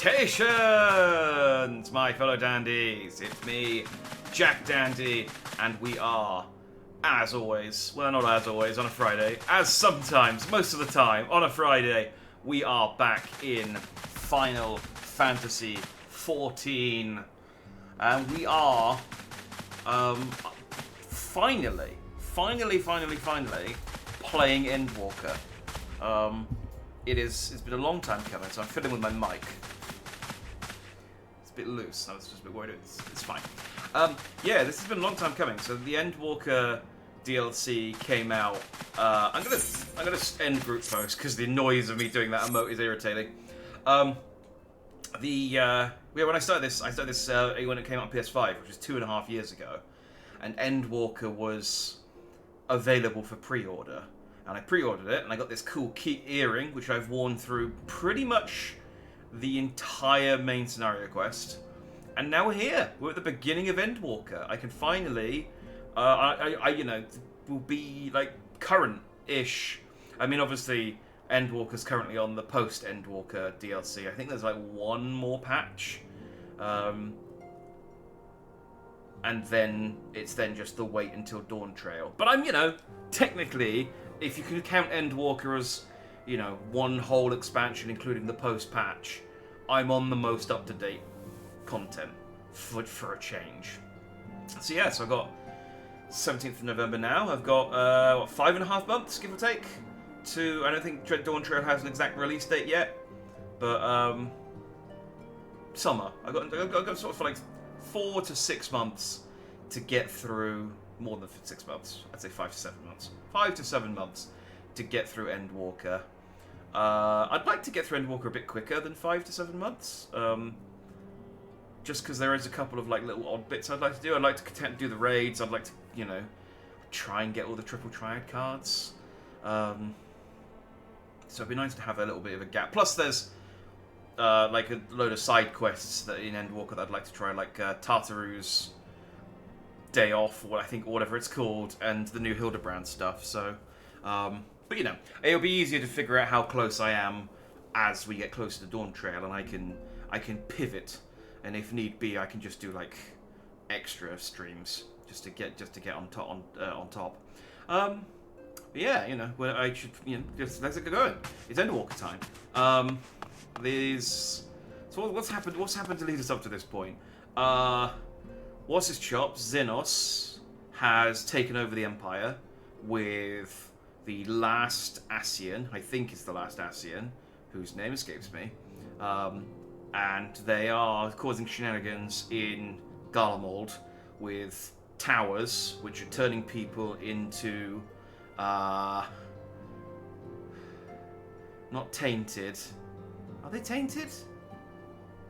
Salutations, my fellow dandies. It's me, Jack Dandy, and we are, as always, well, not as always, on a Friday, as sometimes, most of the time, on a Friday, we are back in Final Fantasy XIV. And we are, finally playing Endwalker. It's been a long time coming, so I'm fiddling with my mic. It's a bit loose. I was just a bit worried. It's fine. Yeah, this has been a long time coming. So the Endwalker DLC came out. I'm gonna end group post because the noise of me doing that emote is irritating. When I started this when it came out on PS5, which was 2.5 years ago, and Endwalker was available for pre-order. And I pre-ordered it, and I got this cool key earring, which I've worn through pretty much the entire main scenario quest. And now we're here. We're at the beginning of Endwalker. I can finally, will be like current-ish. I mean, obviously, Endwalker's currently on the post-Endwalker DLC. I think there's like one more patch, and then it's just the wait until Dawn Trail. But I'm, technically, if you can count Endwalker as, one whole expansion, including the post-patch, I'm on the most up-to-date content for a change. So yeah, so I've got 17th of November now. I've got, 5.5 months, give or take, to, I don't think Dawn Trail has an exact release date yet, but, summer. I've got sort of for like 4 to 6 months to get through. More than 6 months. I'd say 5 to 7 months. 5 to 7 months to get through Endwalker. I'd like to get through Endwalker a bit quicker than 5 to 7 months. Just because there is a couple of like little odd bits I'd like to do. I'd like to do the raids. I'd like to, try and get all the triple triad cards. So it'd be nice to have a little bit of a gap. Plus there's like a load of side quests that in Endwalker that I'd like to try, like Tartaru's Day Off, or whatever it's called, and the new Hildebrand stuff. So, but it'll be easier to figure out how close I am as we get closer to Dawn Trail, and I can pivot, and if need be, I can just do like extra streams just to get on top. Yeah, well, I should just let's get going. It's Endwalker time. So what's happened? What's happened to lead us up to this point? What's his chops? Xenos has taken over the Empire with the last Ascian. I think it's the last Ascian, whose name escapes me. And they are causing shenanigans in Garlemald with towers, which are turning people into not tainted. Are they tainted?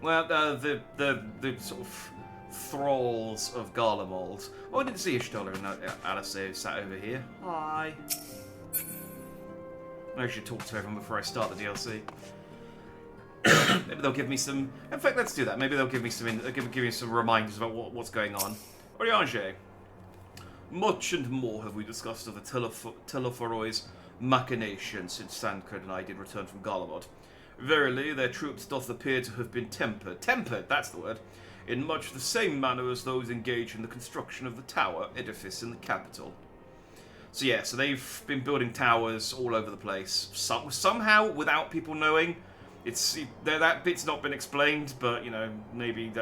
Well, the sort of thralls of Garlemald. Oh, I didn't see Ishtola and Alice sat over here. Hi. I should talk to everyone before I start the DLC. Maybe they'll give me some. In fact, let's do that. Maybe they'll give me some. Give me some reminders about what's going on. Oriange. Much and more have we discussed of the Teleforoi's machinations since Sandcred and I did return from Garlemald. Verily, their troops doth appear to have been tempered. Tempered, that's the word. In much the same manner as those engaged in the construction of the tower edifice in the capital. So yeah, so they've been building towers all over the place. Somehow, without people knowing, that bit's not been explained, but maybe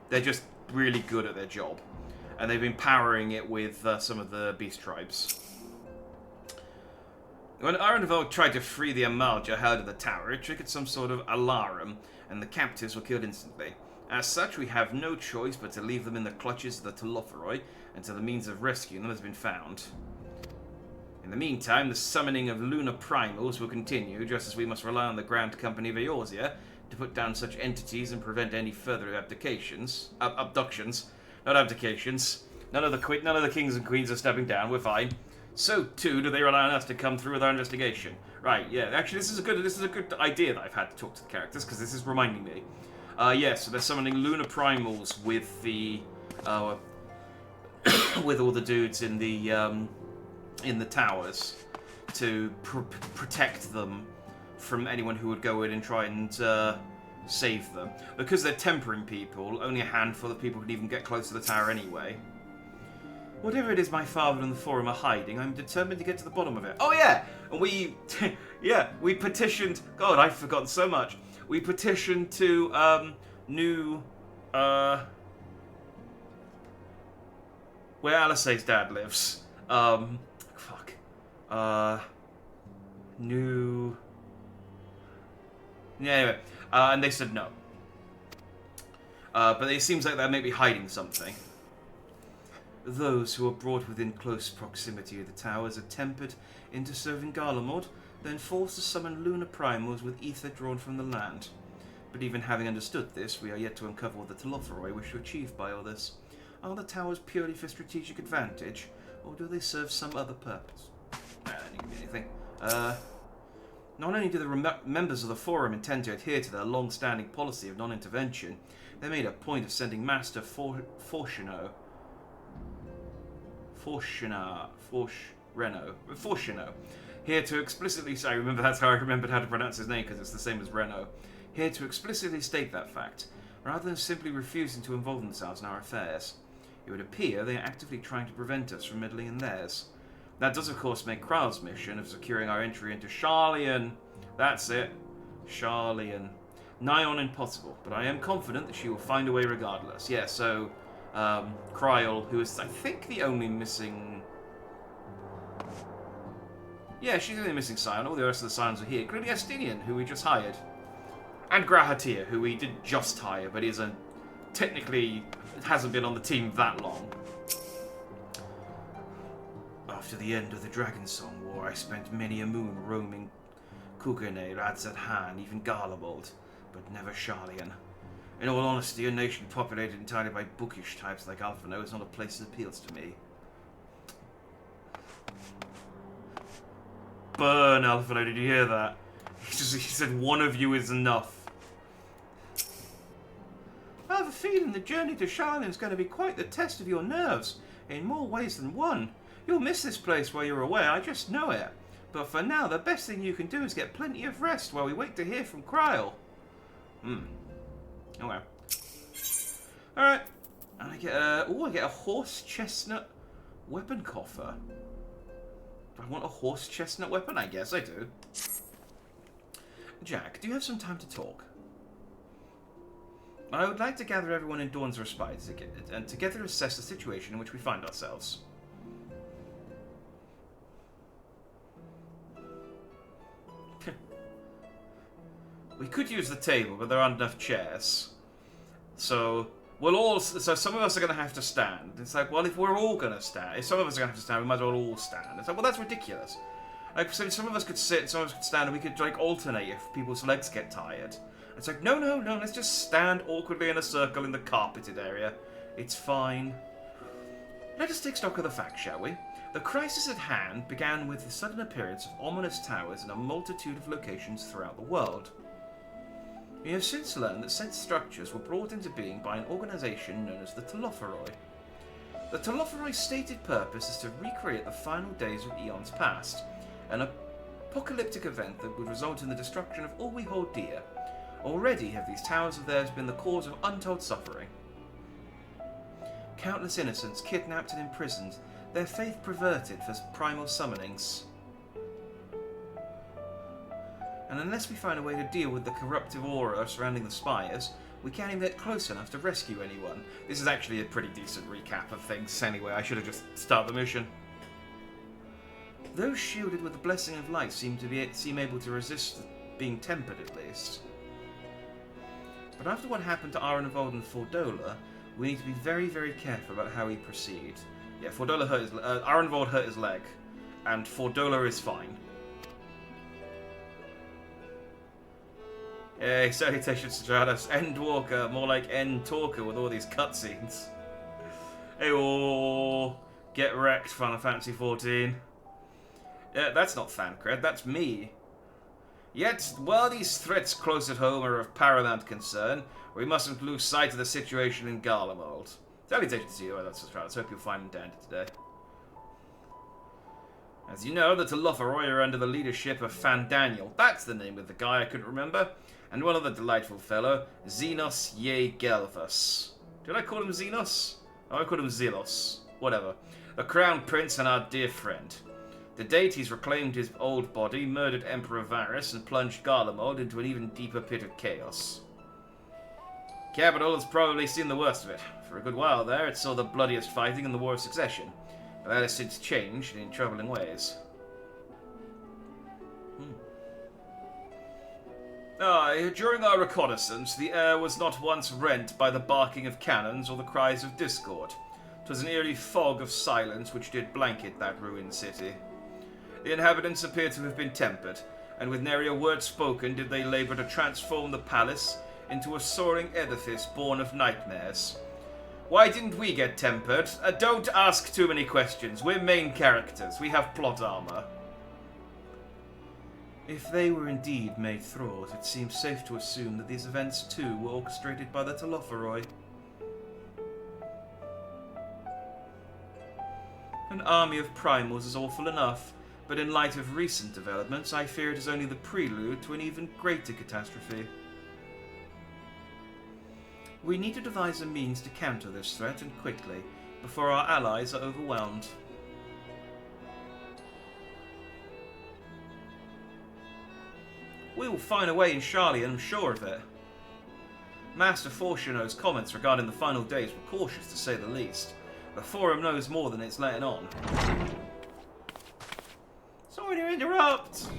they're just really good at their job, and they've been powering it with some of the beast tribes. When Arenville tried to free the Amalja held at the tower, it triggered some sort of alarm, and the captives were killed instantly. As such, we have no choice but to leave them in the clutches of the Telophoroi until the means of rescuing them has been found. In the meantime, the summoning of lunar primals will continue, just as we must rely on the Grand Company of Eorzea to put down such entities and prevent any further abductions. Not abdications. None of the kings and queens are stepping down. We're fine. So too do they rely on us to come through with our investigation. Right? Yeah. Actually, this is a good idea that I've had to talk to the characters because this is reminding me. So they're summoning lunar primals with the with all the dudes in the towers to protect them from anyone who would go in and try and save them. Because they're tempering people, only a handful of people can even get close to the tower anyway. Whatever it is my father and the Forum are hiding, I'm determined to get to the bottom of it. Oh yeah! And we... yeah, we petitioned... God, I've forgotten so much. We petitioned to, new... where Alisaie's dad lives. Fuck. New... Yeah, anyway. And they said no. But it seems like they may be hiding something. Those who are brought within close proximity of the towers are tempered into serving Garlemald, then forced to summon lunar primals with ether drawn from the land. But even having understood this, we are yet to uncover what the Telophoroi wish to achieve by all this. Are the towers purely for strategic advantage, or do they serve some other purpose? That didn't give me anything. Not only do the members of the Forum intend to adhere to their long-standing policy of non-intervention, they made a point of sending Master Forshino here to explicitly say, that's how I remembered how to pronounce his name because it's the same as Reno, here to explicitly state that fact, rather than simply refusing to involve themselves in our affairs. It would appear they are actively trying to prevent us from meddling in theirs. That does of course make Kral's mission of securing our entry into Sharlayan, that's it, Sharlayan, nigh on impossible, but I am confident that she will find a way regardless. Yeah, so Kryl, who is, I think, the only missing... Yeah, she's the only missing Scion. All the rest of the Scions are here. Including Estinian, who we just hired. And Grahatir, who we did just hire, but isn't... Technically, hasn't been on the team that long. After the end of the Dragonsong War, I spent many a moon roaming Kugane, Radzat-Han, even Garlemald, but never Sharlayan. In all honesty, a nation populated entirely by bookish types like Alphino is not a place that appeals to me. Burn, Alphino, did you hear that? He said one of you is enough. I have a feeling the journey to Sharlayan is going to be quite the test of your nerves, in more ways than one. You'll miss this place while you're away, I just know it. But for now, the best thing you can do is get plenty of rest while we wait to hear from Kryl. Okay. Alright. And I get a horse chestnut weapon coffer. Do I want a horse chestnut weapon? I guess I do. Jack, do you have some time to talk? I would like to gather everyone in Dawn's respite and together assess the situation in which we find ourselves. We could use the table, but there aren't enough chairs. So some of us are going to have to stand. It's like, well, if we're all going to stand, if some of us are going to have to stand, we might as well all stand. It's like, well, that's ridiculous. Like, so some of us could sit, some of us could stand, and we could, like, alternate if people's legs get tired. It's like, no, let's just stand awkwardly in a circle in the carpeted area. It's fine. Let us take stock of the facts, shall we? The crisis at hand began with the sudden appearance of ominous towers in a multitude of locations throughout the world. We have since learned that said structures were brought into being by an organisation known as the Telophoroi. The Telophoroi's stated purpose is to recreate the final days of eons past, an apocalyptic event that would result in the destruction of all we hold dear. Already have these towers of theirs been the cause of untold suffering. Countless innocents kidnapped and imprisoned, their faith perverted for primal summonings. And unless we find a way to deal with the corruptive aura surrounding the spires, we can't even get close enough to rescue anyone. This is actually a pretty decent recap of things anyway. I should have just started the mission. Those shielded with the blessing of light seem able to resist being tempered at least. But after what happened to Arenvold and Fordola, we need to be very, very careful about how we proceed. Yeah, Arenvold hurt his leg, and Fordola is fine. Hey, salutations to Stratos. Endwalker, more like End-Talker with all these cutscenes. Hey, oh, get wrecked, Final Fantasy XIV. Yeah, that's not Thancred, that's me. Yet, while these threats close at home are of paramount concern, we mustn't lose sight of the situation in Garlemald. Salutations to you, that's Stratos. Hope you'll find Dandy today. As you know, the Telophoroi are under the leadership of Fandaniel. That's the name of the guy I couldn't remember. And one other delightful fellow, Xenos Ye Gelvus. Did I call him Xenos? Oh, I called him Zelos. Whatever. A crown prince and our dear friend. The deities reclaimed his old body, murdered Emperor Varus, and plunged Garlemald into an even deeper pit of chaos. Capital has probably seen the worst of it. For a good while there, it saw the bloodiest fighting in the War of Succession. But that has since changed in troubling ways. During our reconnaissance, the air was not once rent by the barking of cannons or the cries of discord. 'Twas an eerie fog of silence which did blanket that ruined city. The inhabitants appear to have been tempered, and with nary a word spoken did they labour to transform the palace into a soaring edifice born of nightmares. Why didn't we get tempered? Don't ask too many questions. We're main characters. We have plot armor. If they were indeed made thralls, it seems safe to assume that these events too were orchestrated by the Telophoroi. An army of primals is awful enough, but in light of recent developments, I fear it is only the prelude to an even greater catastrophe. We need to devise a means to counter this threat, and quickly, before our allies are overwhelmed. We will find a way in Charlie, I'm sure of it. Master Fortuno's comments regarding the final days were cautious, to say the least. The Forum knows more than it's letting on. Sorry to interrupt.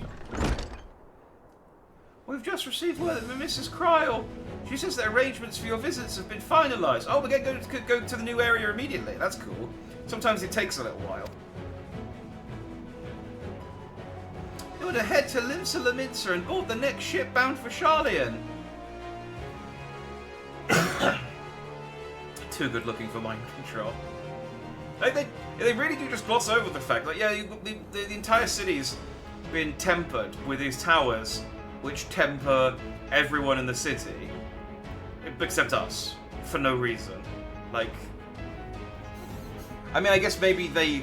We've just received word from Mrs. Cryle. She says that arrangements for your visits have been finalised. Oh, we're going to go to the new area immediately. That's cool. Sometimes it takes a little while. You're to head to Limsa Laminsa and board the next ship bound for Charlian. Too good looking for mind control. They really do just gloss over the fact that, yeah, the entire city's been tempered with these towers, which temper everyone in the city, except us, for no reason. Like, I mean, I guess maybe they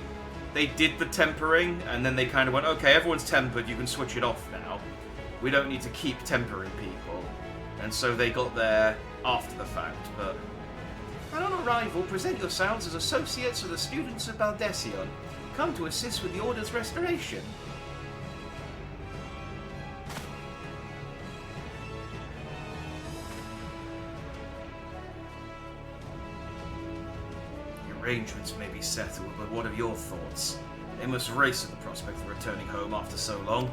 did the tempering, and then they kind of went, okay, everyone's tempered, you can switch it off now. We don't need to keep tempering people. And so they got there after the fact, but... And on arrival, present yourselves as associates of the students of Baldesion, come to assist with the Order's restoration. Arrangements may be settled, but what are your thoughts? They must race at the prospect of returning home after so long.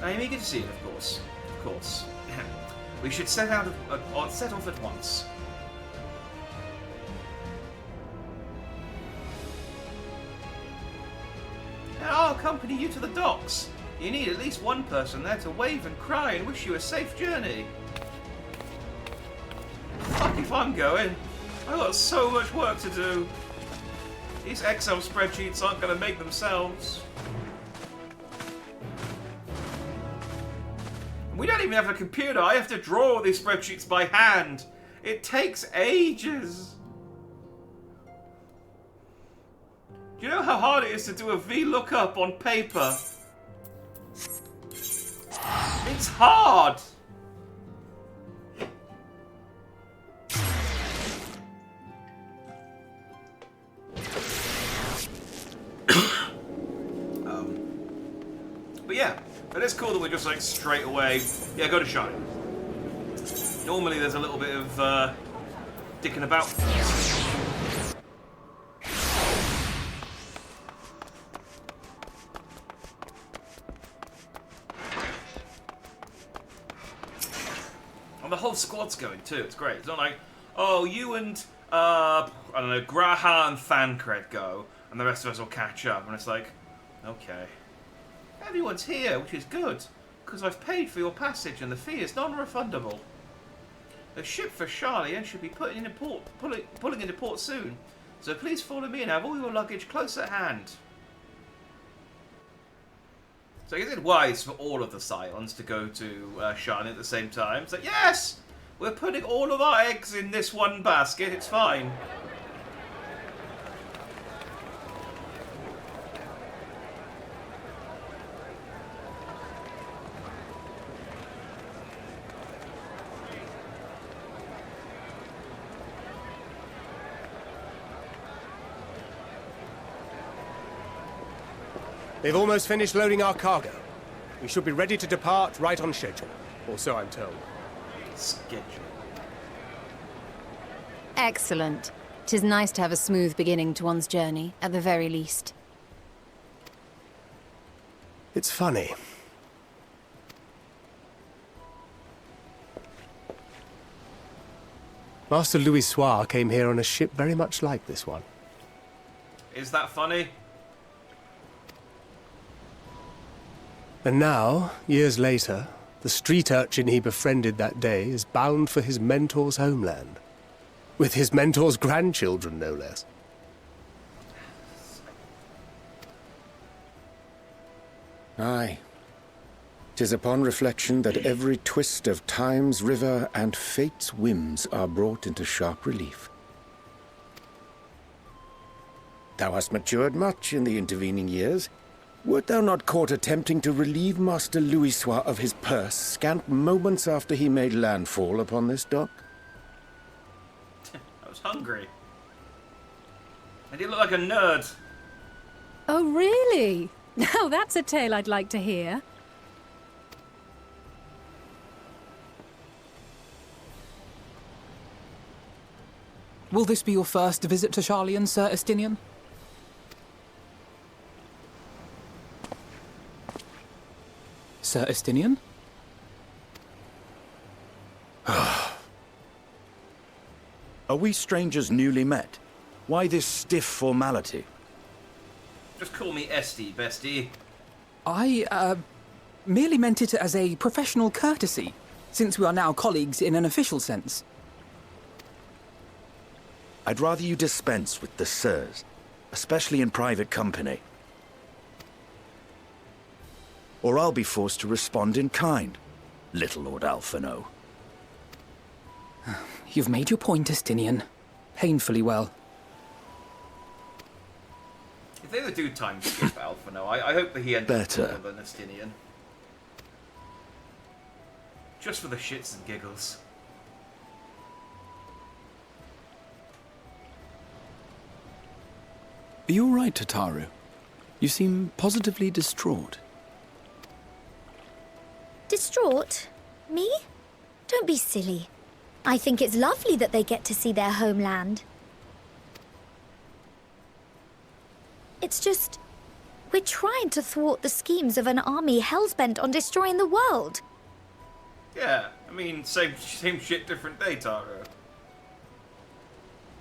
I am eager to see it, of course. Of course. We should set off at once. I'll accompany you to the docks. You need at least one person there to wave and cry and wish you a safe journey. Fuck if I'm going. I've got so much work to do. These Excel spreadsheets aren't going to make themselves. We don't even have a computer. I have to draw these spreadsheets by hand. It takes ages. Do you know how hard it is to do a VLOOKUP on paper? It's hard. But yeah, but it's cool that we're just like straight away, yeah, go to Shine. Normally there's a little bit of dicking about first. And the whole squad's going too, it's great. It's not like, oh, you and, I don't know, Graha and Thancred go, and the rest of us will catch up, and it's like, okay. Everyone's here, which is good, because I've paid for your passage and the fee is non-refundable. The ship for Charlian should be pulling into port soon, so please follow me and have all your luggage close at hand. So is it wise for all of the Scions to go to Charlian at the same time? It's like, yes! We're putting all of our eggs in this one basket, it's fine. They've almost finished loading our cargo. We should be ready to depart right on schedule. Or so I'm told. Schedule. Excellent. 'Tis nice to have a smooth beginning to one's journey, at the very least. It's funny. Master Louis Soir came here on a ship very much like this one. Is that funny? And now, years later, the street urchin he befriended that day is bound for his mentor's homeland. With his mentor's grandchildren, no less. Aye. 'Tis upon reflection that every twist of time's river and fate's whims are brought into sharp relief. Thou hast matured much in the intervening years. Wert thou not caught attempting to relieve Master Louisois of his purse scant moments after he made landfall upon this dock? I was hungry. And you look like a nerd. Oh, really? Now that's a tale I'd like to hear. Will this be your first visit to Charlian, Sir Estinian? Sir Estinian? Are we strangers newly met? Why this stiff formality? Just call me Esty, bestie. I, merely meant it as a professional courtesy, since we are now colleagues in an official sense. I'd rather you dispense with the sirs, especially in private company. Or I'll be forced to respond in kind, little Lord Alphino. You've made your point, Estinian. Painfully well. If they ever do time skip Alphino, I hope that he ends up Better. cooler than Estinian. Just for the shits and giggles. Are you all right, Tataru? You seem positively distraught. Distraught? Me? Don't be silly. I think it's lovely that they get to see their homeland. It's just... we're trying to thwart the schemes of an army hellbent on destroying the world. Yeah, I mean, same shit, different day, Taro.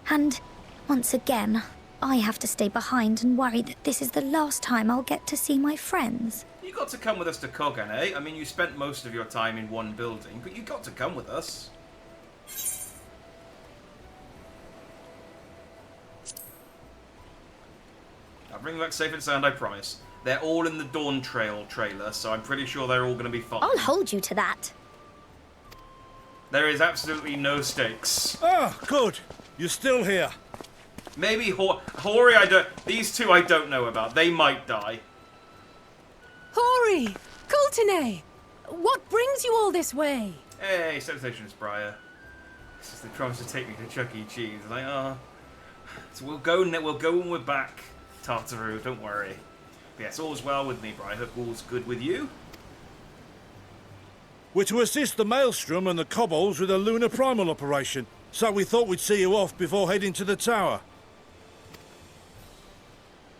And, once again, I have to stay behind and worry that this is the last time I'll get to see my friends. You got to come with us to Kogan, eh? I mean, you spent most of your time in one building, but you got to come with us. I'll bring you back safe and sound, I promise. They're all in the Dawn Trail trailer, so I'm pretty sure they're all going to be fine. I'll hold you to that. There is absolutely no stakes. Ah, good. You're still here. Maybe Hori, I don't... These two I don't know about. They might die. Hori! Coulternay! What brings you all this way? Hey, salutations, Briar. They promised to take me to Chuck E. Cheese. Like, oh. So we'll go when we're back, Tartaru, don't worry. But yes, all's well with me, Briar. Hope all's good with you. We're to assist the Maelstrom and the Kobolds with a lunar primal operation, so we thought we'd see you off before heading to the tower.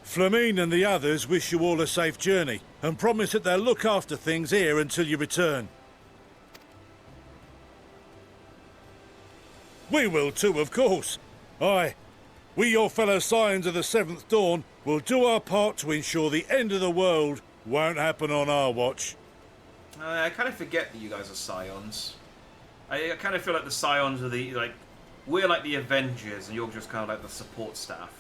Flamine and the others wish you all a safe journey, and promise that they'll look after things here until you return. We will too, of course. Aye, we your fellow Scions of the Seventh Dawn will do our part to ensure the end of the world won't happen on our watch. I kind of forget that you guys are Scions. I kind of feel like the Scions are the, like, we're like the Avengers, and you're just kind of like the support staff.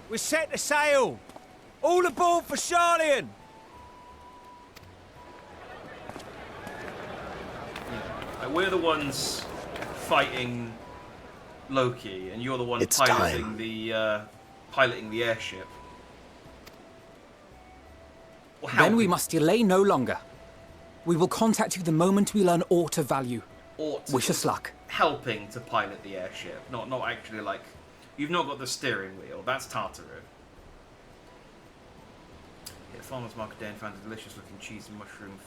We're set to sail! All aboard for Charlian! Like, we're the ones fighting Loki, and you're the one It's piloting time. the airship. Or Then we helping- must delay no longer. We will contact you the moment we learn aught of value. or Wish us luck. helping to pilot the airship, not actually like You've not got the steering wheel. That's Tartaru. Yeah, the farmer's market day and found a delicious-looking cheese and mushroom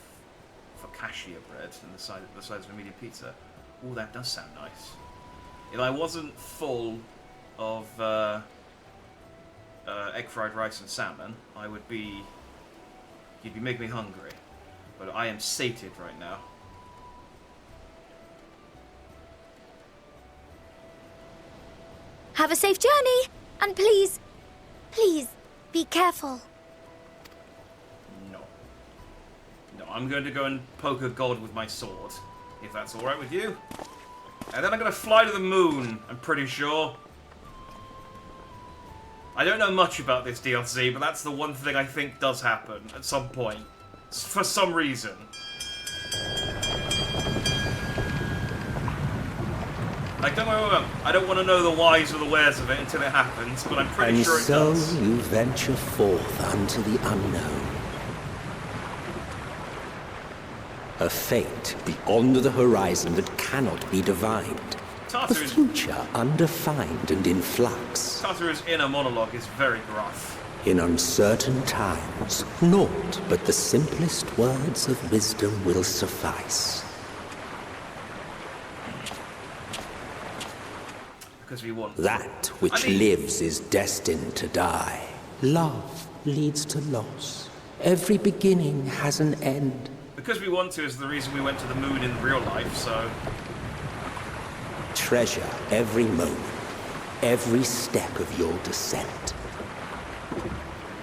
focaccia bread and the size of a medium pizza. Ooh, that does sound nice. If I wasn't full of egg fried rice and salmon, I would be... You'd be making me hungry. But I am sated right now. Have a safe journey, and please, please, be careful. No. No, I'm going to go and poke a god with my sword, if that's alright with you. And then I'm going to fly to the moon, I'm pretty sure. I don't know much about this DLC, but that's the one thing I think does happen at some point. For some reason. Like, don't get me wrong, I don't want to know the whys or the wheres of it until it happens, but I'm pretty sure it does. And so you venture forth unto the unknown. A fate beyond the horizon that cannot be divined. A future undefined and in flux. Tartaru's inner monologue is very gruff. In uncertain times, naught but the simplest words of wisdom will suffice. Because we want that which lives is destined to die. Love leads to loss. Every beginning has an end. Because we want to is the reason we went to the moon in real life, so... Treasure every moment, every step of your descent. We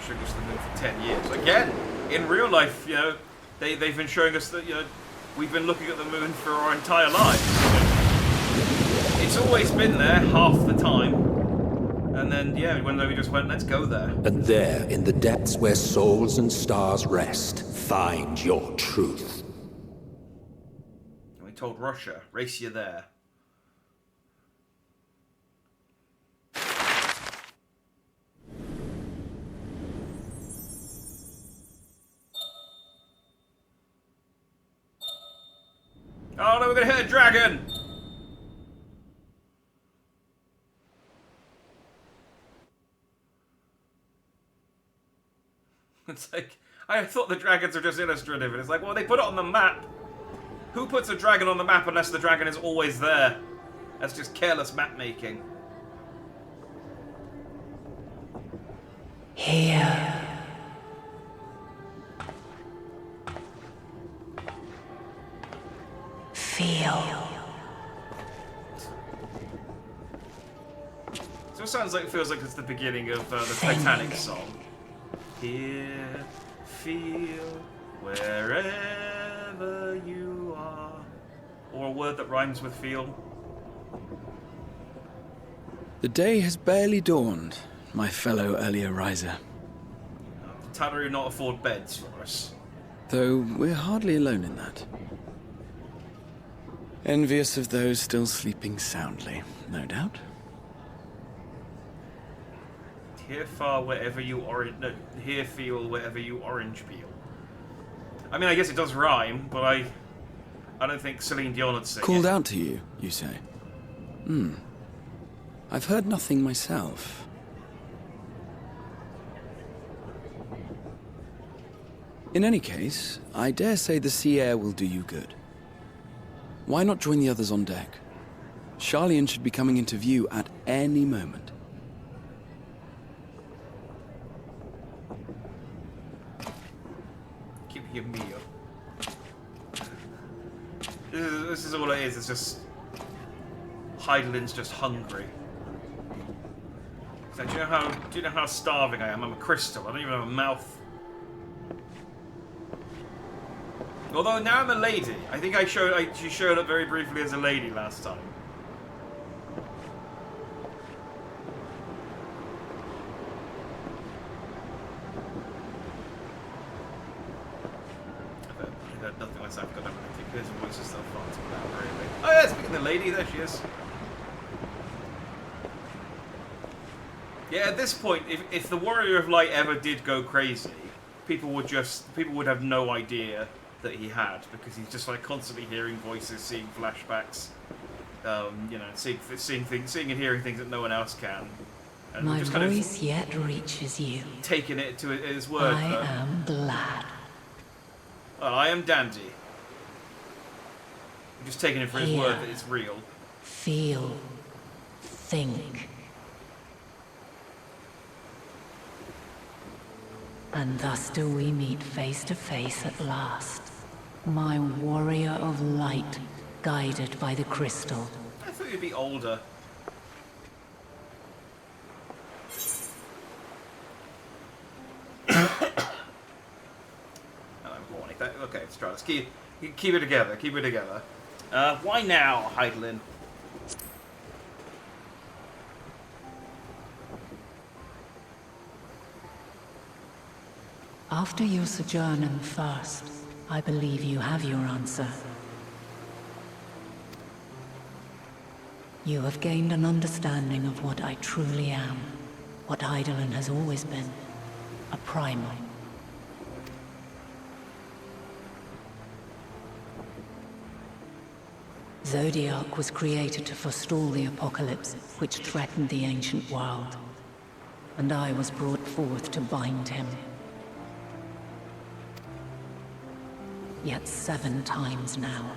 should go to the moon for 10 years. Again, in real life, you know, they've been showing us that, you know, we've been looking at the moon for our entire lives. It's always been there half the time. And then, yeah, one day we just went, let's go there. And there, in the depths where souls and stars rest, find your truth. And we told Russia, race you there. Oh no, we're gonna hit a dragon! It's like, I thought the dragons are just illustrative, and it's like, well, they put it on the map. Who puts a dragon on the map unless the dragon is always there? That's just careless map making. Here. Feel. So it sounds like, feels like it's the beginning of the Titanic song. Here, feel, wherever you are. Or a word that rhymes with feel. The day has barely dawned, my fellow earlier riser. Tartaru not afford beds for us. Though we're hardly alone in that. Envious of those still sleeping soundly, no doubt. Here far wherever you orange... No, here feel wherever you orange peel. I mean, I guess it does rhyme, but I don't think Celine Dion would sing Called it. out to you, you say? I've heard nothing myself. In any case, I dare say the sea air will do you good. Why not join the others on deck? Charlian should be coming into view at any moment. Give me a meal. This is all it is. It's just Heidelin's just hungry. So, do you know how starving I am? I'm a crystal. I don't even have a mouth. Although now I'm a lady. I think she showed up very briefly as a lady last time. I've heard nothing myself. I've got nothing. His voice is still far too loud, really. Oh yeah, speaking of the lady, there she is. Yeah, at this point, if the Warrior of Light ever did go crazy, people would have no idea that he had, because he's just like constantly hearing voices, seeing flashbacks. You know, seeing and hearing things that no one else can. And My just kind voice yet reaches you. Taking it to his word. I am glad. Well, I am Dandy. I'm just taking it for his Here. word that it's real. Feel. Think. And thus do we meet face to face at last. My warrior of light, guided by the crystal. I thought you'd be older. I'm horny. Okay, let's try. Let's keep it together. Keep it together. Why now, Heidelin? After your sojourn in the First, I believe you have your answer. You have gained an understanding of what I truly am, what Heidelin has always been, a primal. Zodiac was created to forestall the apocalypse which threatened the ancient world, and I was brought forth to bind him. Yet 7 times now,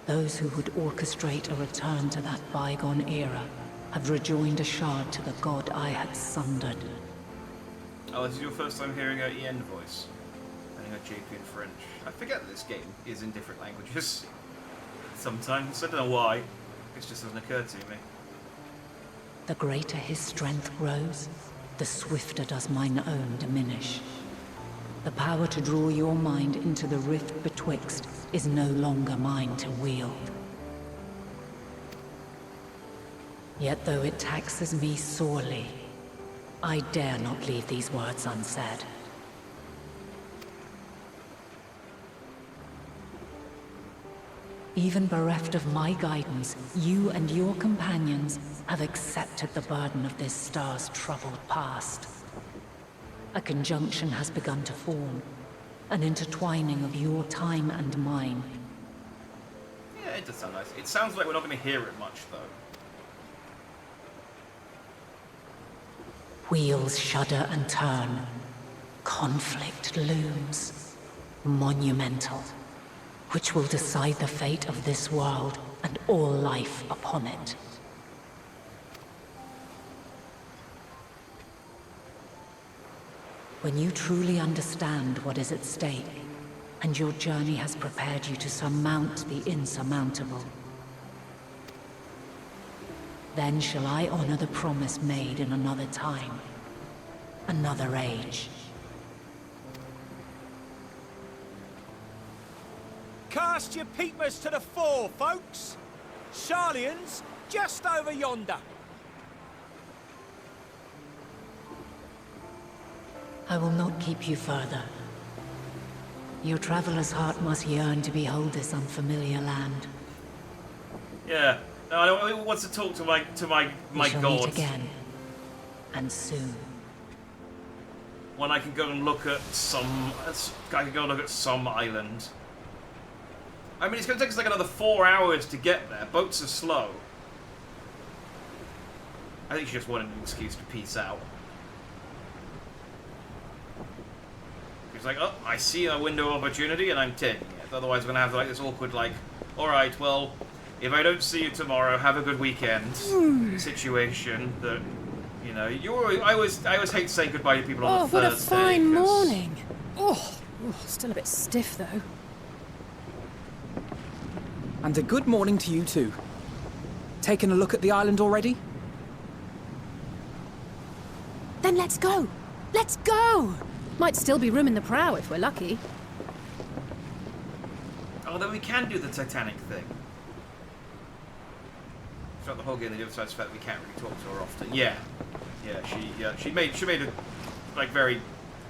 those who would orchestrate a return to that bygone era have rejoined a shard to the god I had sundered. Oh, this is your first time hearing her EN voice. And her JP in French. I forget that this game is in different languages. Sometimes. I don't know why. It just doesn't occur to me. The greater his strength grows, the swifter does mine own diminish. The power to draw your mind into the rift betwixt is no longer mine to wield. Yet though it taxes me sorely, I dare not leave these words unsaid. Even bereft of my guidance, you and your companions have accepted the burden of this star's troubled past. A conjunction has begun to form, an intertwining of your time and mine. Yeah, it does sound nice. It sounds like we're not going to hear it much, though. Wheels shudder and turn. Conflict looms. Monumental. Which will decide the fate of this world and all life upon it. When you truly understand what is at stake, and your journey has prepared you to surmount the insurmountable, then shall I honor the promise made in another time, another age. Cast your peepers to the fore, folks. Sharlian's just over yonder. I will not keep you further. Your traveler's heart must yearn to behold this unfamiliar land. Yeah. No, I want to talk to my We shall god. meet again, and soon. When I can go and look at some island. I mean, it's going to take us like another 4 hours to get there. Boats are slow. I think she just wanted an excuse to peace out. She's like, oh, I see a window of opportunity and I'm taking it. Otherwise, we're going to have like this awkward, like, alright, well, if I don't see you tomorrow, have a good weekend situation that, you know, I always hate saying goodbye to people on the what a Thursday. fine morning. Oh, still a bit stiff though. And a good morning to you too. Taking a look at the island already? Then let's go. Let's go. Might still be room in the prow if we're lucky. Oh, then we can do the Titanic thing. Throughout the whole game, the other side's the fact that we can't really talk to her often. Yeah, she made a like very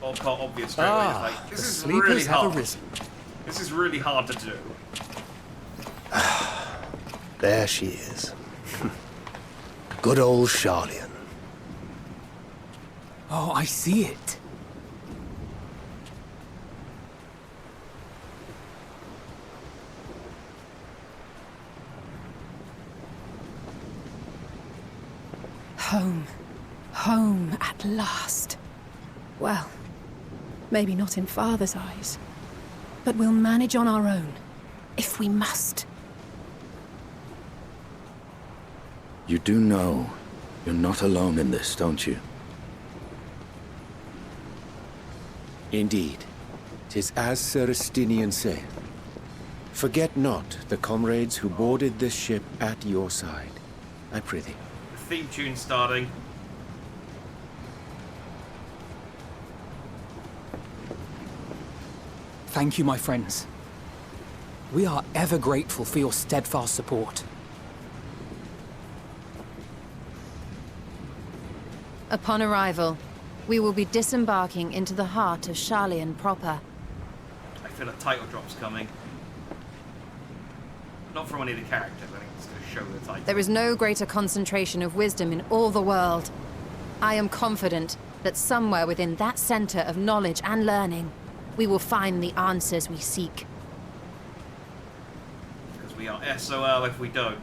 obvious straight away. It's like, this is really hard. This is really hard to do. There she is. Good old Sharlian. Oh, I see it. Home. Home at last. Well, maybe not in Father's eyes, but we'll manage on our own, if we must. You do know you're not alone in this, don't you? Indeed. 'Tis as Sir Estinian saith. Forget not the comrades who boarded this ship at your side, I prithee. The theme tune starting. Thank you, my friends. We are ever grateful for your steadfast support. Upon arrival, we will be disembarking into the heart of Sharlayan proper. I feel a title drop's coming. Not from any of the characters, I think it's going to show the title. There is no greater concentration of wisdom in all the world. I am confident that somewhere within that center of knowledge and learning, we will find the answers we seek. Because we are SOL if we don't.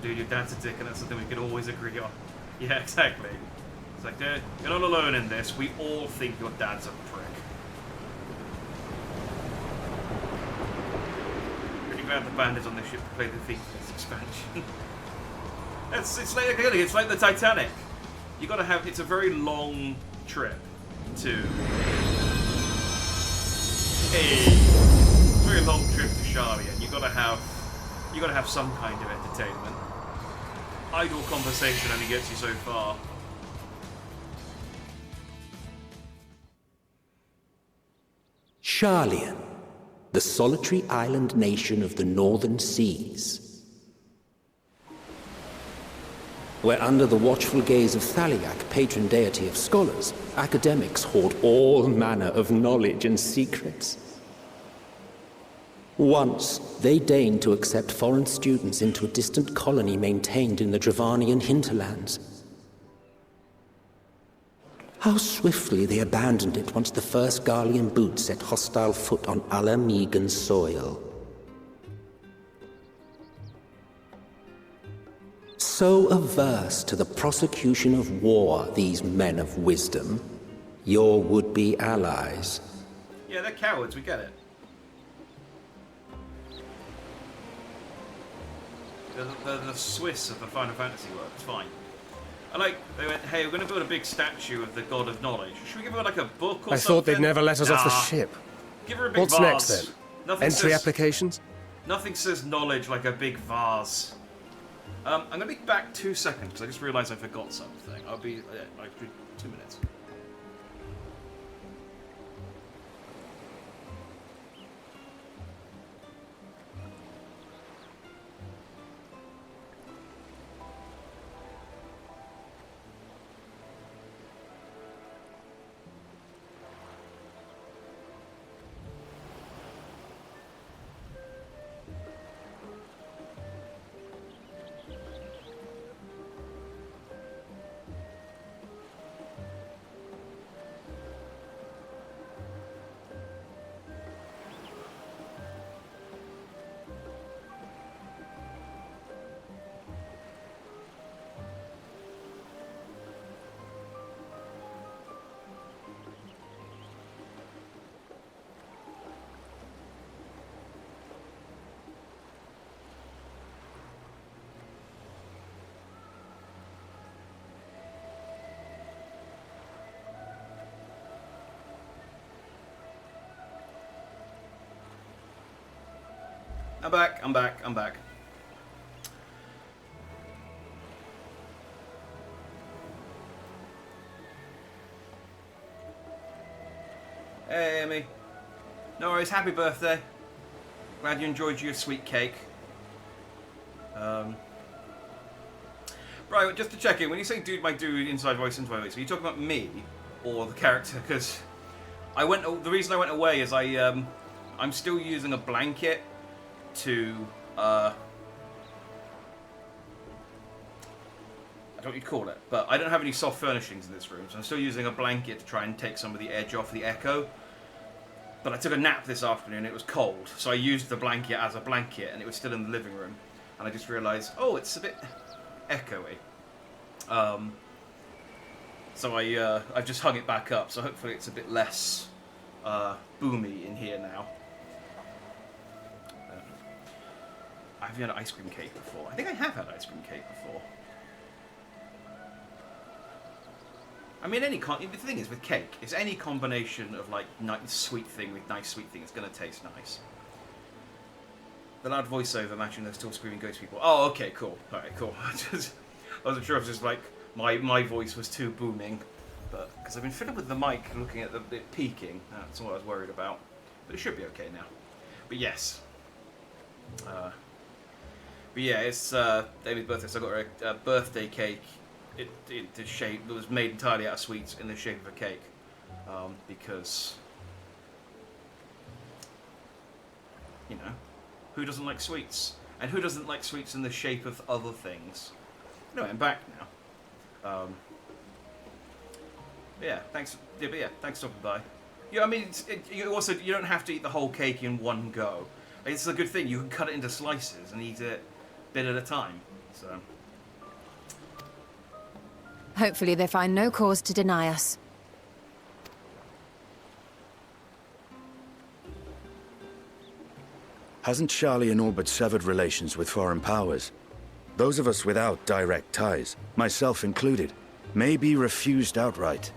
Dude, your dad's a dick, and that's something we can always agree on. Yeah, exactly. It's like, you're not alone in this. We all think your dad's a prick. Pretty glad the band is on this ship to play the theme for this expansion. It's like the Titanic. You gotta have. It's a very long trip to a very long trip to Sharlayan. You gotta have some kind of entertainment. Idle conversation only gets you so far. Sharlayan, the solitary island nation of the northern seas. Where under the watchful gaze of Thaliak, patron deity of scholars, academics hoard all manner of knowledge and secrets. Once, they deigned to accept foreign students into a distant colony maintained in the Dravanian hinterlands. How swiftly they abandoned it once the first Garlean boot set hostile foot on Alamegan soil. So averse to the prosecution of war, these men of wisdom, your would-be allies. Yeah, they're cowards, we get it. The Swiss of the Final Fantasy world, it's fine. They went, hey, we're going to build a big statue of the God of Knowledge. Should we give her like a book or something? I thought they'd never let us off the ship. Give her a big What's vase. next then? Entry applications? Nothing says knowledge like a big vase. I'm going to be back 2 seconds because I just realised I forgot something. I'll be like 2 minutes. I'm back. Hey, Amy. No worries, happy birthday. Glad you enjoyed your sweet cake. Right, just to check in, when you say my dude, inside voice, are you talking about me or the character? Because the reason I went away is I'm still using a blanket to, I don't know what you'd call it, but I don't have any soft furnishings in this room, so I'm still using a blanket to try and take some of the edge off the echo. But I took a nap this afternoon, it was cold, so I used the blanket as a blanket, and it was still in the living room. and I just realised, oh, it's a bit echoey. So I've just hung it back up, so hopefully it's a bit less boomy in here now. I've had ice cream cake before. I think I have had ice cream cake before. I mean, the thing is with cake, it's any combination of like nice sweet thing with nice sweet thing. It's gonna taste nice. The loud voiceover matching those tall screaming ghost people. Oh, okay, cool. All right, cool. I wasn't sure if it was just like my voice was too booming, but because I've been fiddling with the mic, looking at it peaking. That's what I was worried about. But it should be okay now. But yes. But yeah, it's David's birthday, so I got her a birthday cake. It was made entirely out of sweets in the shape of a cake, because you know, who doesn't like sweets, and who doesn't like sweets in the shape of other things? Anyway, I'm back now. Yeah, thanks. Yeah, but yeah, thanks for stopping by. Yeah, I mean, you don't have to eat the whole cake in one go. It's a good thing. You can cut it into slices and eat it bit at a time. So. Hopefully they find no cause to deny us. Hasn't Sharlayan all but severed relations with foreign powers? Those of us without direct ties, myself included, may be refused outright.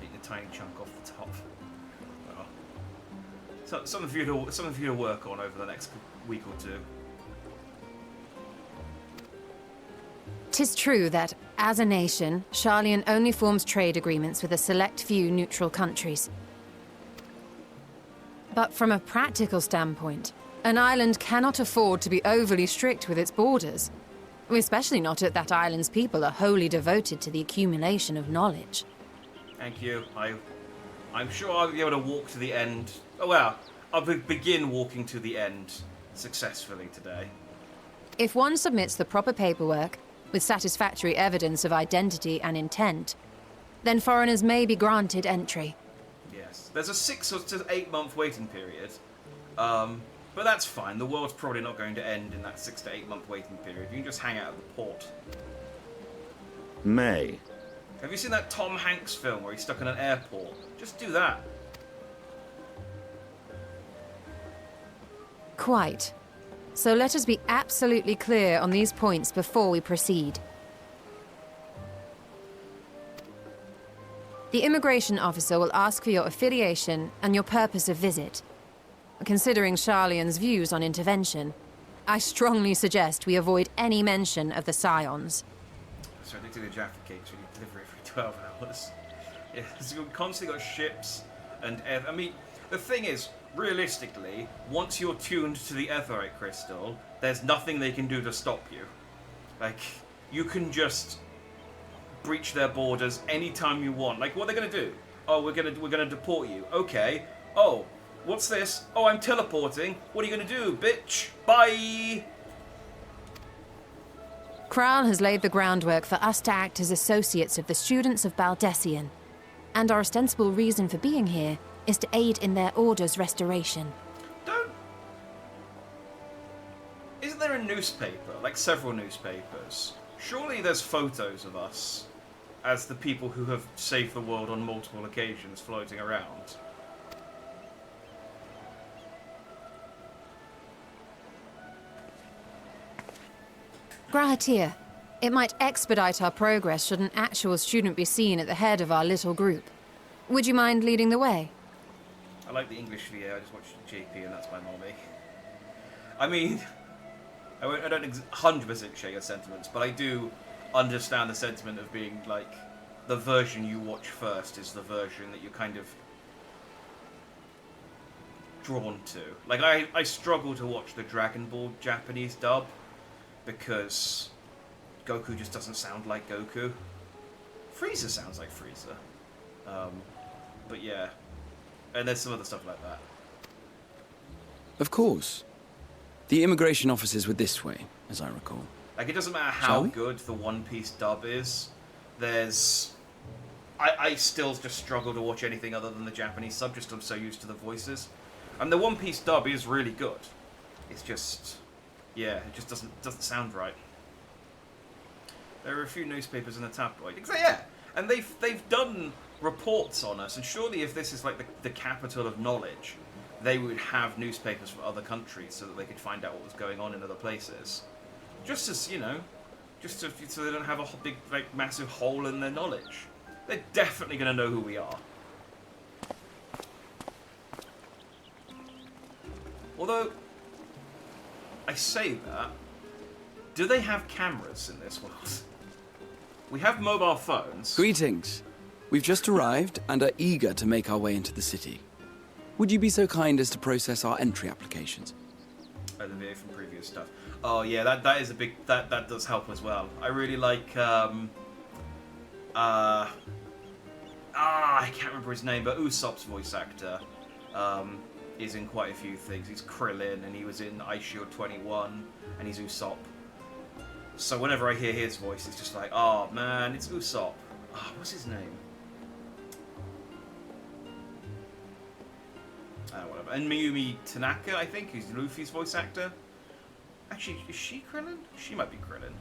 Eat a tiny chunk off the top. Well, so, something for you to work on over the next week or two. 'Tis true that, as a nation, Sharlayan only forms trade agreements with a select few neutral countries. But from a practical standpoint, an island cannot afford to be overly strict with its borders. Especially not if that island's people are wholly devoted to the accumulation of knowledge. Thank you. I'm sure I'll be able to walk to the end. Oh well, I'll begin walking to the end successfully today. If one submits the proper paperwork, with satisfactory evidence of identity and intent, then foreigners may be granted entry. Yes. There's a 6 to 8 month waiting period. But that's fine. The world's probably not going to end in that 6 to 8 month waiting period. You can just hang out at the port. May. Have you seen that Tom Hanks film where he's stuck in an airport? Just do that. Quite. So let us be absolutely clear on these points before we proceed. The immigration officer will ask for your affiliation and your purpose of visit. Considering Sharlayan's views on intervention, I strongly suggest we avoid any mention of the Scions. So addicted to Jaffa cakes when you deliver it for 12 hours. Yeah, you've constantly got ships and... I mean, the thing is, realistically, once you're tuned to the Aetheryte crystal, there's nothing they can do to stop you. Like, you can just breach their borders anytime you want. Like, what are they gonna do? Oh, we're gonna deport you. Okay. Oh, what's this? Oh, I'm teleporting. What are you gonna do, bitch? Bye! Kral has laid the groundwork for us to act as associates of the students of Baldessian, and our ostensible reason for being here is to aid in their order's restoration. Isn't there a newspaper, like several newspapers? Surely there's photos of us as the people who have saved the world on multiple occasions floating around. Grahatir, it might expedite our progress should an actual student be seen at the head of our little group. Would you mind leading the way? I like the English VO, I just watched JP and that's my mommy. I mean, I don't 100% share your sentiments, but I do understand the sentiment of being like, the version you watch first is the version that you're kind of drawn to. Like, I struggle to watch the Dragon Ball Japanese dub because Goku just doesn't sound like Goku. Frieza sounds like Frieza. But yeah. And there's some other stuff like that. Of course. The immigration officers were this way, as I recall. Like, it doesn't matter how good the One Piece dub is, there's... I still just struggle to watch anything other than the Japanese sub, just 'cause I'm so used to the voices. And the One Piece dub is really good. It's just, yeah, it just doesn't sound right. There are a few newspapers in the tabloid. Yeah, and they've done reports on us, and surely if this is like the capital of knowledge, they would have newspapers from other countries so that they could find out what was going on in other places. Just as, you know, so they don't have a big, like, massive hole in their knowledge. They're definitely going to know who we are. Although, I say that, do they have cameras in this world? We have mobile phones. Greetings. We've just arrived and are eager to make our way into the city. Would you be so kind as to process our entry applications? Oh, the video from previous stuff. Oh yeah, that is a big, that does help as well. I really like I can't remember his name, but Usopp's voice actor is in quite a few things. He's Krillin, and he was in Ice Shield 21, and he's Usopp. So whenever I hear his voice, it's just like, oh man, it's Usopp. Oh, what's his name? Whatever. And Mayumi Tanaka, I think, who's Luffy's voice actor. Actually, is she Krillin? She might be Krillin.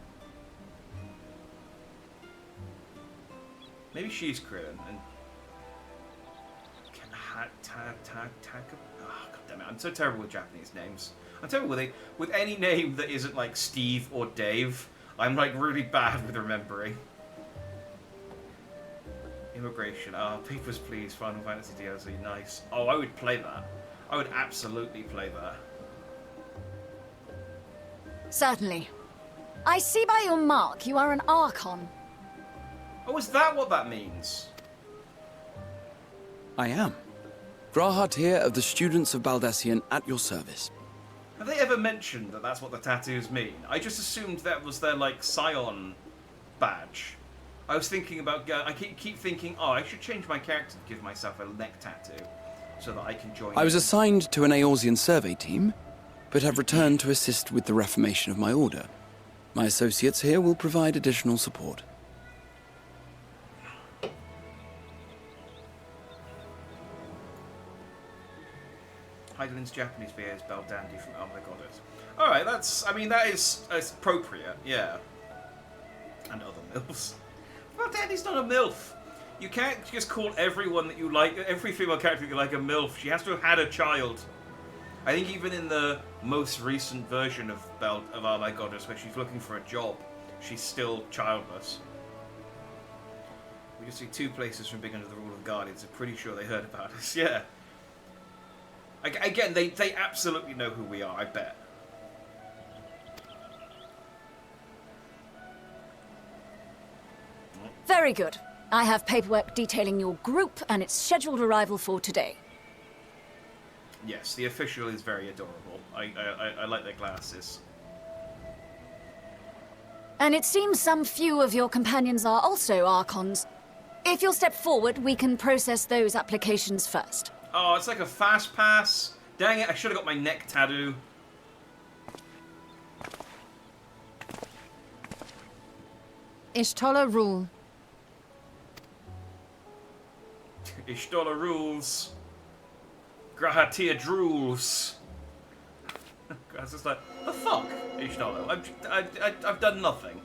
Maybe she's Krillin. And oh, God damn it! I'm so terrible with Japanese names. I'm terrible with any name that isn't like Steve or Dave. I'm like really bad with remembering. Immigration. Oh, papers, please. Final Fantasy DLC. Nice. Oh, I would play that. I would absolutely play that. Certainly. I see by your mark you are an Archon. Oh, is that what that means? I am. Grahat here of the Students of Baldesion at your service. Have they ever mentioned that that's what the tattoos mean? I just assumed that was their, like, Scion badge. I was thinking about... I keep thinking, oh, I should change my character to give myself a neck tattoo so that I can join... I was assigned to an Eorzean survey team, but have returned to assist with the reformation of my order. My associates here will provide additional support. Heidelin's Japanese beer is Bell Dandy from Oh My Goddess. Alright, that's... I mean, that is appropriate, yeah. And other MILFs. Bell Dandy's not a MILF. You can't just call everyone that you like, every female character that you like, a MILF. She has to have had a child. I think even in the most recent version of Oh My Goddess, where she's looking for a job, she's still childless. We just see 2 places from being under the rule of Guardians. I'm pretty sure they heard about us, yeah. Again, they absolutely know who we are, I bet. Very good. I have paperwork detailing your group and its scheduled arrival for today. Yes, the official is very adorable. I like their glasses. And it seems some few of your companions are also Archons. If you'll step forward, we can process those applications first. Oh, it's like a fast pass. Dang it, I should have got my neck tattoo. Ishtola rule. Ishtola rules. Grahatia drools. I was just like, the fuck, Ishtola? I've done nothing.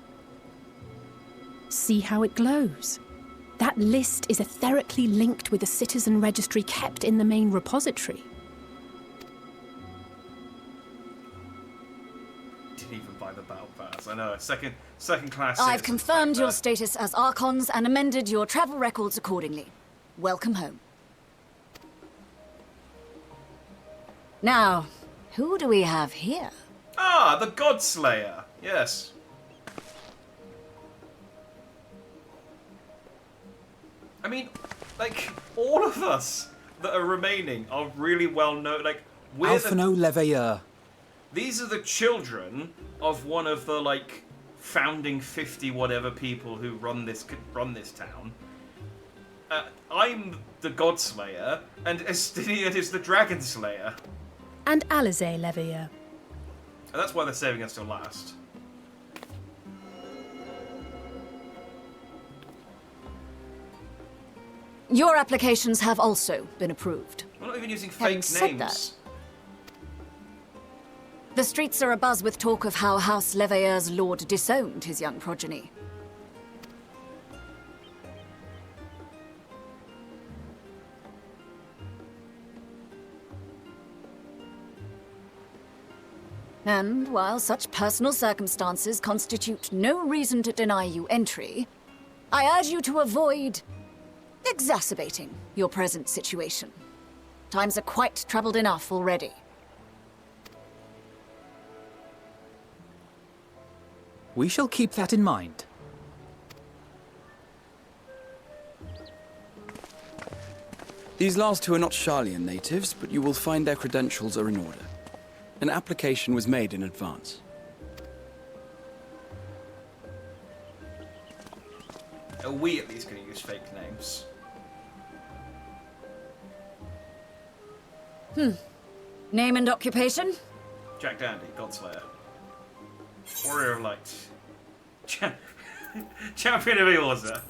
See how it glows? That list is etherically linked with a citizen registry kept in the main repository. Didn't even buy the battle pass. I know, second class. I've confirmed your status as Archons and amended your travel records accordingly. Welcome home. Now, who do we have here? Ah, the Godslayer. Yes. I mean, like, all of us that are remaining are really well known. Like, we're Alphino Leveilleur. These are the children of one of the, like, founding 50 whatever people who run this town. I'm the Godslayer, and Estinian is the Dragon Slayer. And Alize Leveilleur. And that's why they're saving us till last. Your applications have also been approved. We're not even using Having fake said names. The streets are abuzz with talk of how House Leveilleur's lord disowned his young progeny. And while such personal circumstances constitute no reason to deny you entry, I urge you to avoid exacerbating your present situation. Times are quite troubled enough already. We shall keep that in mind. These last two are not Sharlayan natives, but you will find their credentials are in order. An application was made in advance. Are we at least going to use fake names? Name and occupation? Jack Dandy, Godslayer. Warrior of Light. Champion of Eorza.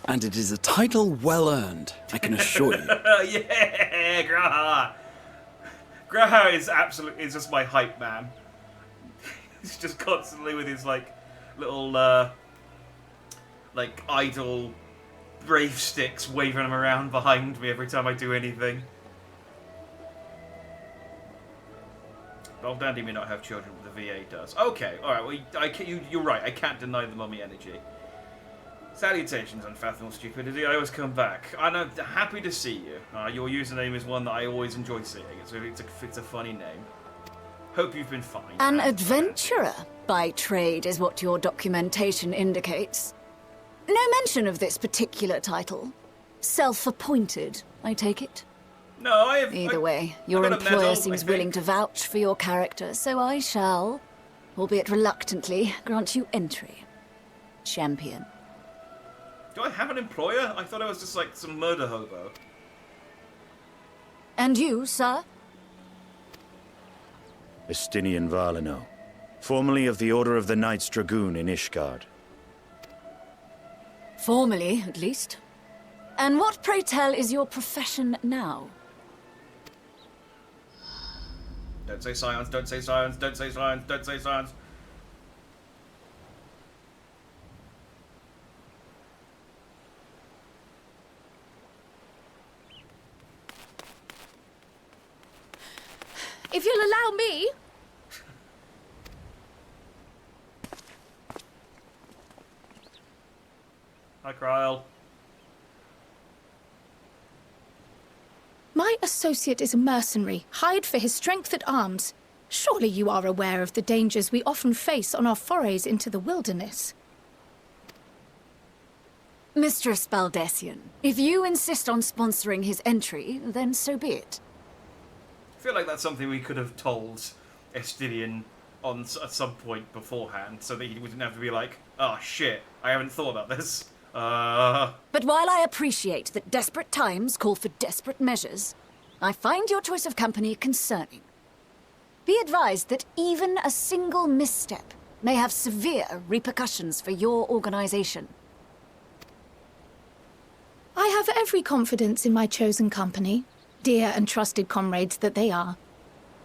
And it is a title well earned, I can assure you. Yeah, Graha. Graha is just my hype man. He's just constantly with his like little like idle brave sticks, waving them around behind me every time I do anything. Well, Dandy may not have children, but the VA does. Okay, alright, well, you're right, I can't deny the mummy energy. Salutations, unfathomable stupidity, I always come back. I'm happy to see you. Your username is one that I always enjoy seeing. It's a funny name. Hope you've been fine. An adventurer, by trade, is what your documentation indicates. No mention of this particular title. Self-appointed, I take it? No, I have... Either way, your employer seems willing to vouch for your character, so I shall, albeit reluctantly, grant you entry. Champion. Do I have an employer? I thought I was just like some murder hobo. And you, sir? Estinian Valino, formerly of the Order of the Knights Dragoon in Ishgard. Formally, at least. And what, pray tell, is your profession now? Don't say science, don't say science, don't say science, don't say science. If you'll allow me... Hi, Kryl. My associate is a mercenary, hired for his strength at arms. Surely you are aware of the dangers we often face on our forays into the wilderness. Mistress Baldessian, if you insist on sponsoring his entry, then so be it. I feel like that's something we could have told Estinian at some point beforehand, so that he wouldn't have to be like, oh shit, I haven't thought about this. But while I appreciate that desperate times call for desperate measures, I find your choice of company concerning. Be advised that even a single misstep may have severe repercussions for your organization. I have every confidence in my chosen company, dear and trusted comrades that they are.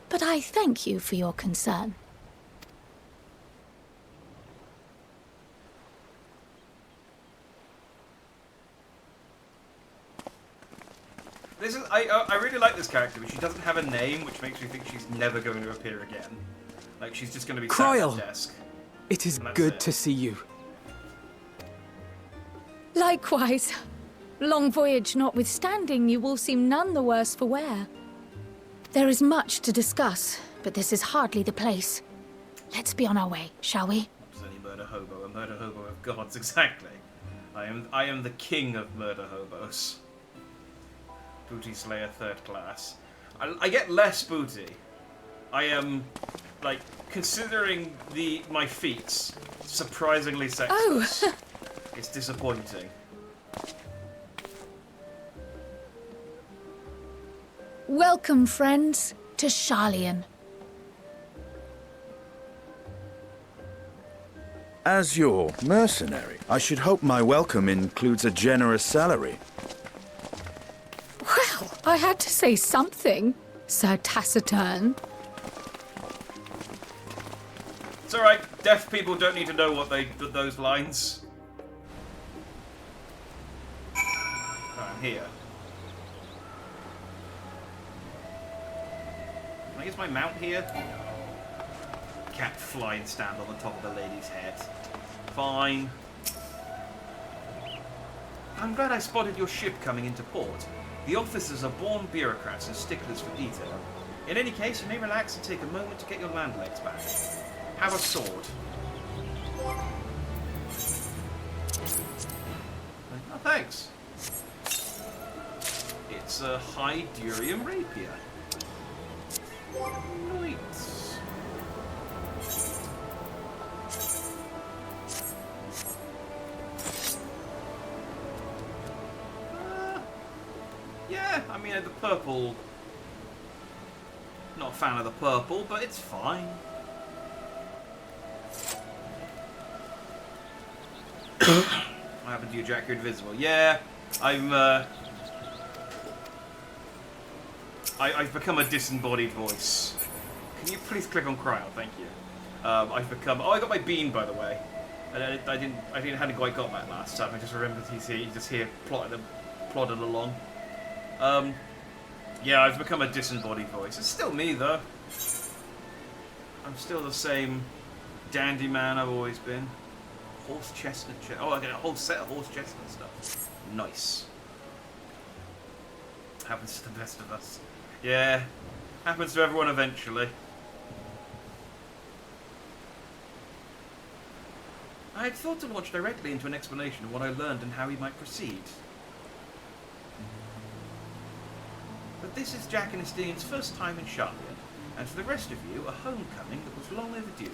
But I thank you for your concern. I really like this character, but she doesn't have a name, which makes me think she's never going to appear again. Like, she's just going to be sat at the desk. It is good to see you. Likewise. Long voyage notwithstanding, you will seem none the worse for wear. There is much to discuss, but this is hardly the place. Let's be on our way, shall we? Not any murder hobo, a murder hobo of gods, exactly. I am the king of murder hobos. Booty Slayer 3rd class. I get less booty. I am, like, considering my feats, surprisingly sexless. Oh! It's disappointing. Welcome, friends, to Sharlayan. As your mercenary, I should hope my welcome includes a generous salary. Well, I had to say something, Sir Taciturn. It's alright, deaf people don't need to know what those lines. Right, I'm here. Can I use my mount here? Can't fly and stand on the top of the lady's head. Fine. I'm glad I spotted your ship coming into port. The officers are born bureaucrats and sticklers for detail. In any case, you may relax and take a moment to get your land legs back. Have a sword. Oh, thanks. It's a Hydurium rapier. Nice. Yeah, I mean, the purple... Not a fan of the purple, but it's fine. What happened to you, Jack? You're invisible. Yeah, I've become a disembodied voice. Can you please click on cryo? Thank you. I've become... Oh, I got my bean, by the way. hadn't quite got that last time. I just remembered he's here plodding along. Yeah, I've become a disembodied voice. It's still me, though. I'm still the same dandy man I've always been. Horse chestnut oh, I get a whole set of horse chestnut stuff. Nice. Happens to the best of us. Yeah, happens to everyone eventually. I had thought to launch directly into an explanation of what I learned and how we might proceed. But this is Jack and Estinian's first time in Sharlayan, and for the rest of you, a homecoming that was long overdue.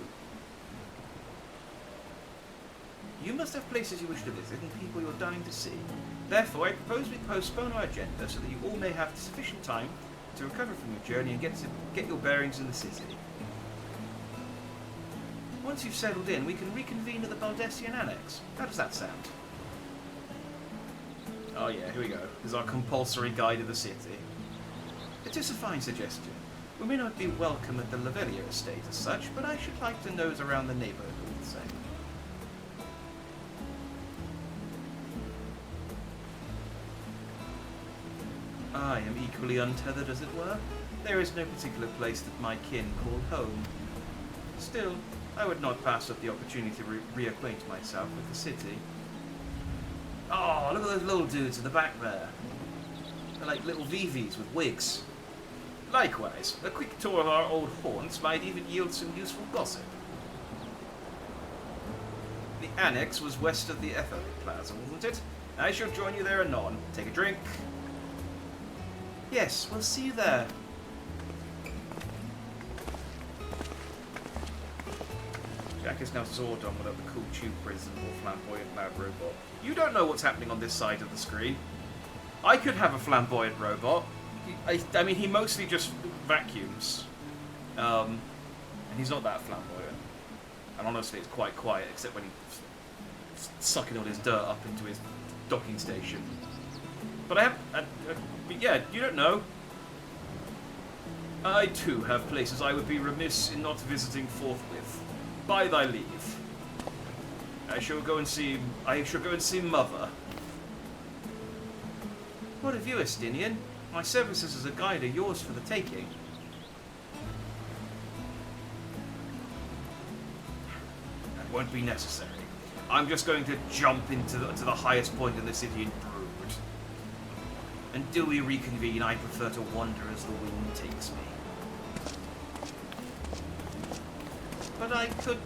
You must have places you wish to visit and people you're dying to see. Therefore, I propose we postpone our agenda so that you all may have sufficient time to recover from your journey and get your bearings in the city. Once you've settled in, we can reconvene at the Baldessian Annex. How does that sound? Oh yeah, here we go. This is our compulsory guide of the city. It is a fine suggestion. We may not be welcome at the Lavelia estate as such, but I should like to nose around the neighbourhood all the same. I am equally untethered, as it were. There is no particular place that my kin call home. Still, I would not pass up the opportunity to reacquaint myself with the city. Oh, look at those little dudes in the back there. They're like little VVs with wigs. Likewise, a quick tour of our old haunts might even yield some useful gossip. The annex was west of the FFXIV Plaza, wasn't it? I shall join you there anon. Take a drink. Yes, we'll see you there. Jack is now Zordon without the cool tube prison or flamboyant lab robot. You don't know what's happening on this side of the screen. I could have a flamboyant robot. I mean, he mostly just vacuums. And he's not that flamboyant. And honestly, it's quite quiet, except when he's sucking all his dirt up into his docking station. But I have... but yeah, you don't know. I, too, have places I would be remiss in not visiting forthwith. By thy leave. I shall go and see Mother. What of you, Estinian? My services as a guide are yours for the taking. That won't be necessary. I'm just going to jump to the highest point in the city and brood. Until we reconvene, I prefer to wander as the wind takes me. But I could...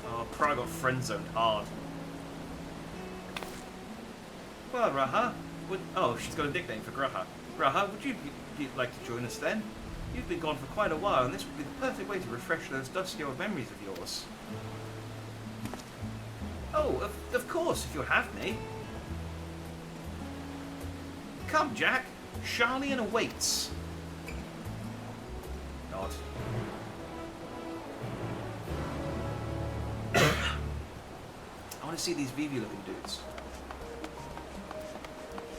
Oh, Prague got friend-zoned hard. Well, Raha, oh, she's got a nickname for Graha. Raha, would you like to join us then? You've been gone for quite a while, and this would be the perfect way to refresh those dusty old memories of yours. Oh, of course, if you'll have me. Come, Jack. Sharlayan awaits. Nod. I want to see these VV-looking dudes.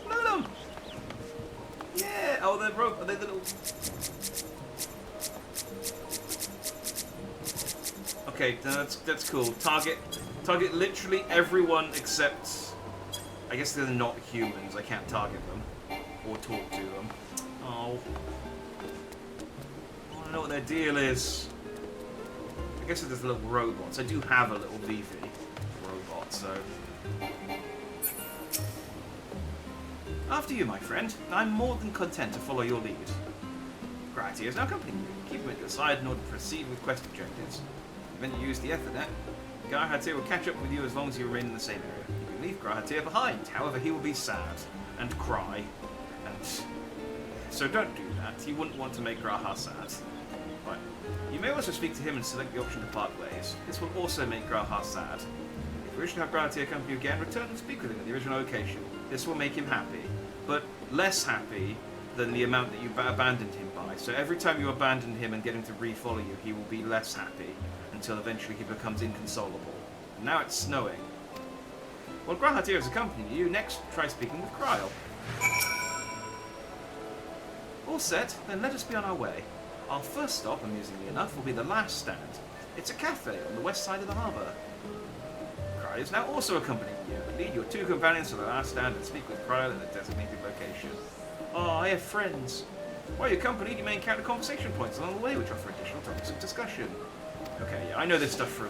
Look at them! they? Oh, they're rope. Are they the little... Okay, that's cool. Target literally everyone except... I guess they're not humans. I can't target them. Or talk to them. Oh. I want to know what their deal is. I guess there's little robots. I do have a little VV robot, so... After you, my friend. I'm more than content to follow your lead. Gravity is now accompanying you. Keep him at your side in order to proceed with quest objectives. When you use the Ethernet, Grahatir will catch up with you as long as you remain in the same area. You can leave Grahatir behind. However, he will be sad and cry. And so don't do that. You wouldn't want to make Graha sad. Right. You may also speak to him and select the option to part ways. This will also make Graha sad. If you wish to have Grahatir accompany you again, return and speak with him at the original location. This will make him happy, but less happy than the amount that you abandoned him by. So every time you abandon him and get him to re-follow you, he will be less happy until eventually he becomes inconsolable. And now it's snowing. Well, Grahatir is accompanying you. Next, try speaking with Kryl. All set, then let us be on our way. Our first stop, amusingly enough, will be the last stand. It's a cafe on the west side of the harbour. Kryl is now also accompanying you. Lead your two companions to the last stand and speak with Kryl at the designated location. Oh, I have friends. While you're accompanied, you may encounter conversation points along the way which offer additional topics of discussion. Okay, yeah, I know this stuff from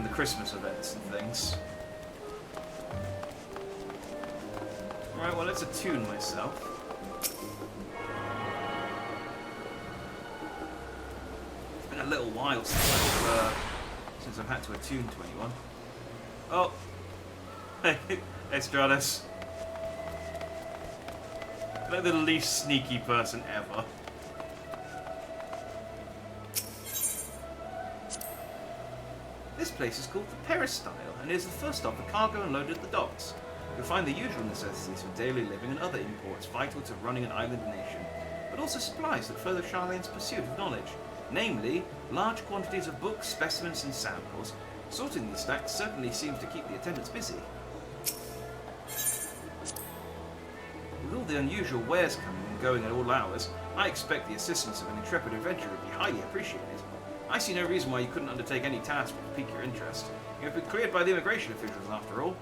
the Christmas events and things. Alright, well, let's attune myself. It's been a little while since I've had to attune to anyone. Oh! Hey, Stratus. Like the least sneaky person ever. This place is called the Peristyle, and is the first stop for cargo unloaded at the docks. You'll find the usual necessities for daily living and other imports vital to running an island nation, but also supplies that further Charlene's pursuit of knowledge, namely, large quantities of books, specimens, and samples. Sorting these stacks certainly seems to keep the attendants busy. With all the unusual wares coming and going at all hours, I expect the assistance of an intrepid adventurer would be highly appreciated. I see no reason why you couldn't undertake any task to pique your interest. You have been cleared by the immigration officials, after all.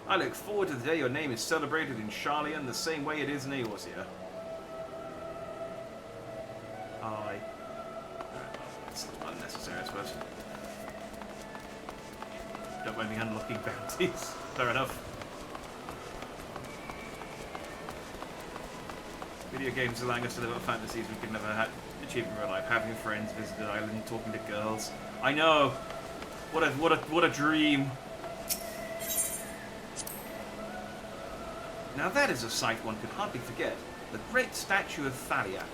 I look forward to the day your name is celebrated in Charlian the same way it is in Eorzea. It's unnecessary, I suppose. Don't mind me unlocking bounties. Fair enough. Video games allowing us to live out fantasies we could never achieve in real life. Having friends, visit the island, talking to girls. I know. What a dream. Now that is a sight one could hardly forget. The great statue of Thaliak.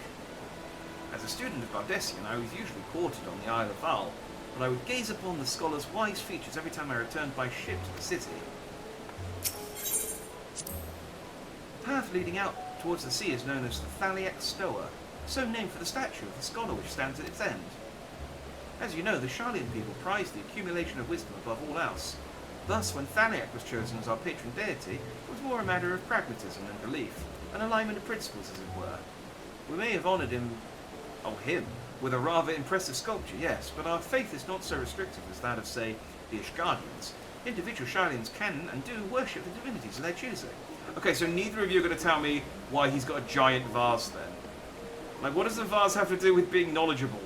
As a student of Bardessian, I was usually quartered on the Isle of Val, but I would gaze upon the scholar's wise features every time I returned by ship to the city. The path leading out towards the sea is known as the Thaliak Stoa, so named for the statue of the scholar which stands at its end. As you know, the Charlian people prize the accumulation of wisdom above all else. Thus, when Thaliak was chosen as our patron deity, it was more a matter of pragmatism and belief, an alignment of principles, as it were. We may have honoured him, with a rather impressive sculpture, yes, but our faith is not so restrictive as that of, say, the Ishgardians. Individual Charlians can and do worship the divinities of their choosing. Okay, so neither of you are going to tell me why he's got a giant vase then. Like, what does the vase have to do with being knowledgeable?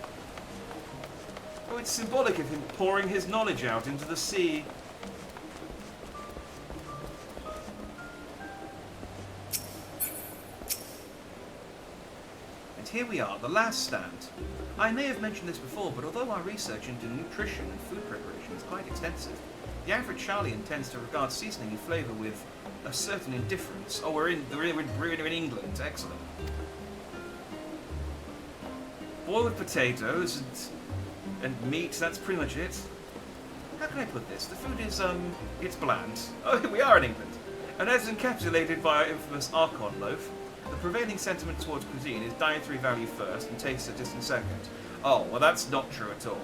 Oh, it's symbolic of him pouring his knowledge out into the sea. And here we are, the last stand. I may have mentioned this before, but although our research into nutrition and food preparation is quite extensive, the average Charlian tends to regard seasoning and flavour with a certain indifference. Oh, we're in England. Excellent. Boiled potatoes and meat, that's pretty much it. How can I put this? The food is, it's bland. Oh, we are in England. And as encapsulated by our infamous Archon loaf, the prevailing sentiment towards cuisine is dietary value first and taste a distant second. Oh, well that's not true at all.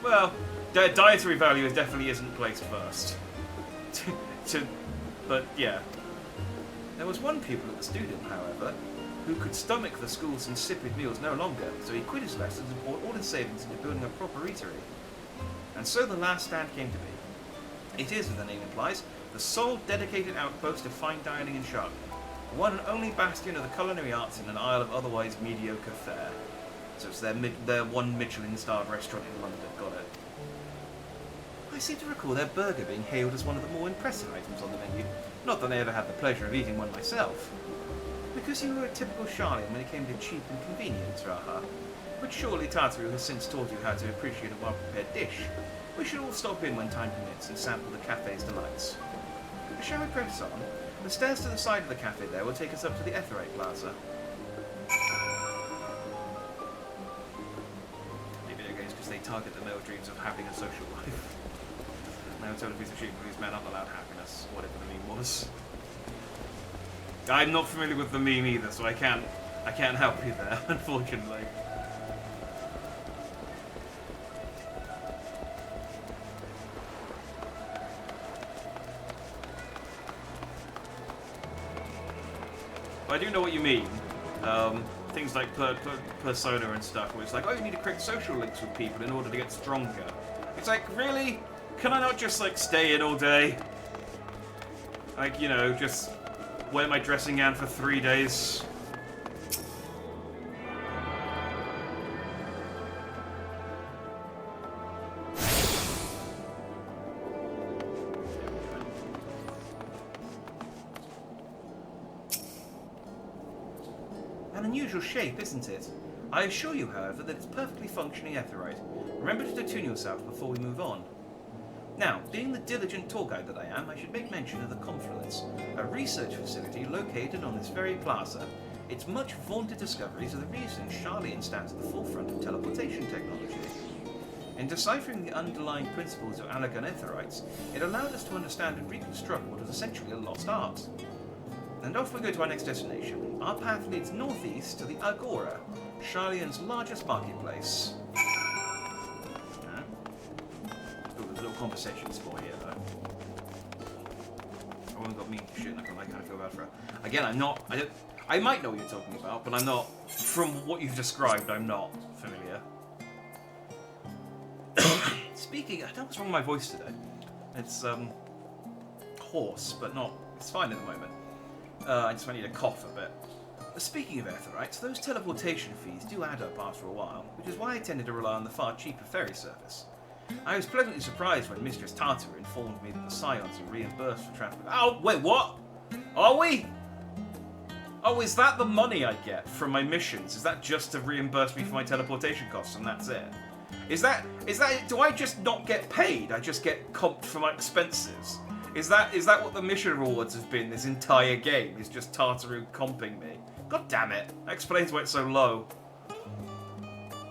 Well, dietary value definitely isn't placed first. But yeah. There was one pupil at the student, however, who could stomach the school's insipid meals no longer, so he quit his lessons and poured all his savings into building a proper eatery. And so the last stand came to be. It is, as the name implies, the sole dedicated outpost of fine dining in Charlotte, one and only bastion of the culinary arts in an isle of otherwise mediocre fare. So it's their one Michelin-starred restaurant in London, got it. I seem to recall their burger being hailed as one of the more impressive items on the menu. Not that I ever had the pleasure of eating one myself. Because you were a typical Charlian when it came to cheap and convenience, Raha. But surely Tartaru has since taught you how to appreciate a well-prepared dish. We should all stop in when time permits and sample the cafe's delights. Shall we press on? The stairs to the side of the cafe there will take us up to the Etherite Plaza. Maybe they're games because they target the male dreams of having a social life. Now tell a piece of sheep whose men aren't allowed happiness, whatever the meme was. I'm not familiar with the meme either, so I can't help you there, unfortunately. But I do know what you mean. Things like Persona and stuff, where it's like, oh, you need to create social links with people in order to get stronger. It's like, really? Can I not just, like, stay in all day? Like, you know, just wear my dressing gown for 3 days? An unusual shape, isn't it? I assure you, however, that it's perfectly functioning Etherite. Remember to attune yourself before we move on. Now, being the diligent tour guide that I am, I should make mention of the Confluence, a research facility located on this very plaza. Its much vaunted discoveries are the reason Charlian stands at the forefront of teleportation technology. In deciphering the underlying principles of Alagan Etherites, it allowed us to understand and reconstruct what was essentially a lost art. And off we go to our next destination. Our path leads northeast to the Agora, Charlian's largest marketplace. There's a little conversation spot here, though. I haven't got me shit, and I kind of feel bad for her. Again, I might know what you're talking about, but I'm not, from what you've described, I'm not familiar. Speaking, I don't know what's wrong with my voice today. It's, hoarse, but not, it's fine at the moment. I just need to cough a bit. Speaking of Etherites, those teleportation fees do add up after a while, which is why I tended to rely on the far cheaper ferry service. I was pleasantly surprised when Mistress Tartaru informed me that the Scions are reimbursed for transport. Oh, wait, what? Are we? Oh, is that the money I get from my missions? Is that just to reimburse me for my teleportation costs and that's it? Is that, do I just not get paid? I just get comped for my expenses? Is that what the mission rewards have been this entire game? Is just Tartaru comping me? God damn it. That explains why it's so low.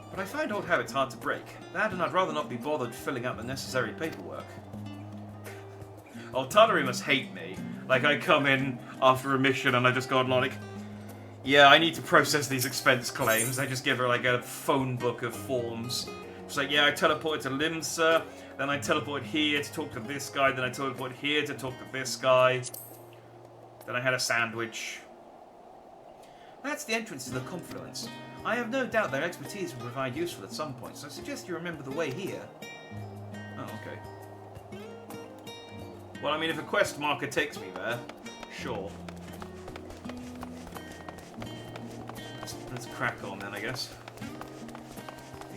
But I find old habits hard to break. That and I'd rather not be bothered filling out the necessary paperwork. Oh, Tartaru must hate me. Like, I come in after a mission and I just go on like, yeah, I need to process these expense claims. I just give her like a phone book of forms. It's like, yeah, I teleported to Limsa, then I teleported here to talk to this guy, then I teleported here to talk to this guy. Then I had a sandwich. That's the entrance to the Confluence. I have no doubt their expertise will provide useful at some point, so I suggest you remember the way here. Oh, okay. Well, I mean, if a quest marker takes me there, sure. Let's crack on then, I guess.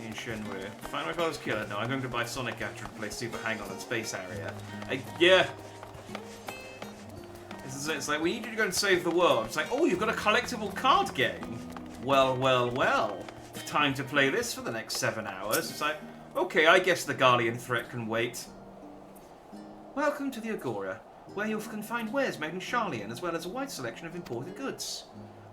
In Shenmue. Find my father's killer. No, I'm going to buy Sonic Gacha and play Super Hang-On and Space Harrier. Yeah. It's like, we need you to go and save the world. It's like, oh, you've got a collectible card game? Well, well, well. Time to play this for the next 7 hours. It's like, okay, I guess the Garlean threat can wait. Welcome to the Agora, where you can find wares made in Charlian, as well as a wide selection of imported goods.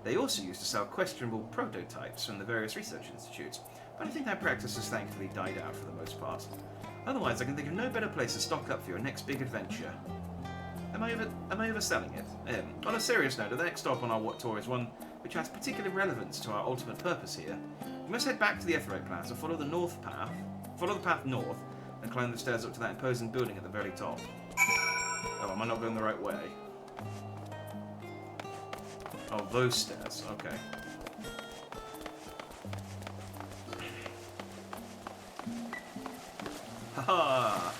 They also used to sell questionable prototypes from the various research institutes, but I think that practice has thankfully died out for the most part. Otherwise, I can think of no better place to stock up for your next big adventure. Am I overselling it? On a serious note, the next stop on our tour is one which has particular relevance to our ultimate purpose here. We must head back to the Etherite Plaza, follow the path north, and climb the stairs up to that imposing building at the very top. Oh, am I not going the right way? Oh, those stairs. Okay. Haha.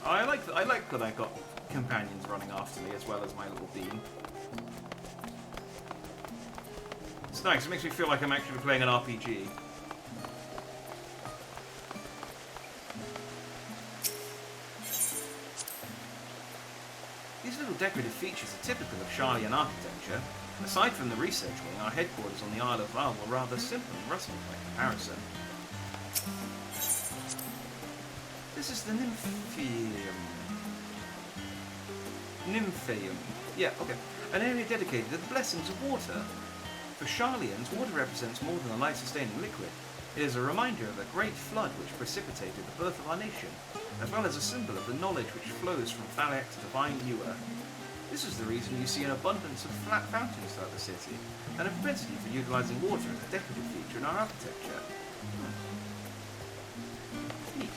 I like that I got companions running after me as well as my little beam. It's nice. It makes me feel like I'm actually playing an RPG. These little decorative features are typical of Sharlayan architecture. Aside from the research wing, our headquarters on the Isle of Val were rather simple and rustic by comparison. This is the Nymphaeum. Yeah, okay. An area dedicated to the blessings of water. For Sharlayans, water represents more than a life-sustaining liquid. It is a reminder of the great flood which precipitated the birth of our nation, as well as a symbol of the knowledge which flows from Thalek's divine ewer. This is the reason you see an abundance of flat fountains throughout the city, and a propensity for utilizing water as a decorative feature in our architecture. Neat.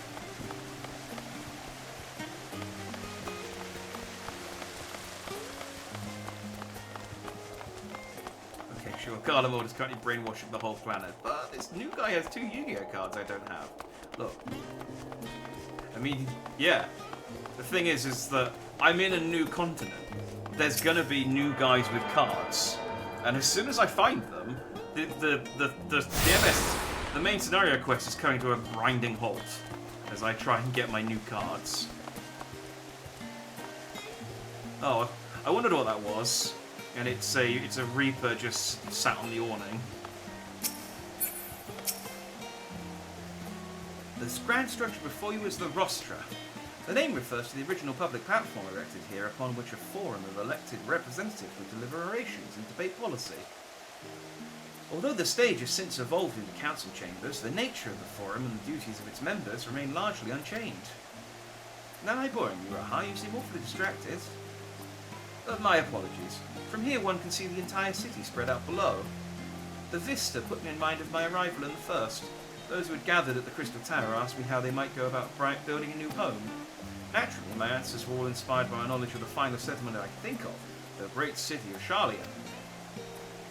Okay, sure, Garlemald is currently brainwashing the whole planet, but this new guy has 2 Yu-Gi-Oh cards I don't have. Look. I mean, yeah. The thing is that I'm in a new continent. There's gonna be new guys with cards, and as soon as I find them, the main scenario quest is coming to a grinding halt as I try and get my new cards. Oh, I wondered what that was, and it's a Reaper just sat on the awning. The grand structure before you is the rostra. The name refers to the original public platform erected here upon which a forum of elected representatives would deliver orations and debate policy. Although the stage has since evolved into council chambers, the nature of the forum and the duties of its members remain largely unchanged. Now I'm boring you, Raha. You seem awfully distracted. My apologies. From here one can see the entire city spread out below. The vista put me in mind of my arrival in the first. Those who had gathered at the Crystal Tower asked me how they might go about building a new home. Naturally, my answers were all inspired by my knowledge of the finest settlement I could think of, the great city of Sharlayan.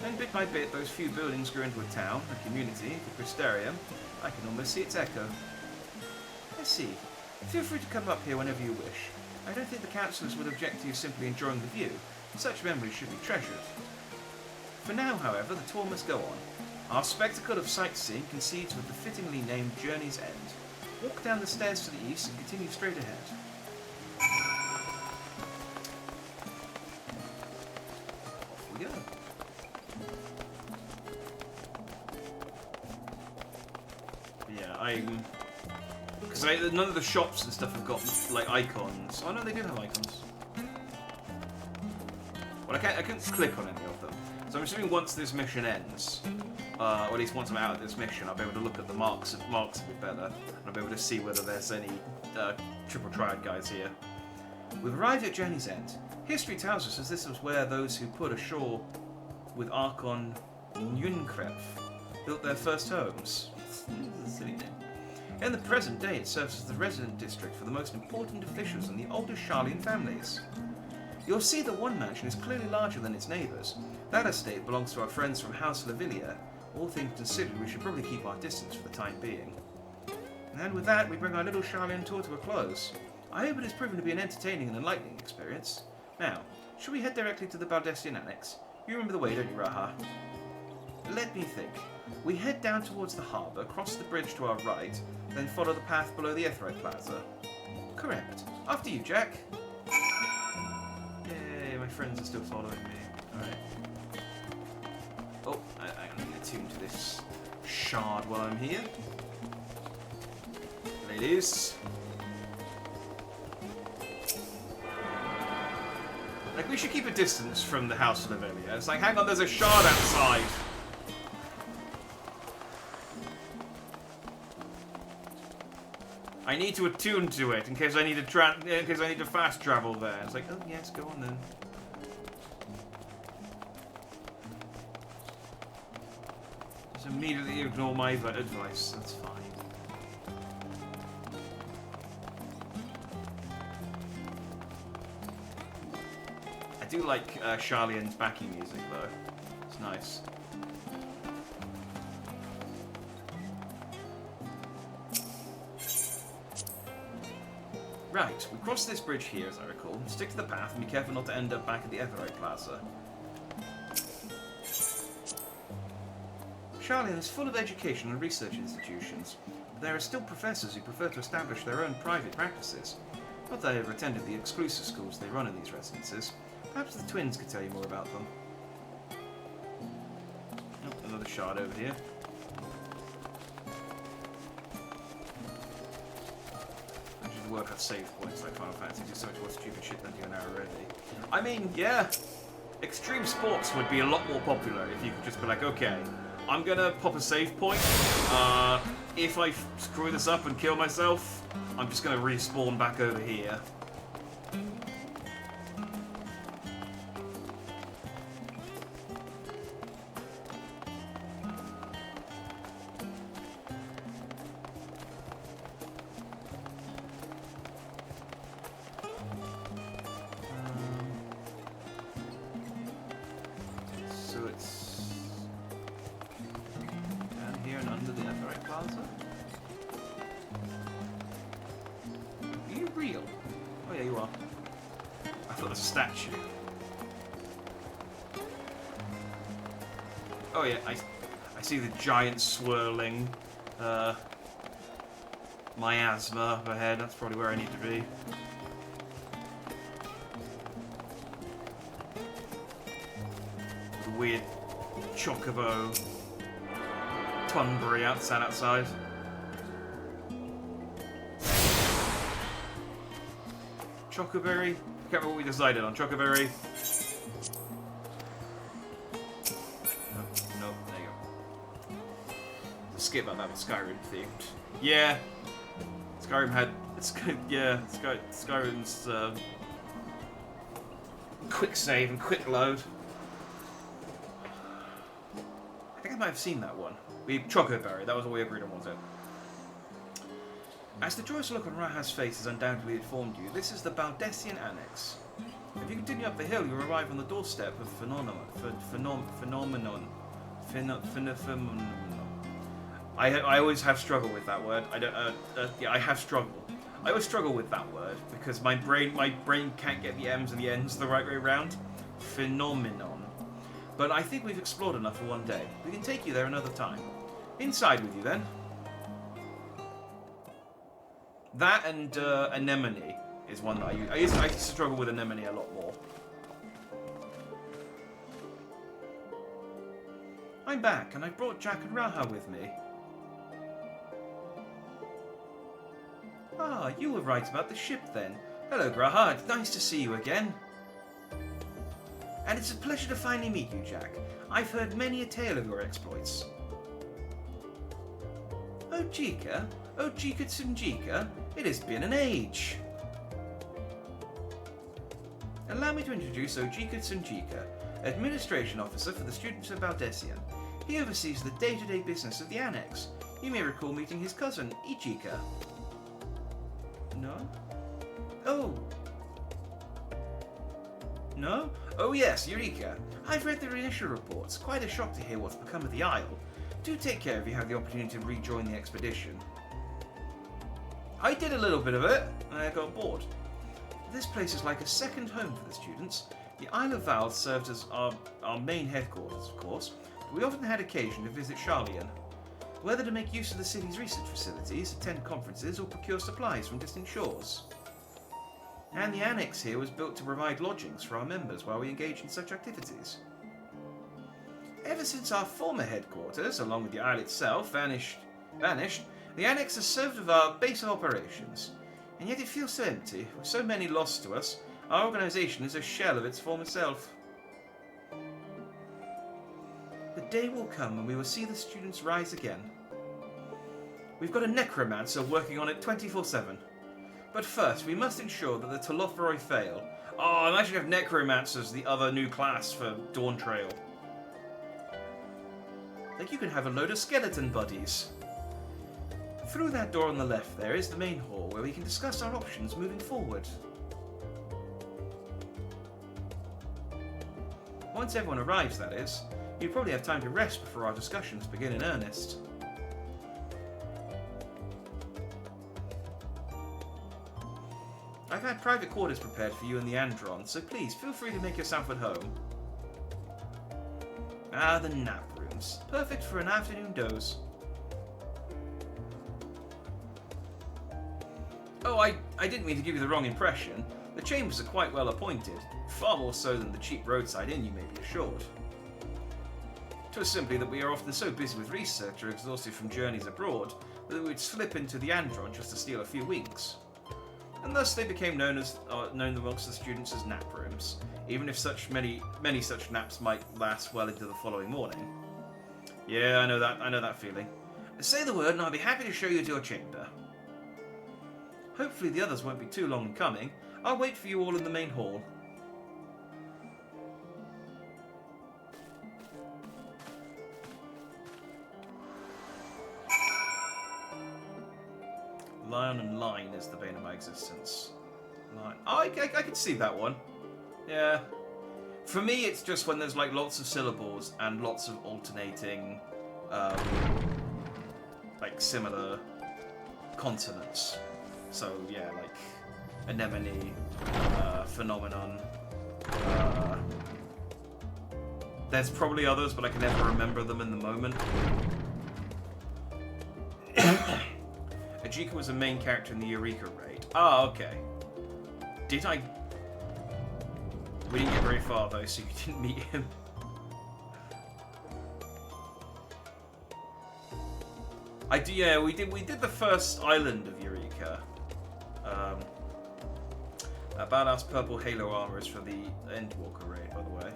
And bit by bit, those few buildings grew into a town, a community, the Crystarium. I can almost see its echo. I see. Feel free to come up here whenever you wish. I don't think the councillors would object to you simply enjoying the view. Such memories should be treasured. For now, however, the tour must go on. Our spectacle of sightseeing concedes with the fittingly named Journey's End. Walk down the stairs to the east and continue straight ahead. Off we go. Yeah, because none of the shops and stuff have got like icons. Oh no, they do have icons. Well, I can't click on any of them. So I'm assuming once this mission ends, or at least once I'm out of this mission, I'll be able to look at the marks a bit better, and I'll be able to see whether there's any triple triad guys here. We've arrived at Journey's End. History tells us as this was where those who put ashore with Archon Nunkref built their first homes. Silly name. In the present day, it serves as the resident district for the most important officials and the oldest Sharlayan families. You'll see that one mansion is clearly larger than its neighbours. That estate belongs to our friends from House Lavilia. All things considered, we should probably keep our distance for the time being. And with that, we bring our little Sharlayan tour to a close. I hope it has proven to be an entertaining and enlightening experience. Now, shall we head directly to the Baldestian Annex? You remember the way, don't you, Raha? Let me think. We head down towards the harbour, cross the bridge to our right, then follow the path below the Etherite Plaza. Correct. After you, Jack. Yay, my friends are still following me. Alright. Oh, I'm going to get attuned to this shard while I'm here. Ladies. Like, we should keep a distance from the House of Lavilia. It's like, hang on, there's a shard outside. I need to attune to it in case I need to fast travel there. It's like, oh yes, go on then. Just immediately ignore my advice. That's fine. do like Charlian's backing music, though. It's nice. Right, we cross this bridge here, as I recall. Stick to the path and be careful not to end up back at the Everett Plaza. Charlian is full of education and research institutions. There are still professors who prefer to establish their own private practices. Not that I ever attended the exclusive schools they run in these residences. Perhaps the twins could tell you more about them. Oh, another shard over here. Actually, the work have save points like Final Fantasy. Do so much more stupid shit than do now already. I mean, yeah, extreme sports would be a lot more popular if you could just be like, okay, I'm gonna pop a save point. If I screw this up and kill myself, I'm just gonna respawn back over here. So it's down here and under the Everett Plaza. Are you real? Oh yeah, you are. I thought it was a statue. Oh yeah, I see the giant swirling miasma overhead. That's probably where I need to be. The weird chocobo Tunbury outside. Chocoberry? I can't remember what we decided on. Chocoberry. No, there you go. The skip on that was Skyrim themed. Yeah. Skyrim had... Skyrim's quick save and quick load. I think I might have seen that one. Chocoberry, that was what we agreed on, wasn't it? As the joyous look on Raha's face has undoubtedly informed you, this is the Baldessian Annex. If you continue up the hill, you'll arrive on the doorstep of Phenomenon. I always have struggled with that word. I have struggled. I always struggle with that word because my brain can't get the M's and the N's the right way around. Phenomenon. But I think we've explored enough for one day. We can take you there another time. Inside with you then. That and anemone is one that I used to struggle with anemone a lot more. I'm back, and I brought Jack and Raha with me. Ah, you were right about the ship then. Hello, Graha. It's nice to see you again. And it's a pleasure to finally meet you, Jack. I've heard many a tale of your exploits. Oh, Jika? Oh, Jika Tsunjika? It has been an age. Allow me to introduce Ojika Tsunjika, Administration Officer for the students of Baldessian. He oversees the day-to-day business of the Annex. You may recall meeting his cousin, Ichika. No? Oh. No? Oh yes, Eureka. I've read the initial reports. Quite a shock to hear what's become of the Isle. Do take care if you have the opportunity to rejoin the expedition. I did a little bit of it, and I got bored. This place is like a second home for the students. The Isle of Val served as our main headquarters, of course, but we often had occasion to visit Charlian. Whether to make use of the city's research facilities, attend conferences, or procure supplies from distant shores. And the annex here was built to provide lodgings for our members while we engage in such activities. Ever since our former headquarters, along with the Isle itself, vanished, the annex has served as our base of operations. And yet it feels so empty, with so many lost to us. Our organisation is a shell of its former self. The day will come when we will see the students rise again. We've got a necromancer working on it 24/7. But first, we must ensure that the Telophoroi fail. Oh, imagine if necromancer's the other new class for Dawn Trail. Like you can have a load of skeleton buddies. Through that door on the left there is the main hall where we can discuss our options moving forward. Once everyone arrives, that is. You probably have time to rest before our discussions begin in earnest. I've had private quarters prepared for you and the Andron, so please feel free to make yourself at home. Ah, the nap rooms. Perfect for an afternoon doze. Oh, I didn't mean to give you the wrong impression. The chambers are quite well appointed. Far more so than the cheap roadside inn, you may be assured. 'Twas simply that we are often so busy with research or exhausted from journeys abroad that we would slip into the Andron just to steal a few winks. And thus they became known amongst the students as nap rooms, even if many such naps might last well into the following morning. Yeah, I know that feeling. Say the word and I'll be happy to show you to your chamber. Hopefully the others won't be too long in coming. I'll wait for you all in the main hall. Lion and line is the bane of my existence. Line. Oh, I can see that one. Yeah. For me, it's just when there's like lots of syllables and lots of alternating, like similar consonants. So yeah, like anemone, phenomenon. There's probably others, but I can never remember them in the moment. Ajika was a main character in the Eureka raid. Ah, okay. Did I? We didn't get very far though, so you didn't meet him. Yeah, we did the first island of Eureka. Badass purple halo armor is for the Endwalker raid, by the way.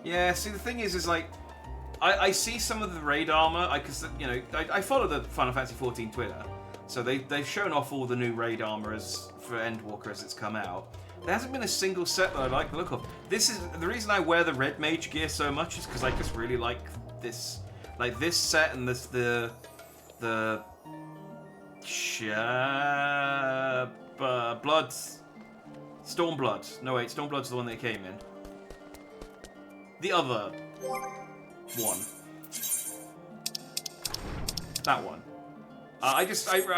Yeah, see the thing is like, I see some of the raid armor. I follow the Final Fantasy XIV Twitter, so they've shown off all the new raid armor for Endwalker as it's come out. There hasn't been a single set that I like the look of. This is the reason I wear the red mage gear so much, is because I just really like this set and the Blood, Stormblood. No wait, Stormblood's the one that came in. The other one. That one. I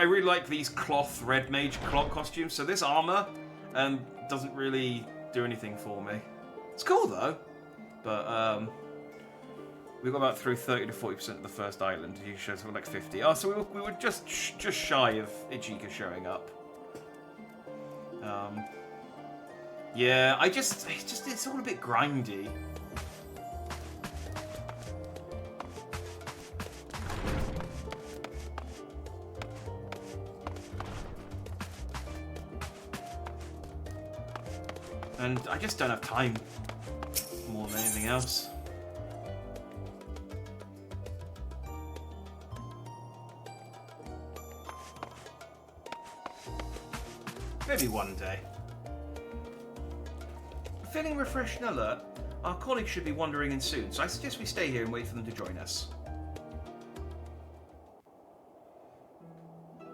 really like these cloth red mage clock costumes. So this armor doesn't really do anything for me. It's cool though, but we got about through 30 to 40% of the first island. You showed something like 50. Oh, so we were just shy of Ajika showing up. Yeah, it's all a bit grindy. And I just don't have time more than anything else. Maybe one day. Feeling refreshed and alert, our colleagues should be wandering in soon, so I suggest we stay here and wait for them to join us. Do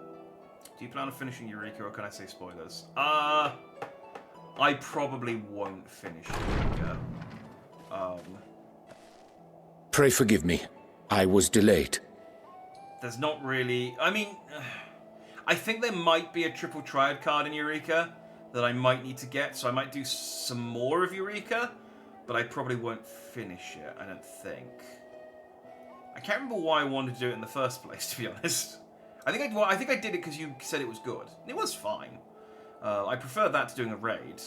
you plan on finishing Eureka, or can I say spoilers? I probably won't finish Eureka. Pray forgive me. I was delayed. There's not really... I mean... I think there might be a triple triad card in Eureka that I might need to get, so I might do some more of Eureka, but I probably won't finish it, I don't think. I can't remember why I wanted to do it in the first place, to be honest. I think I did it because you said it was good. It was fine. I prefer that to doing a raid.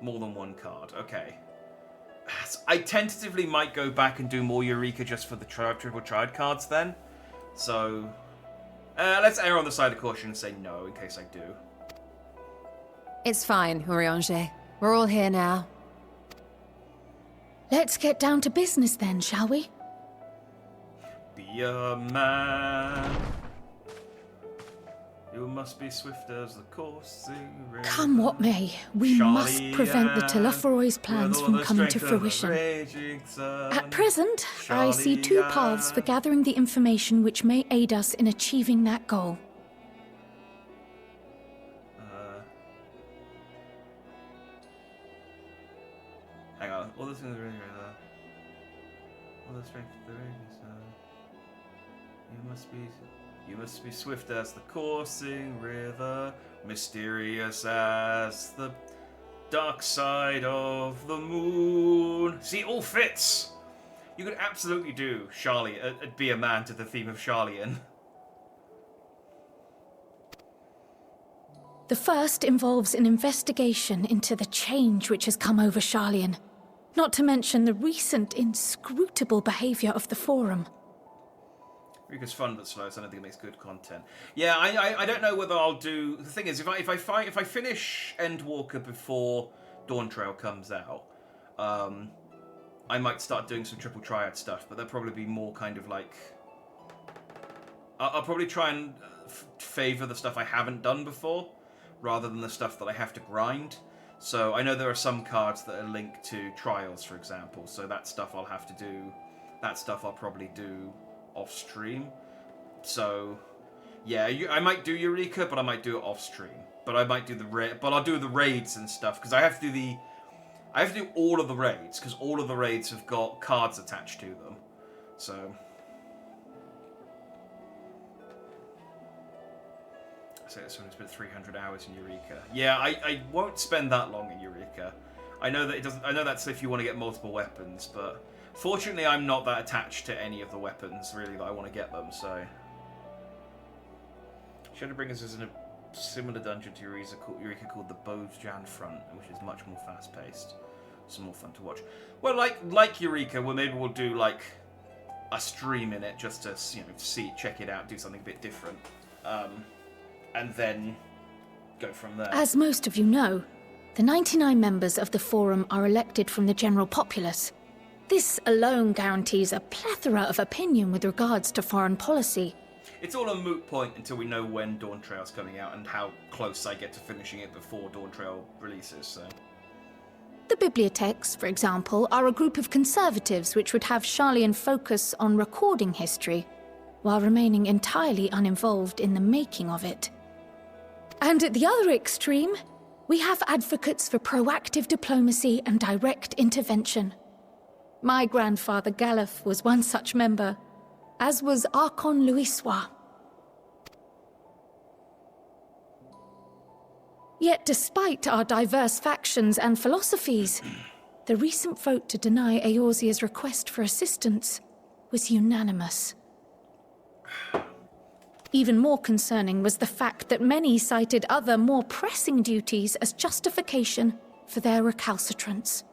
More than one card. Okay. I tentatively might go back and do more Eureka just for the triple triad cards then. So... let's err on the side of caution and say no, in case I do. It's fine, Urianger. We're all here now. Let's get down to business then, shall we? Be a man. You must be swift as the coursing rain. Come what may, we must prevent the Telophoroi's plans from coming to fruition. At present, I see two paths for gathering the information which may aid us in achieving that goal. coursing the river. All the strength of the ring is you must be swift as the coursing river, mysterious as the dark side of the moon. See, it all fits. You could absolutely do be a man to the theme of Sharlayan. The first involves an investigation into the change which has come over Sharlayan, not to mention the recent inscrutable behaviour of the Forum. Eureka's fun but slow, so I don't think it makes good content. Yeah, I don't know whether I'll do. The thing is, if I finish Endwalker before Dawntrail comes out, I might start doing some Triple Triad stuff, but there'll probably be more kind of like. I'll probably try and favour the stuff I haven't done before, rather than the stuff that I have to grind. So I know there are some cards that are linked to Trials, for example, so that stuff I'll have to do. That stuff I'll probably do off stream. So yeah, I might do Eureka, but I might do it off stream. But I might do I'll do the raids and stuff because I have to do all of the raids because all of the raids have got cards attached to them. So I say someone who's spent 300 hours in Eureka. Yeah, I won't spend that long in Eureka. I know that it doesn't. I know that's if you want to get multiple weapons, but fortunately, I'm not that attached to any of the weapons, really, that I want to get them, so. Shadowbringers is in a similar dungeon to Eureka called the Bojan Front, which is much more fast-paced. Some more fun to watch. Well, like Eureka, well, maybe we'll do, like, a stream in it, just to, check it out, do something a bit different. And then go from there. As most of you know, the 99 members of the Forum are elected from the general populace. This alone guarantees a plethora of opinion with regards to foreign policy. It's all a moot point until we know when Dawntrail's coming out and how close I get to finishing it before Dawntrail releases, so. The Bibliotheques, for example, are a group of conservatives which would have Sharlayan focus on recording history, while remaining entirely uninvolved in the making of it. And at the other extreme, we have advocates for proactive diplomacy and direct intervention. My grandfather Galef was one such member, as was Archon Louisois. Yet despite our diverse factions and philosophies, the recent vote to deny Eorzea's request for assistance was unanimous. Even more concerning was the fact that many cited other, more pressing duties as justification for their recalcitrance.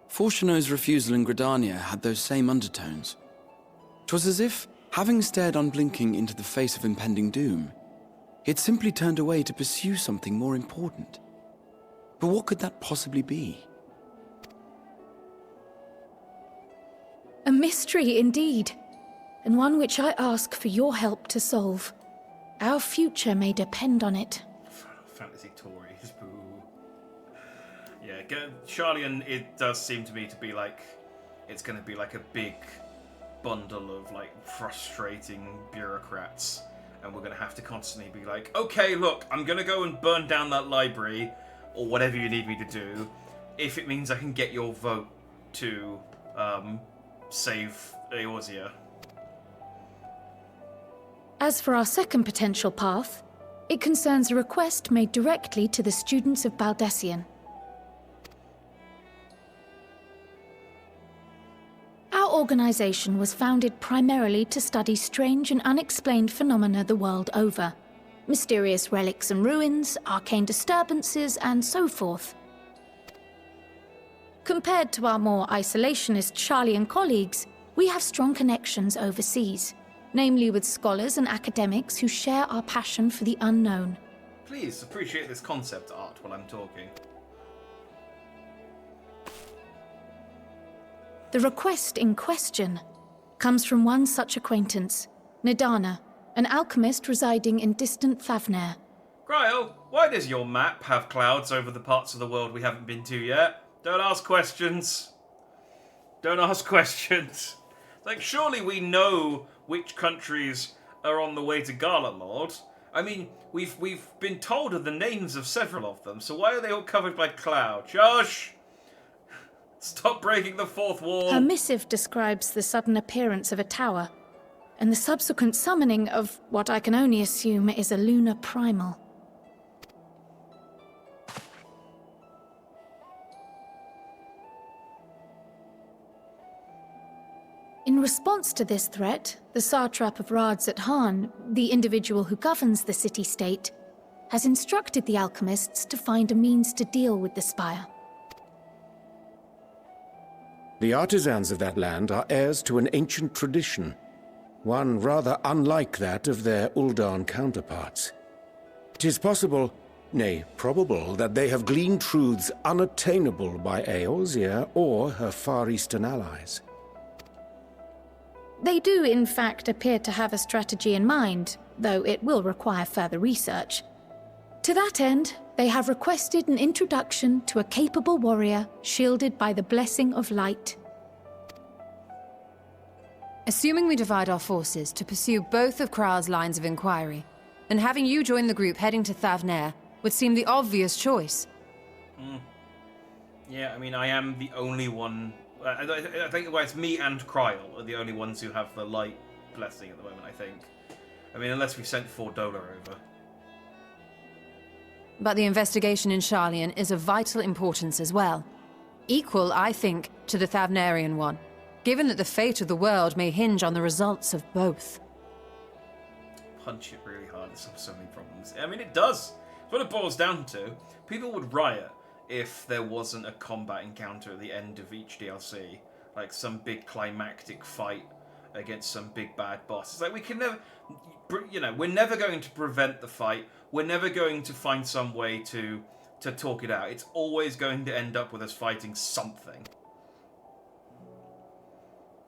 Fortuno's refusal in Gridania had those same undertones. 'Twas as if, having stared unblinking into the face of impending doom, he had simply turned away to pursue something more important. But what could that possibly be? A mystery indeed, and one which I ask for your help to solve. Our future may depend on it. Fantasy Tories, boo. Yeah, Sharlayan, it does seem to me to be like, it's going to be like a big bundle of like frustrating bureaucrats, and we're going to have to constantly be like, okay, look, I'm going to go and burn down that library, or whatever you need me to do, if it means I can get your vote to save Eorzea. As for our second potential path, it concerns a request made directly to the students of Baldessian. Our organization was founded primarily to study strange and unexplained phenomena the world over. Mysterious relics and ruins, arcane disturbances, and so forth. Compared to our more isolationist Sharlayan colleagues, we have strong connections overseas, namely with scholars and academics who share our passion for the unknown. Please appreciate this concept art while I'm talking. The request in question comes from one such acquaintance, Nidana, an alchemist residing in distant Thavnair. Grail, why does your map have clouds over the parts of the world we haven't been to yet? Don't ask questions. Don't ask questions. Like, surely we know which countries are on the way to Garlemald. I mean, we've been told of the names of several of them, so why are they all covered by cloud? Josh! Stop breaking the fourth wall! Her missive describes the sudden appearance of a tower, and the subsequent summoning of what I can only assume is a lunar primal. In response to this threat, the Satrap of Radzat-Han, the individual who governs the city-state, has instructed the alchemists to find a means to deal with the spire. The artisans of that land are heirs to an ancient tradition, one rather unlike that of their Uldan counterparts. It is possible, nay, probable, that they have gleaned truths unattainable by Eorzea or her Far Eastern allies. They do, in fact, appear to have a strategy in mind, though it will require further research. To that end, they have requested an introduction to a capable warrior shielded by the blessing of light. Assuming we divide our forces to pursue both of Kral's lines of inquiry, then having you join the group heading to Thavnair would seem the obvious choice. Yeah, I mean, I am the only one... I think it's me and Kryl are the only ones who have the light blessing at the moment, I think. I mean, unless we sent 4 Dola over. But the investigation in Sharlayan is of vital importance as well. Equal, I think, to the Thavnarian one, given that the fate of the world may hinge on the results of both. Punch it really hard, it solves so many problems. I mean, it does. It's what it boils down to. People would riot if there wasn't a combat encounter at the end of each DLC. Like some big climactic fight against some big bad boss. It's like, we can never... You know, we're never going to prevent the fight. We're never going to find some way to talk it out. It's always going to end up with us fighting something.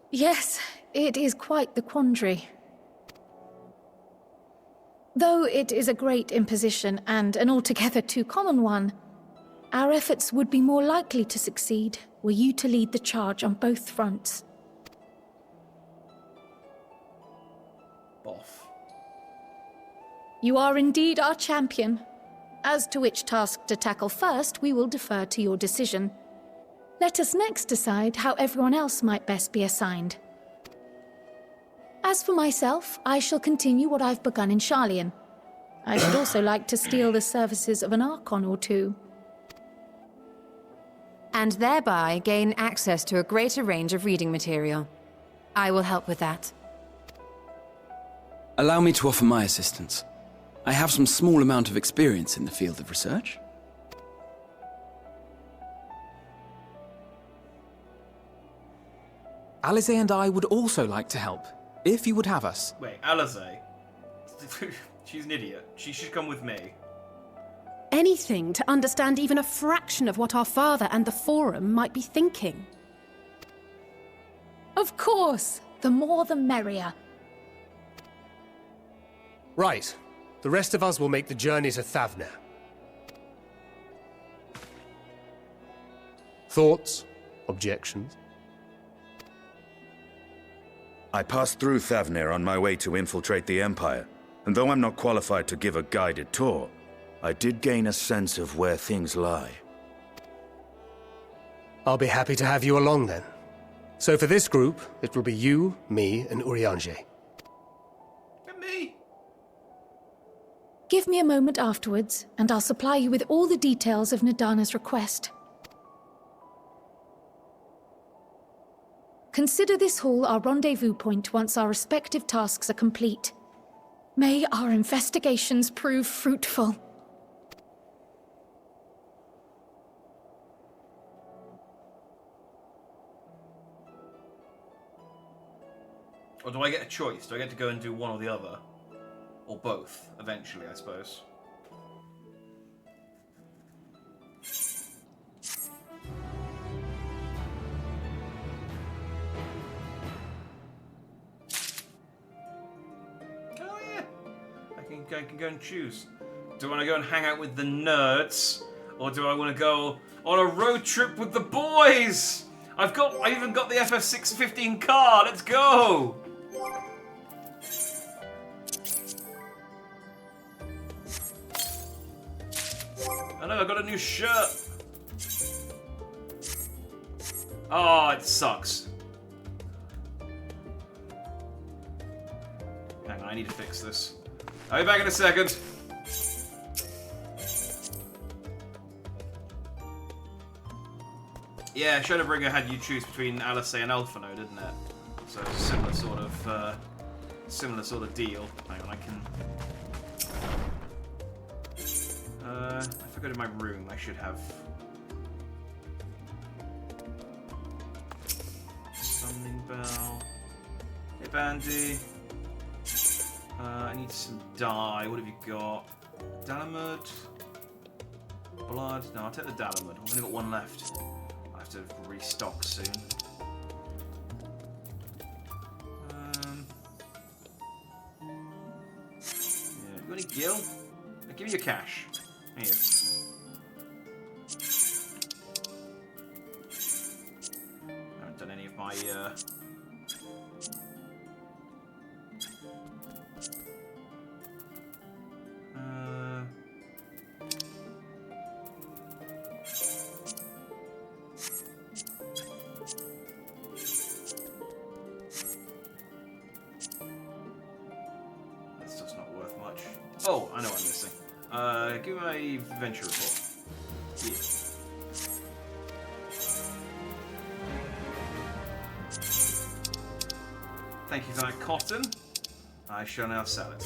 Yes, it is quite the quandary. Though it is a great imposition and an altogether too common one, our efforts would be more likely to succeed were you to lead the charge on both fronts. Boff. You are indeed our champion. As to which task to tackle first, we will defer to your decision. Let us next decide how everyone else might best be assigned. As for myself, I shall continue what I've begun in Sharlayan. I should also like to steal the services of an Archon or two. And thereby gain access to a greater range of reading material. I will help with that. Allow me to offer my assistance. I have some small amount of experience in the field of research. Alize and I would also like to help, if you would have us. Wait, Alize? She's an idiot. She should come with me. Anything to understand even a fraction of what our father and the Forum might be thinking. Of course! The more the merrier. Right. The rest of us will make the journey to Thavnair. Thoughts? Objections? I passed through Thavnair on my way to infiltrate the Empire, and though I'm not qualified to give a guided tour, I did gain a sense of where things lie. I'll be happy to have you along then. So for this group, it will be you, me, and Urianger. And me! Give me a moment afterwards, and I'll supply you with all the details of Nadana's request. Consider this hall our rendezvous point once our respective tasks are complete. May our investigations prove fruitful. Or do I get a choice? Do I get to go and do one or the other? Or both, eventually, I suppose. Oh yeah! I can go and choose. Do I want to go and hang out with the nerds? Or do I want to go on a road trip with the boys? I even got the FFXIV car. Let's go! I know, I got a new shirt. Oh, it sucks. Hang on, I need to fix this. I'll be back in a second. Yeah, Shadowbringer had you choose between Alisei and Alphino, didn't it? So it's a similar sort of deal. Hang on, I can. If I go to my room, I should have summoning bell. Hey, Bandy. I need some dye. What have you got? Dalamud? Blood? No, I'll take the Dalamud. I've only got one left. I'll have to restock soon. Yeah, you got any gil? I'll give you your cash. Here. I haven't done any of my that's just not worth much. Oh, I know what I'm missing. Give me my venture report. Yeah. Thank you for that cotton. I shall now sell it.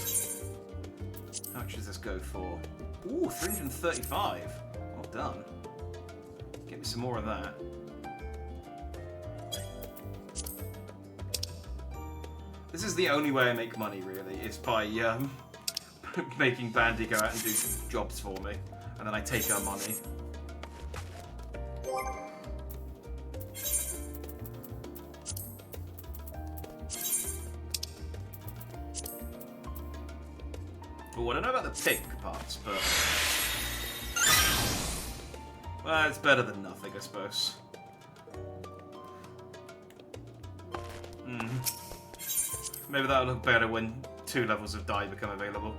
How much does this go for? Ooh, 335. Well done. Get me some more of that. This is the only way I make money, really, is by making Bandy go out and do jobs for me, and then I take her money. Oh, I don't know about the pink parts, but well, it's better than nothing, I suppose. Maybe that'll look better when 2 levels of dye become available.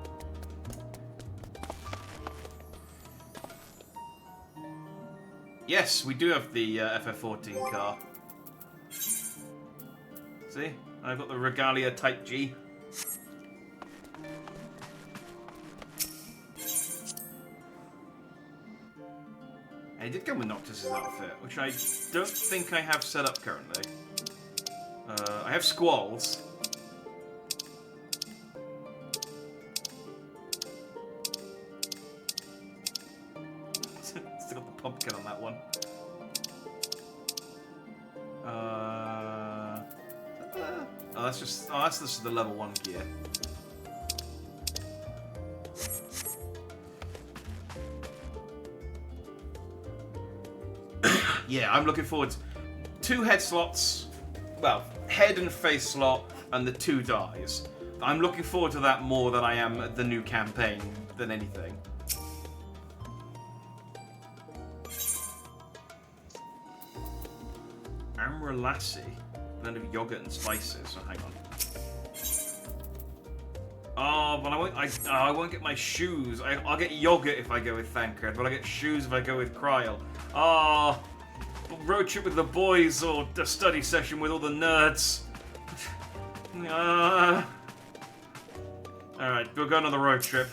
Yes, we do have the FF14 car. See? I've got the Regalia Type G. And it did come with Noctis's outfit, which I don't think I have set up currently. I have Squalls. Still got the pumpkin on that one. Oh, that's just the level 1 gear. Yeah, I'm looking forward to 2 head slots. Well, head and face slot, and the 2 dyes. I'm looking forward to that more than I am the new campaign than anything. Amrelassi, blend of yogurt and spices. Oh, hang on. Oh, but I won't get my shoes. I'll get yogurt if I go with Thancred, but I get shoes if I go with Kryl. Oh, road trip with the boys or a study session with all the nerds. Alright, we'll go on the road trip.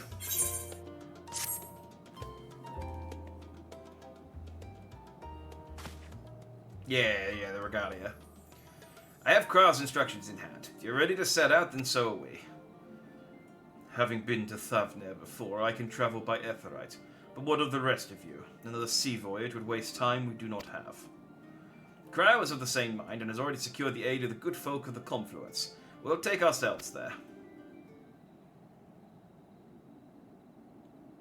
Yeah, the Regalia. I have Kryl's instructions in hand. If you're ready to set out, then so are we. Having been to Thavnir before, I can travel by Aetheryte. But what of the rest of you? Another sea voyage would waste time we do not have. Kryl is of the same mind and has already secured the aid of the good folk of the Confluence. We'll take ourselves there.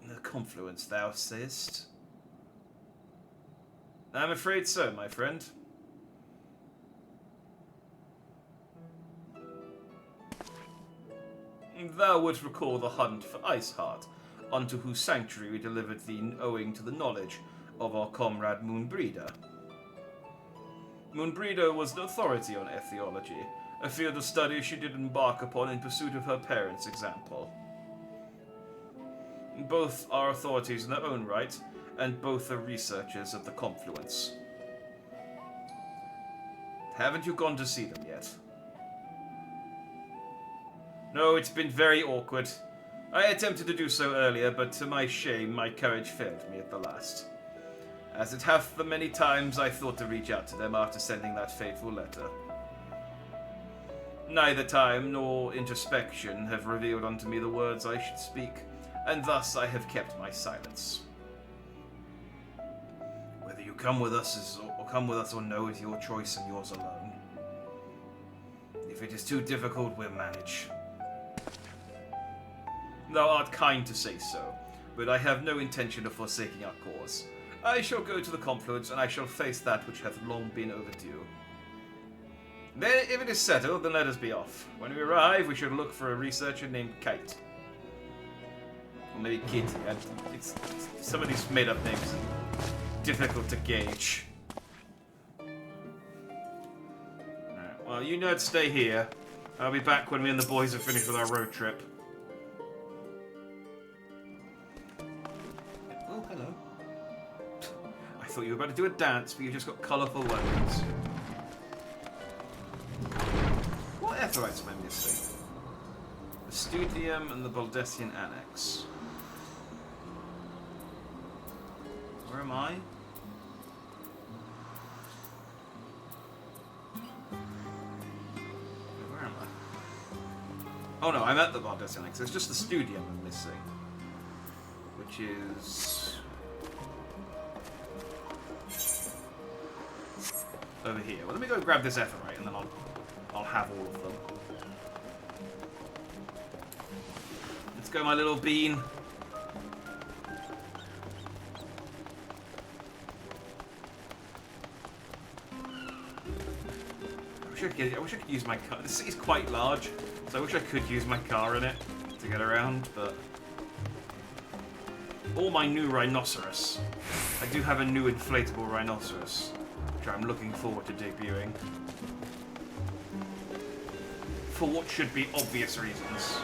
The Confluence, thou sayest? I'm afraid so, my friend. Thou wouldst recall the hunt for Iceheart, unto whose sanctuary we delivered thee owing to the knowledge of our comrade Moonbreeder. Moonbreeder was an authority on ethology, a field of study she did embark upon in pursuit of her parents' example. Both are authorities in their own right, and both are researchers of the Confluence. Haven't you gone to see them yet? No, it's been very awkward. I attempted to do so earlier, but to my shame, my courage failed me at the last. As it hath the many times I thought to reach out to them after sending that fateful letter. Neither time nor introspection have revealed unto me the words I should speak, and thus I have kept my silence. Whether you come with us or no is your choice and yours alone. If it is too difficult, we'll manage. Thou art kind to say so, but I have no intention of forsaking our cause. I shall go to the confluence, and I shall face that which hath long been overdue. Then, if it is settled, then let us be off. When we arrive, we should look for a researcher named Kite. Or maybe Kitty. It's some of these made-up names are difficult to gauge. Alright, well, you nerds stay here. I'll be back when me and the boys have finished with our road trip. Oh, hello. I thought you were about to do a dance, but you just got colourful weapons. What Aetherites am I missing? The Studium and the Baldessian Annex. Where am I? Where am I? Oh no, I'm at the Baldessian Annex. It's just the Studium I'm missing. Which is... over here. Well, let me go grab this Aetherite and then I'll have all of them. Let's go, my little bean. I wish I could use my car. The city's quite large, so I wish I could use my car in it to get around, but... Or my new rhinoceros. I do have a new inflatable rhinoceros, which I'm looking forward to debuting. For what should be obvious reasons.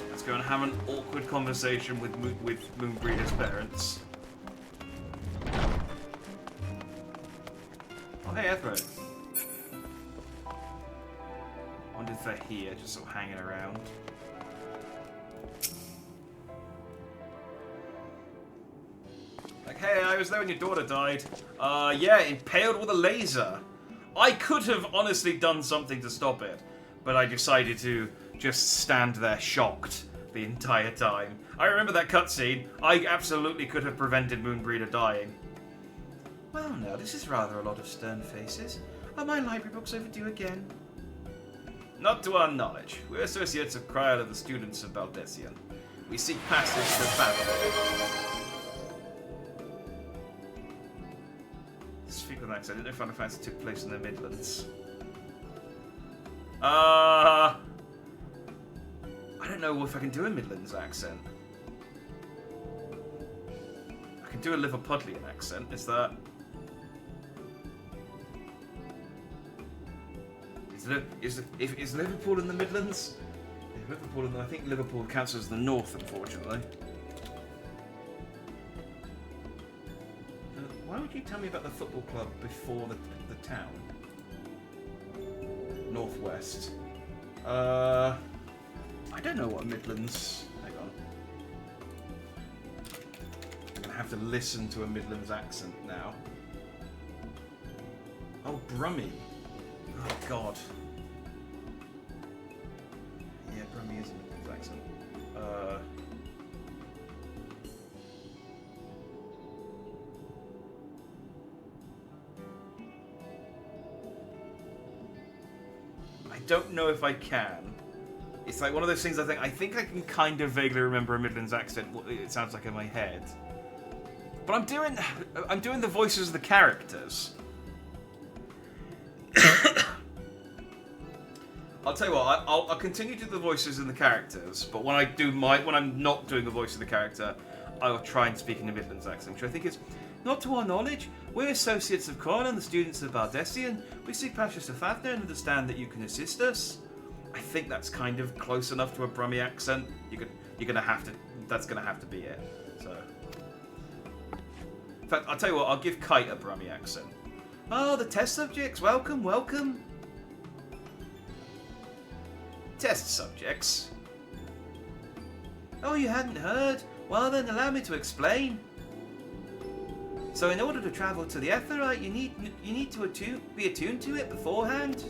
Let's go and have an awkward conversation with Moonbreeder's parents. Oh, hey, Aetherites. Wonder if they're here, just sort of hanging around. Like, hey, I was there when your daughter died. Yeah, impaled with a laser. I could have honestly done something to stop it, but I decided to just stand there shocked the entire time. I remember that cutscene. I absolutely could have prevented Moonbreeder dying. Well, now, this is rather a lot of stern faces. Are my library books overdue again? Not to our knowledge. We're associates of Cryal of the students of Baldessian. We seek passage to Babylon. Speak with an accent. I didn't know Final Fantasy took place in the Midlands. I don't know if I can do a Midlands accent. I can do a Liverpudlian accent. Is that... Is Liverpool in the Midlands? I think Liverpool counts as the north, unfortunately. Why would you tell me about the football club before the town? Northwest. I don't know what Midlands... Hang on. I'm going to have to listen to a Midlands accent now. Oh, Brummie. Oh, God. Yeah, Brummie is a Midlands accent. I don't know if I can. It's like one of those things I think I can kind of vaguely remember a Midlands accent, what it sounds like in my head. But I'm doing the voices of the characters. I'll tell you what. I'll continue to do the voices in the characters, but when I'm not doing a voice of the character, I will try and speak in a Midlands accent, which I think is, not to our knowledge. We're associates of Korn and the students of Bardessian. We seek passage to Fafnir and understand that you can assist us. I think that's kind of close enough to a Brummie accent. You're gonna have to. That's gonna have to be it. So, in fact, I'll tell you what. I'll give Kite a Brummie accent. Oh, the test subjects. Welcome, welcome. Test subjects. Oh, you hadn't heard? Well then, allow me to explain. So in order to travel to the Aetheryte, you need to be attuned to it beforehand.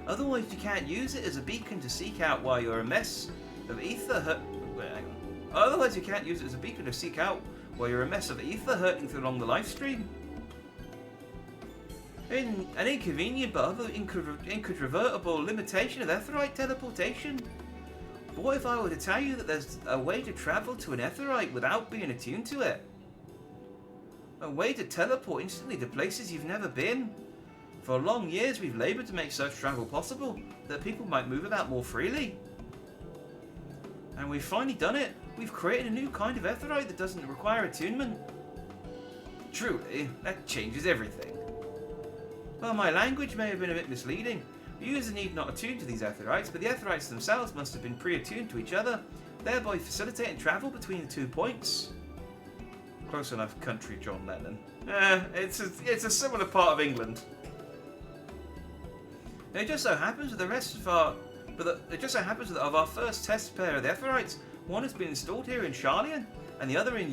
Otherwise you can't use it as a beacon to seek out while you're a mess of ether Otherwise you can't use it as a beacon to seek out while you're a mess of ether hurtling through along the life stream. An inconvenient but other incontrovertible limitation of Aetheryte teleportation. But what if I were to tell you that there's a way to travel to an Aetheryte without being attuned to it? A way to teleport instantly to places you've never been? For long years we've laboured to make such travel possible, that people might move about more freely. And we've finally done it. We've created a new kind of Aetheryte that doesn't require attunement. Truly, that changes everything. Well, my language may have been a bit misleading. The user need not attune to these Aetherites, but the Aetherites themselves must have been pre-attuned to each other, thereby facilitating travel between the 2 points. Close enough, country John Lennon. It's a similar part of England. And it just so happens that of our first test pair of the Aetherites, one has been installed here in Sharlayan, and the other in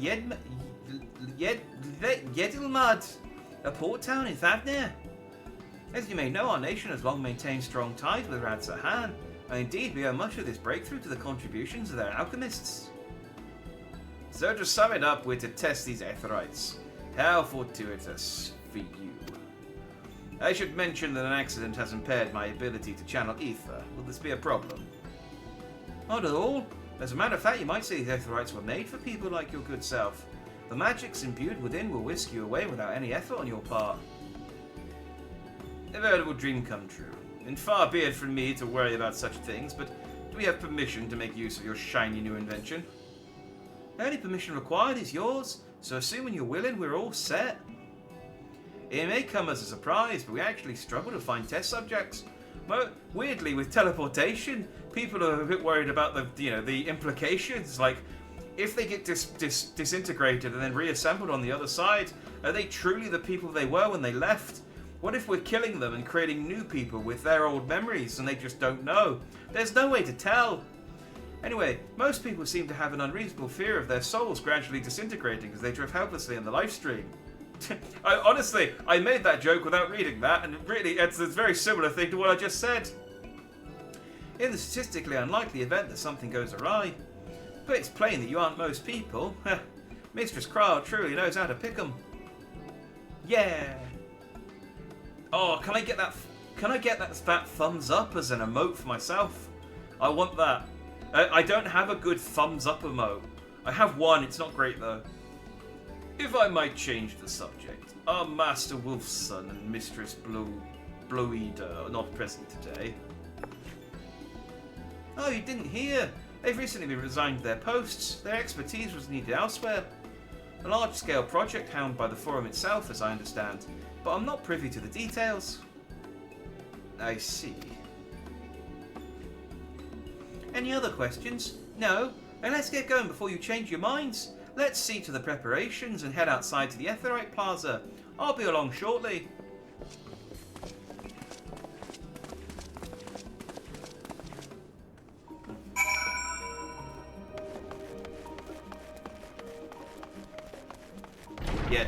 Yedilmad, a port town in Fafnir. As you may know, our nation has long maintained strong ties with Radzahan, and indeed we owe much of this breakthrough to the contributions of their alchemists. So to sum it up, we're to test these Aetherites. How fortuitous for you. I should mention that an accident has impaired my ability to channel ether. Will this be a problem? Not at all. As a matter of fact, you might say these Aetherites were made for people like your good self. The magics imbued within will whisk you away without any effort on your part. A veritable dream come true. And far be it from me to worry about such things, but do we have permission to make use of your shiny new invention? The only permission required is yours, so assuming you're willing, we're all set. It may come as a surprise, but we actually struggle to find test subjects. But weirdly, with teleportation, people are a bit worried about the implications. Like, if they get disintegrated and then reassembled on the other side, are they truly the people they were when they left? What if we're killing them and creating new people with their old memories and they just don't know? There's no way to tell. Anyway, most people seem to have an unreasonable fear of their souls gradually disintegrating as they drift helplessly in the live stream. Honestly, I made that joke without reading that, and really, it's a very similar thing to what I just said. In the statistically unlikely event that something goes awry, but it's plain that you aren't most people, Mistress Kral truly knows how to pick 'em. Yeah. Oh, can I get that? Can I get that thumbs up as an emote for myself? I want that. I don't have a good thumbs up emote. I have one. It's not great though. If I might change the subject, are Master Wolfson and Mistress Bloeida are not present today? Oh, you didn't hear? They've recently resigned their posts. Their expertise was needed elsewhere. A large-scale project helmed by the Forum itself, as I understand, but I'm not privy to the details. I see. Any other questions? No? Then let's get going before you change your minds. Let's see to the preparations and head outside to the Aetherite Plaza. I'll be along shortly. Yeah,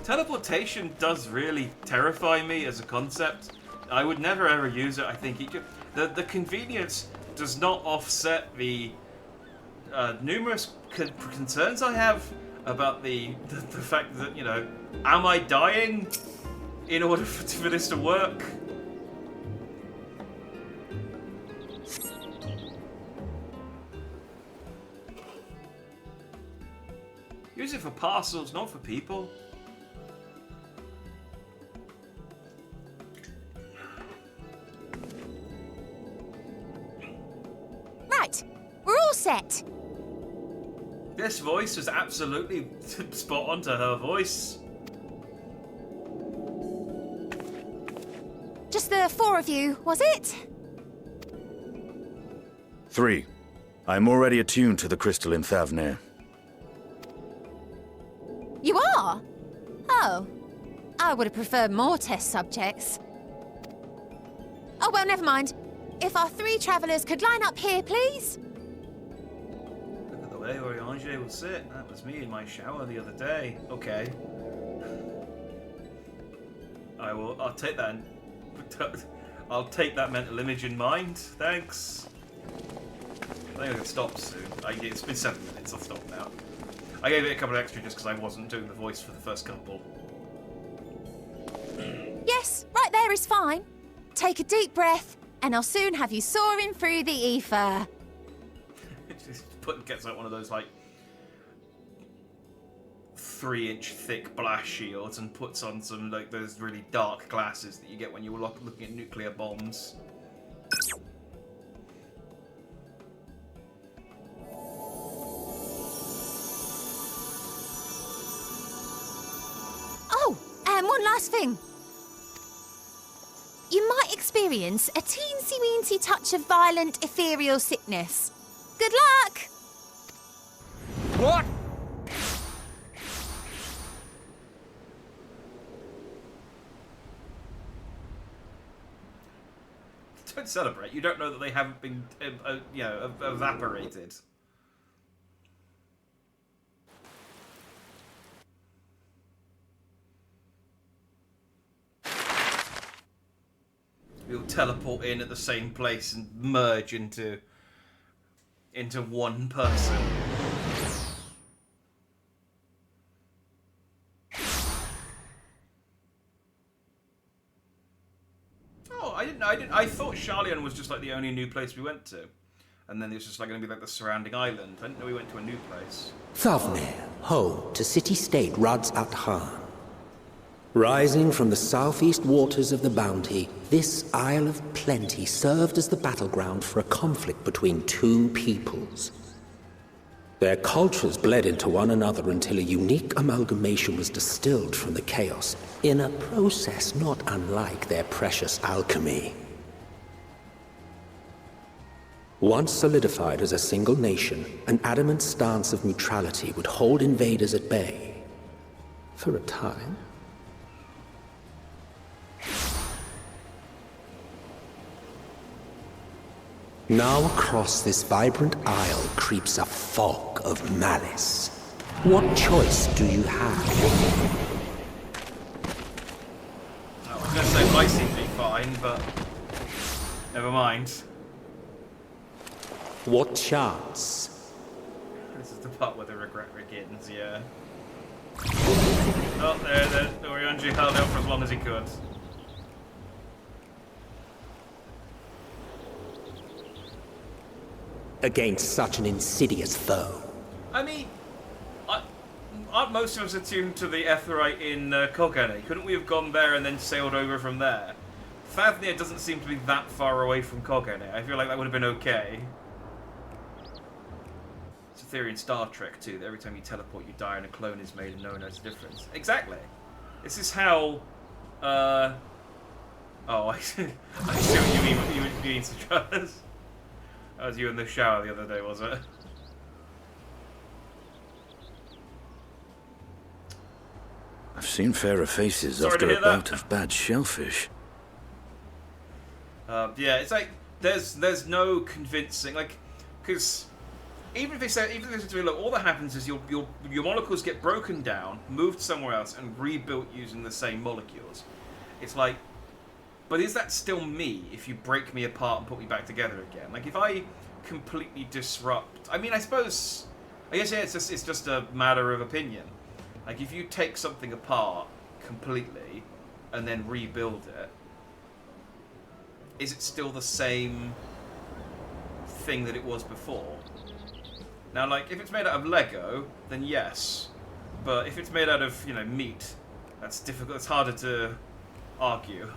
teleportation does really terrify me as a concept. I would never ever use it. I think the convenience does not offset the numerous concerns I have about the fact that, you know, am I dying in order for this to work? Use it for parcels, not for people. set. This voice was absolutely spot on to her voice. Just the 4 of you, was it? 3. I'm already attuned to the crystal in Thavnir. You are? Oh. I would have preferred more test subjects. Oh, well, never mind. If our 3 travelers could line up here, please. Look at the way Oriange would sit. That was me in my shower the other day. Okay. I'll take that. I'll take that mental image in mind. Thanks. I think I can stop soon. It's been 7 minutes. I'll stop now. I gave it a couple of extra just because I wasn't doing the voice for the first couple. Yes, right there is fine. Take a deep breath, and I'll soon have you soaring through the ether. Gets out one of those like 3-inch thick blast shields and puts on some like those really dark glasses that you get when you're looking at nuclear bombs. Oh, and one last thing. You might experience a teensy-weensy touch of violent ethereal sickness. Good luck! What? Don't celebrate. You don't know that they haven't been, evaporated. We'll teleport in at the same place and merge into one person. Oh, I thought Sharlayan was just like the only new place we went to. And then it was just like going to be like the surrounding island. I didn't know we went to a new place. Thavnir, home to city-state Rads at Han. Rising from the southeast waters of the Bounty, this Isle of Plenty served as the battleground for a conflict between 2 peoples. Their cultures bled into one another until a unique amalgamation was distilled from the chaos, in a process not unlike their precious alchemy. Once solidified as a single nation, an adamant stance of neutrality would hold invaders at bay. For a time. Now across this vibrant isle creeps a fog of malice. What choice do you have? I was going to say my seem to be fine, but never mind. What chance? This is the part where the regret begins, yeah. Oh, there, Oriange held out for as long as he could. Against such an insidious foe. I mean, aren't most of us attuned to the Etherite in Kogane? Couldn't we have gone there and then sailed over from there? Thavnir doesn't seem to be that far away from Kogane. I feel like that would have been okay. It's a theory in Star Trek too, that every time you teleport you die and a clone is made and no one knows the difference. Exactly. This is how... Oh, I see what you mean, Citralis. That was you in the shower the other day, was it? I've seen fairer faces after a bout of bad shellfish. Yeah, it's like there's no convincing, like, because even if they say to me, look, all that happens is your molecules get broken down, moved somewhere else, and rebuilt using the same molecules. It's like, but is that still me if you break me apart and put me back together again? Like, if I completely disrupt... I mean, I guess, yeah, it's just a matter of opinion. Like, if you take something apart completely and then rebuild it, is it still the same thing that it was before? Now, like, if it's made out of Lego, then yes. But if it's made out of, meat, that's difficult. It's harder to argue.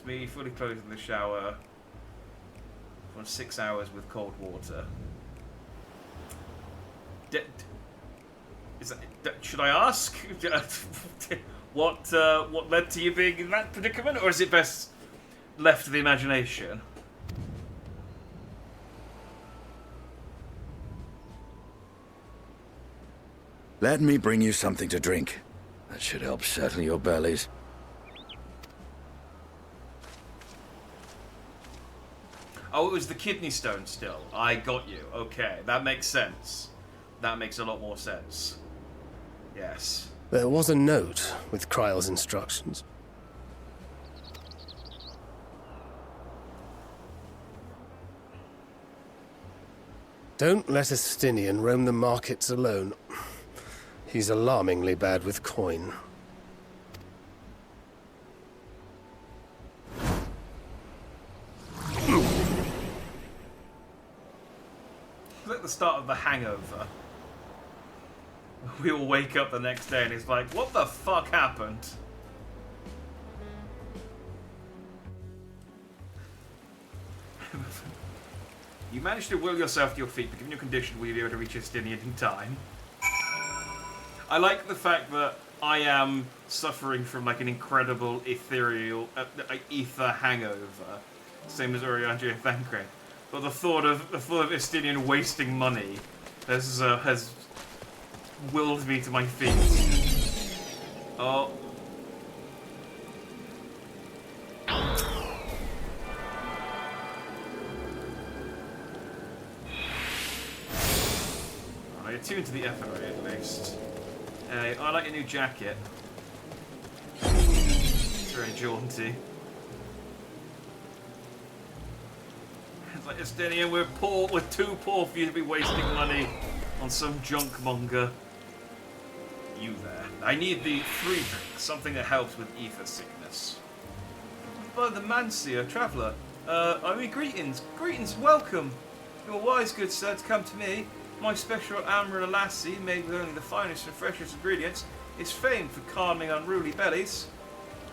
Me fully clothed in the shower, from 6 hours with cold water. Should I ask? What led to you being in that predicament, or is it best left to the imagination? Let me bring you something to drink. That should help settle your bellies. Oh, it was the kidney stone still. I got you. Okay, that makes sense. That makes a lot more sense. Yes. There was a note with Kryle's instructions. Don't let Estinian roam the markets alone. He's alarmingly bad with coin. It's like the start of The Hangover. We all wake up the next day and it's like, what the fuck happened? You managed to will yourself to your feet, but given your condition, will you be able to reach Estinian in time? I like the fact that I am suffering from like an incredible ethereal, ether hangover, same as Orianji and Thancred. But the thought of Estinian wasting money has willed me to my feet. Oh. I attuned to the FMA at least. I like your new jacket. It's very jaunty. It's like, Estinian, we're too poor for you to be wasting money on some junk monger. You there. I need the free drink, something that helps with ether sickness. By the Mansia, traveller. Greetings, welcome. You're wise, good sir, to come to me. My special Amra lassie, made with only the finest and freshest ingredients, is famed for calming unruly bellies.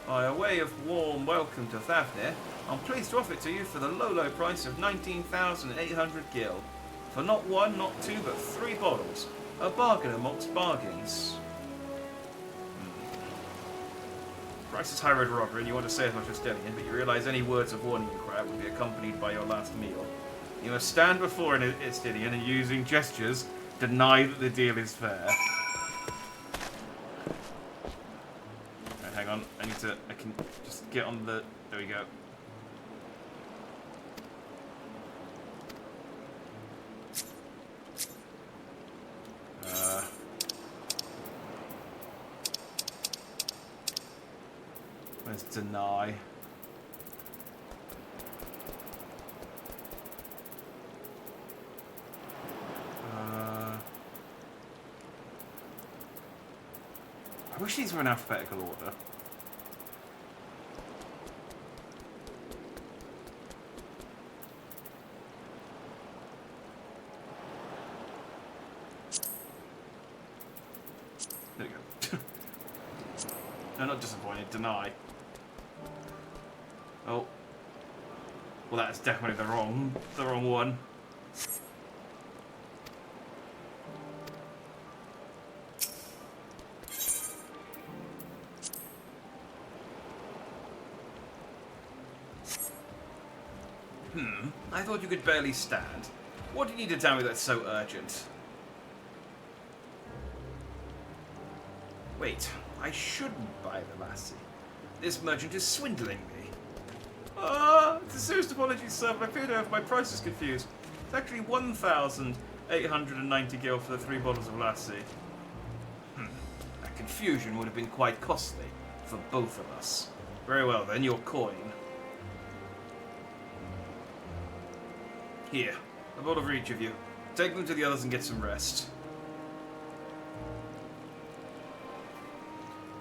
By a way of warm welcome to Thavnir, I'm pleased to offer it to you for the low price of 19,800 gil. For not one, not two, but 3 bottles. A bargain amongst bargains. Price is high red robbery, and you want to say as much as Estinian, but you realise any words of warning you cry out would be accompanied by your last meal. You must stand before an Estinian and using gestures deny that the deal is fair. Right, hang on, I can just get on the, there we go. Where's deny? I wish these were in alphabetical order. There we go. No, not disappointed. Deny. Oh. Well, that's definitely the wrong one. I thought you could barely stand. What do you need to tell me that's so urgent? Wait, I shouldn't buy the lassie. This merchant is swindling me. It's a serious apology, sir, but I appear to have my prices confused. It's actually 1,890 gil for the 3 bottles of lassie. That confusion would have been quite costly for both of us. Very well, then, your coin. Here, a bottle for each of you. Take them to the others and get some rest.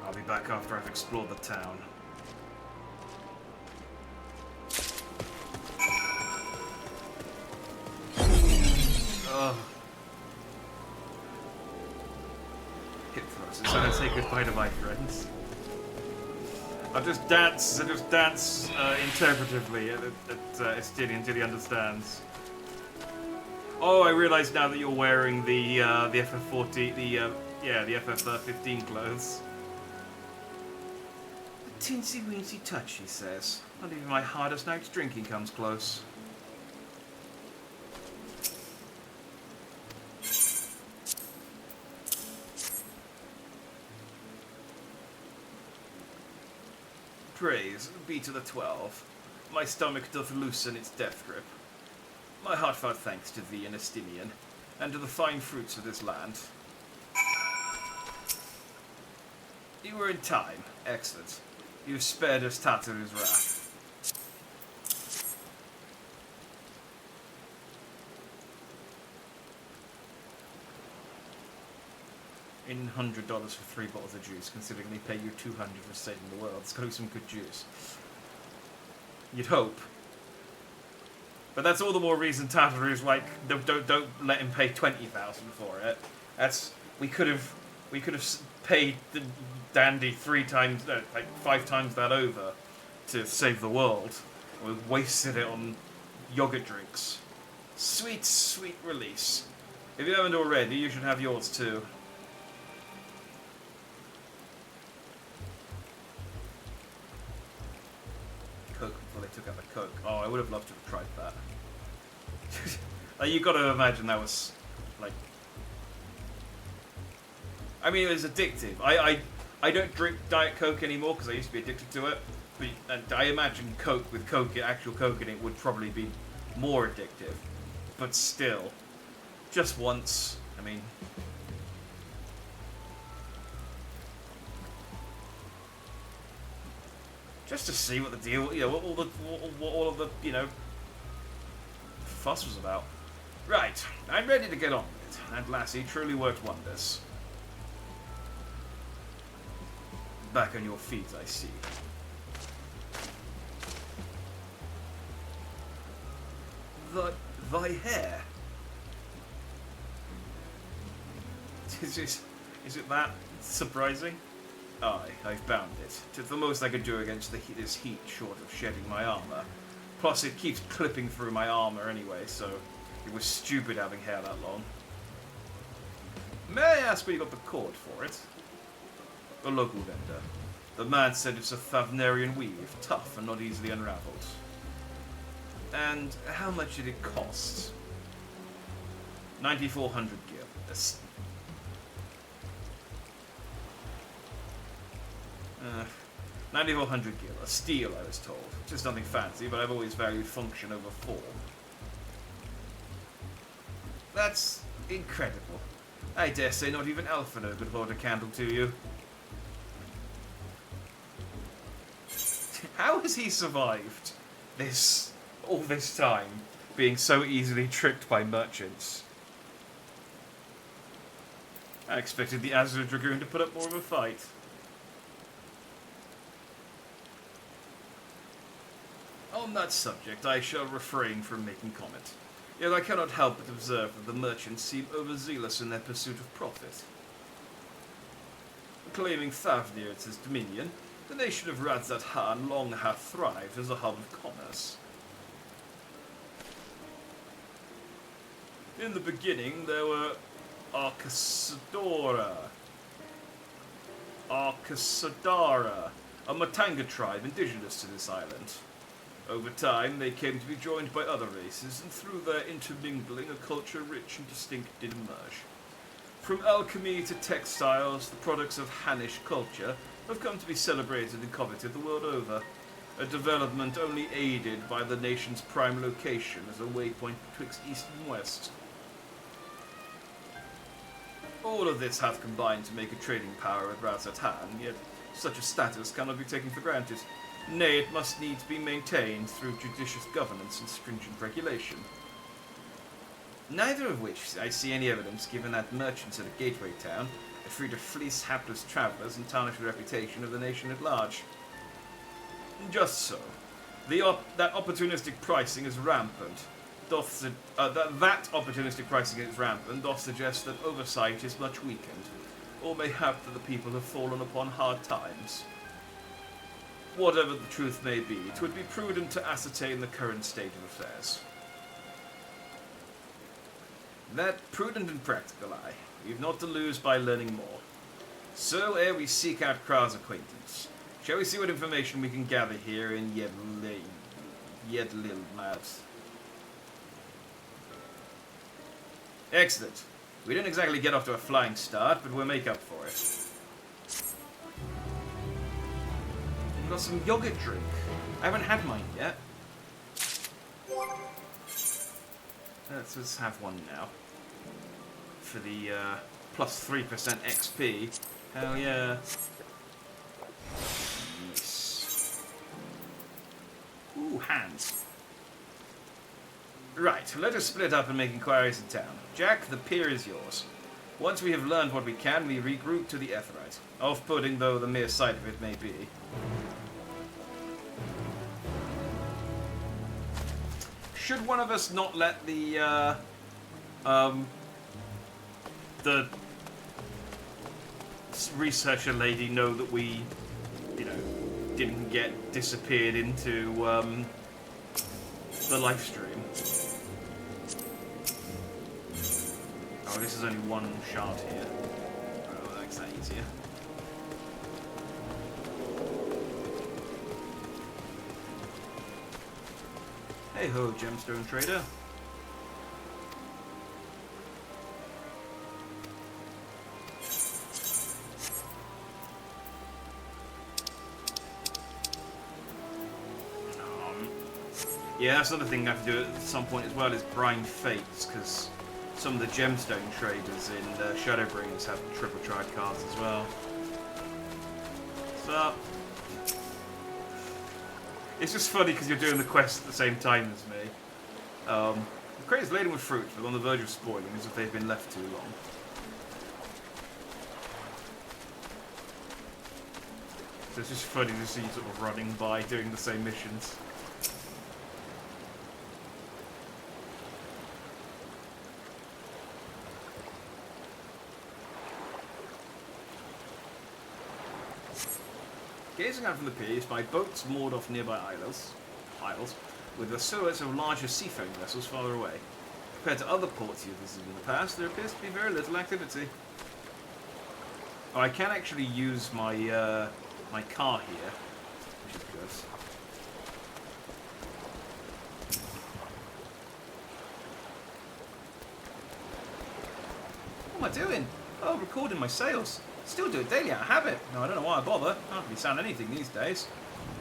I'll be back after I've explored the town. Ugh. Hip thrust. It's time to say goodbye to my friends. I'll just dance interpretively at Estienne until he understands. Oh, I realise now that you're wearing the FF40, the FF15 clothes. A teensy weensy touch, he says. Not even my hardest night's drinking comes close. Praise be to the 12. My stomach doth loosen its death grip. My heartfelt thanks to thee and Estinian, and to the fine fruits of this land. You were in time. Excellent. You spared us Tartaru's wrath. $100 for 3 bottles of juice, considering they pay you $200 for saving the world. It's gotta be some good juice. You'd hope. But that's all the more reason Tartaru's like, don't let him pay $20,000 for it. We could have paid the dandy 5 times that over to save the world. We wasted it on yogurt drinks. Sweet, sweet release. If you haven't already, you should have yours too. Coke before they took out the Coke. Oh, I would have loved to have tried that. Like, you got to imagine that was like. I mean, it was addictive. I don't drink Diet Coke anymore because I used to be addicted to it. But and I imagine Coke with actual Coke in it would probably be more addictive. But still, just once. I mean. Just to see what the deal, what all of the, fuss was about. Right, I'm ready to get on with it. That lassie truly worked wonders. Back on your feet, I see. Thy hair. Is it that surprising? Aye, I've bound it. 'Tis the most I could do against this heat, short of shedding my armour. Plus, it keeps clipping through my armour anyway, so it was stupid having hair that long. May I ask where you got the cord for it? A local vendor. The man said it's a Thavnerian weave, tough and not easily unravelled. And how much did it cost? 9,400 gil. 9,400 gil. A steal, I was told. Just nothing fancy, but I've always valued function over form. That's incredible. I dare say not even Alphino could hold a candle to you. How has he survived all this time, being so easily tricked by merchants? I expected the Azure Dragoon to put up more of a fight. On that subject, I shall refrain from making comment. Yet I cannot help but observe that the merchants seem overzealous in their pursuit of profit. Claiming Thavnir as his dominion, the nation of Radzat Han long hath thrived as a hub of commerce. In the beginning, there were Arcasadora, a Matanga tribe indigenous to this island. Over time, they came to be joined by other races, and through their intermingling, a culture rich and distinct did emerge. From alchemy to textiles, the products of Hanish culture have come to be celebrated and coveted the world over, a development only aided by the nation's prime location as a waypoint betwixt east and west. All of this hath combined to make a trading power with Radzat Han, yet such a status cannot be taken for granted. Nay, it must needs be maintained through judicious governance and stringent regulation. Neither of which I see any evidence, given that merchants at a gateway town are free to fleece hapless travellers and tarnish the reputation of the nation at large. Just so. That opportunistic pricing is rampant. That opportunistic pricing is rampant doth suggest that oversight is much weakened, or mayhap that the people have fallen upon hard times. whatever the truth may be, it would be prudent to ascertain the current state of affairs. That prudent and practical I. We've not to lose by learning more. So, ere we seek out Krar's acquaintance, shall we see what information we can gather here in Yedlilmouth? Excellent. We didn't exactly get off to a flying start, but we'll make up for it. We've got some yogurt drink. I haven't had mine yet. Let's have one now. For the plus 3% XP. Hell yeah. Nice. Ooh, hands. Right, let us split up and make inquiries in town. Jack, the pier is yours. Once we have learned what we can, we regroup to the Aetheryte. Off-putting though the mere sight of it may be. Should one of us not let the researcher lady know that we, you know, didn't get disappeared into the live stream? Oh, this is only one shard here. Oh, that makes that easier. Hey ho, gemstone trader. Yeah, that's another thing I have to do at some point as well, is grind fates, because some of the gemstone traders in Shadowbringers have triple tried cards as well. What's up? It's just funny because you're doing the quest at the same time as me. The crate is laden with fruit, but on the verge of spoiling as if they've been left too long. So it's just funny to see you sort of running by doing the same missions. Gazing out from the pier, you spy boats moored off nearby isles, with the silhouettes of larger seafaring vessels farther away. Compared to other ports you've visited in the past, there appears to be very little activity. Oh, I can actually use my my car here, which is good. What am I doing? Oh, recording my sales. Still do it daily out of habit. No, I don't know why I bother. Can't really sound anything these days.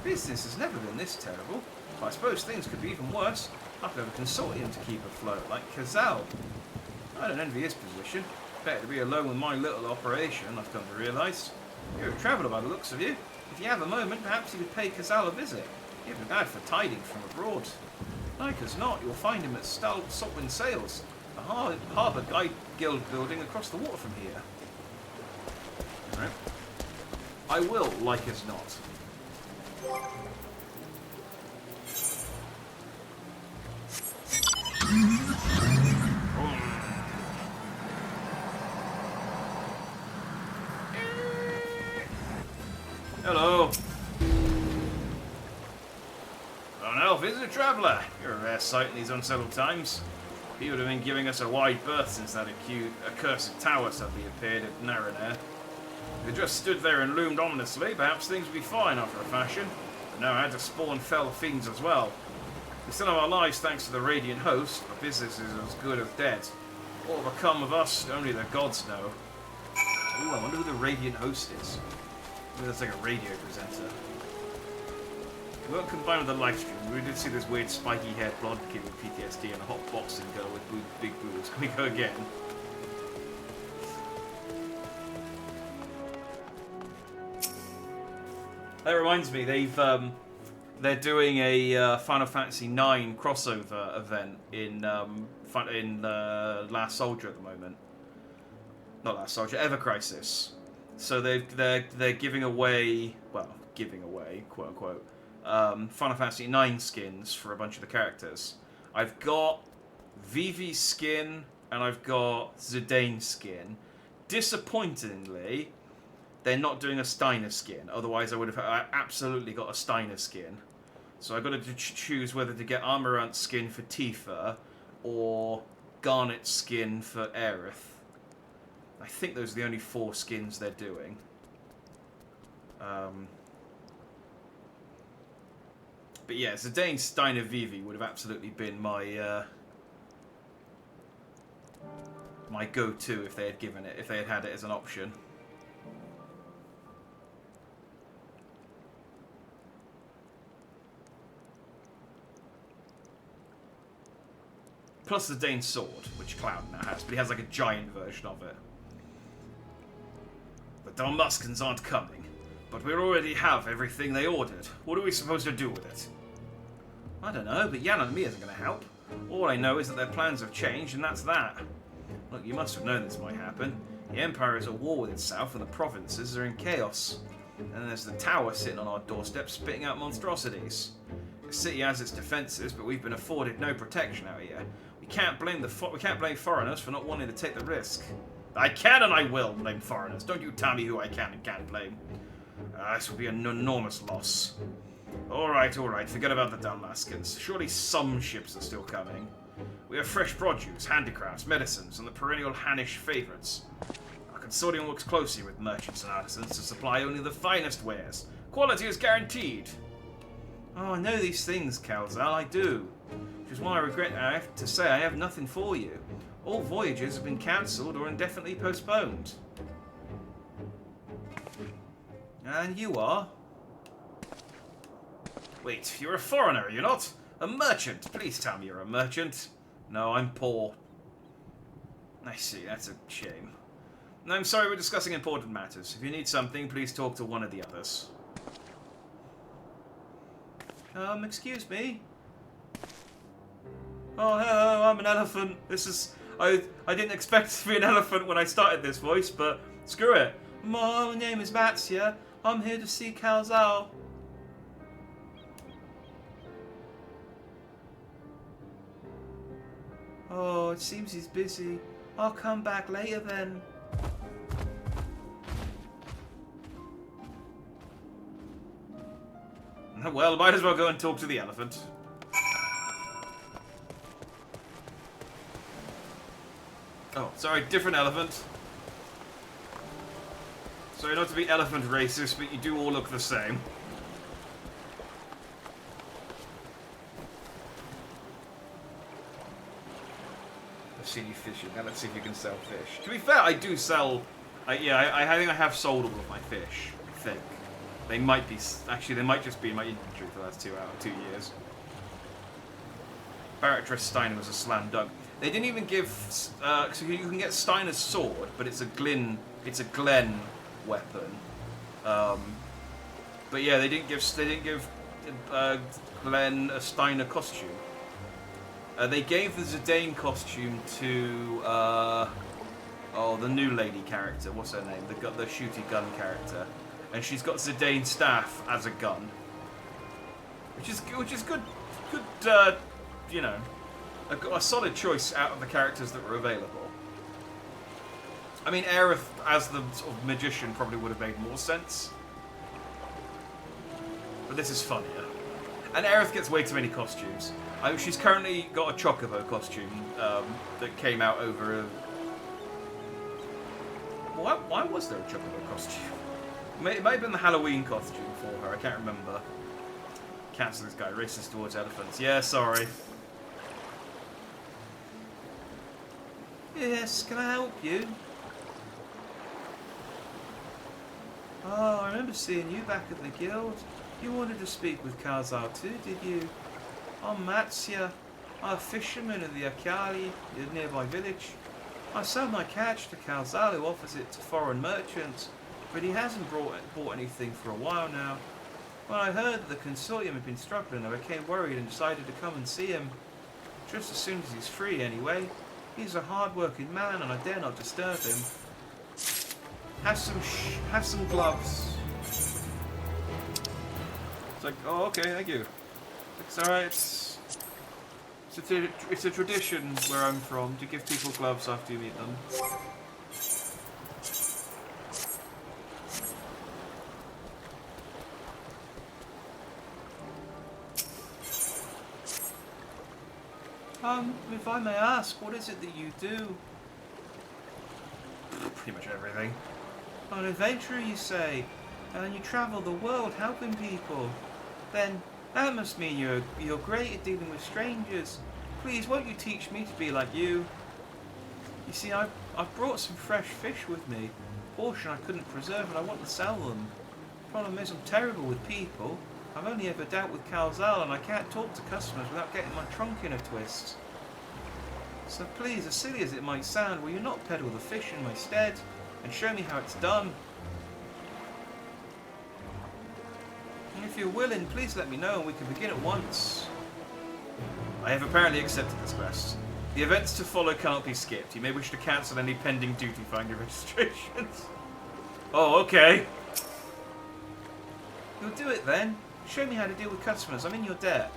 Business has never been this terrible. But I suppose things could be even worse. I could have a consortium to keep afloat, like Kazal. I don't envy his position. Better to be alone with my little operation, I've come to realise. You're a traveller by the looks of you. If you have a moment, perhaps you could pay Kazal a visit. Give him out for tidings from abroad. Like as not, you'll find him at Saltwind Sails, a harbour guide guild building across the water from here. Right. I will, like as not. Hello. Oh, an elf is a traveller. You're a rare sight in these unsettled times. He would have been giving us a wide berth since that accursed tower suddenly appeared at Naranair. If it just stood there and loomed ominously, perhaps things would be fine after a fashion. But now I had to spawn fell fiends as well. We still have our lives thanks to the Radiant Host, but business is as good as dead. What will become of us, only the gods know. Ooh, I wonder who the Radiant Host is. Maybe that's like a radio presenter. We won't combine with the live stream. We did see this weird spiky-haired blonde kid with PTSD and a hot boxing girl with big boobs. Can we go again? That reminds me, they're doing a Final Fantasy IX crossover event in Last Soldier at the moment. Not Last Soldier, Ever Crisis. So they're giving away, quote unquote, Final Fantasy IX skins for a bunch of the characters. I've got Vivi's skin and I've got Zidane's skin. Disappointingly, they're not doing a Steiner skin. Otherwise, I would have absolutely got a Steiner skin. So I've got to choose whether to get Amaranth skin for Tifa or Garnet skin for Aerith. I think those are the only 4 skins they're doing. But yeah, Zidane Steiner Vivi would have absolutely been my my go-to if they had given it, if they had had it as an option. Plus the Dane sword, which Cloud now has, but he has like a giant version of it. The Dalmuskans aren't coming, but we already have everything they ordered. What are we supposed to do with it? I don't know, but Yana and me isn't going to help. All I know is that their plans have changed, and that's that. Look, you must have known this might happen. The Empire is at war with itself, and the provinces are in chaos. And there's the tower sitting on our doorstep, spitting out monstrosities. The city has its defences, but we've been afforded no protection out here. We can't blame foreigners for not wanting to take the risk. I can and I will blame foreigners. Don't you tell me who I can and can't blame. This will be an enormous loss. Alright, forget about the Dalmaskins. Surely some ships are still coming. We have fresh produce, handicrafts, medicines, and the perennial Hannish favourites. Our consortium works closely with merchants and artisans to supply only the finest wares. Quality is guaranteed. Oh, I know these things, Calzal, I do. Which is why I have to say I have nothing for you. All voyages have been cancelled or indefinitely postponed. And you are? Wait, you're a foreigner, are you not? A merchant. Please tell me you're a merchant. No, I'm poor. I see, that's a shame. No, I'm sorry, we're discussing important matters. If you need something, please talk to one of the others. Excuse me? Oh, hello, I'm an elephant. This is... I didn't expect to be an elephant when I started this voice, but screw it. My name is Matsia. I'm here to see Calzal. Oh, it seems he's busy. I'll come back later then. Well, might as well go and talk to the elephant. Oh, sorry, different elephant. Sorry not to be elephant racist, but you do all look the same. I've seen you fishing. Now let's see if you can sell fish. To be fair, I do sell... I think I have sold all of my fish, I think. They might be... Actually, they might just be in my inventory for the last 2 years. Barrett Steiner was a slam dunk. They didn't even give... so you can get Steiner's sword, but it's a Glen weapon. But yeah, they didn't give Glenn a Steiner costume. They gave the Zidane costume to the new lady character. What's her name? The shooty gun character, and she's got Zidane's staff as a gun, which is good. You know, a solid choice out of the characters that were available. I mean, Aerith as the sort of magician probably would have made more sense, but this is funnier. And Aerith gets way too many costumes. She's currently got a Chocobo costume that came out over a... Why was there a Chocobo costume? It might have been the Halloween costume for her, I can't remember. Cancel this guy, racist towards elephants. Yeah, sorry. Yes, can I help you? Oh, I remember seeing you back at the guild. You wanted to speak with Calzal too, did you? I'm Matsia. I'm a fisherman of the Akali, the nearby village. I sell my catch to Calzal, who offers it to foreign merchants, but he hasn't bought anything for a while now. When I heard that the consortium had been struggling, I became worried and decided to come and see him. Just as soon as he's free, anyway. He's a hard-working man, and I dare not disturb him. Have some gloves. It's like, oh, okay, thank you. It's alright, it's a tradition where I'm from to give people gloves after you meet them. If I may ask, what is it that you do? Pretty much everything. An adventurer, you say, and you travel the world helping people. Then that must mean you're great at dealing with strangers. Please, won't you teach me to be like you? You see, I've brought some fresh fish with me. A portion I couldn't preserve, and I want to sell them. Problem is, I'm terrible with people. I've only ever dealt with Calzal, and I can't talk to customers without getting my trunk in a twist. So please, as silly as it might sound, will you not peddle the fish in my stead and show me how it's done? And if you're willing, please let me know and we can begin at once. I have apparently accepted this quest. The events to follow cannot be skipped. You may wish to cancel any pending duty finder registrations. Oh, okay. You'll do it then. Show me how to deal with customers. I'm in your debt.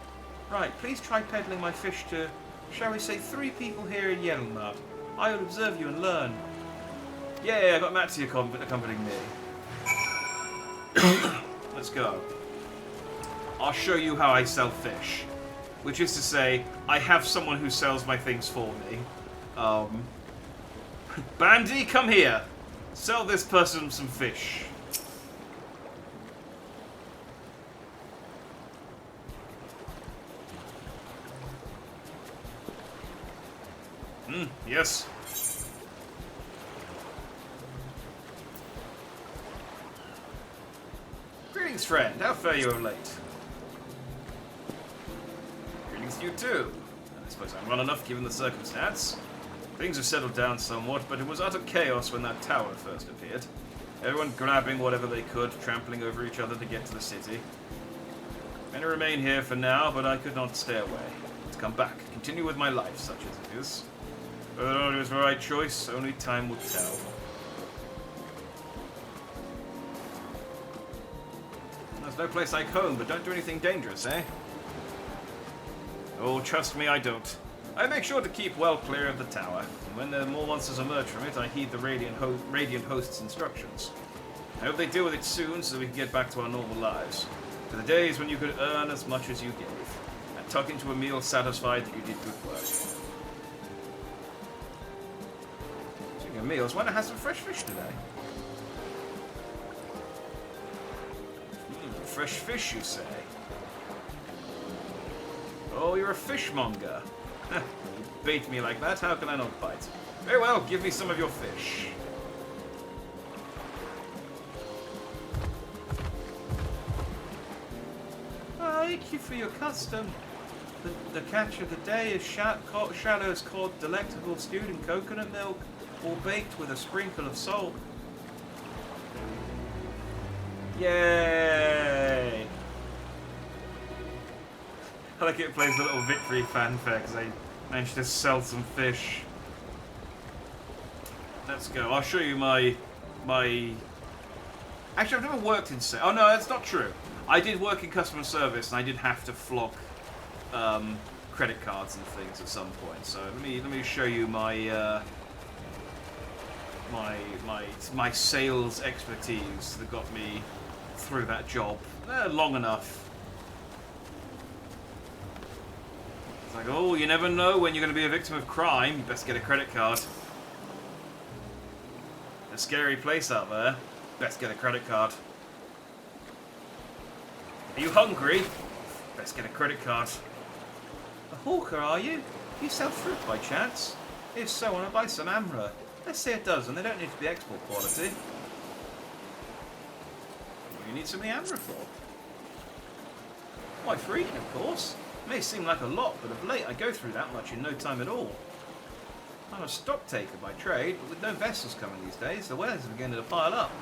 Right, please try peddling my fish to, shall we say, 3 people here in Yellowmud. I will observe you and learn. Yay, I got Matty accompanying me. Let's go. I'll show you how I sell fish. Which is to say, I have someone who sells my things for me. Bandy, come here. Sell this person some fish. Yes. Greetings, friend. How fare you of late? Greetings to you too. I suppose I'm well enough given the circumstance. Things have settled down somewhat, but it was utter chaos when that tower first appeared. Everyone grabbing whatever they could, trampling over each other to get to the city. I'm going to remain here for now, but I could not stay away. To come back, continue with my life, such as it is. Whether it was the right choice, only time will tell. There's no place like home, but don't do anything dangerous, eh? Oh, trust me, I don't. I make sure to keep well clear of the tower. And when the more monsters emerge from it, I heed the Radiant Host's instructions. I hope they deal with it soon so we can get back to our normal lives. To the days when you could earn as much as you gave. And tuck into a meal satisfied that you did good work. Speaking of meals, why not have some fresh fish today? Fresh fish, you say? Oh, you're a fishmonger. You bait me like that, how can I not bite? Very well, give me some of your fish. Thank you for your custom. The catch of the day is shallows cod, delectable stewed in coconut milk, or baked with a sprinkle of salt. Yay! I like it plays a little victory fanfare because I managed to sell some fish. Let's go. I'll show you my... Actually, I've never worked in... Oh no, that's not true. I did work in customer service and I did have to flock credit cards and things at some point. So let me show you my my sales expertise that got me through that job long enough. It's like, oh, you never know when you're going to be a victim of crime. You best get a credit card. A scary place out there. Best get a credit card. Are you hungry? Best get a credit card. A hawker, are you? You sell fruit by chance? If so, I want to buy some amra. Let's say a dozen. They don't need to be export quality. What do you need so many amra for? Why, for eating, of course. It may seem like a lot, but of late I go through that much in no time at all. I'm a stock taker by trade, but with no vessels coming these days, the wares are beginning to pile up.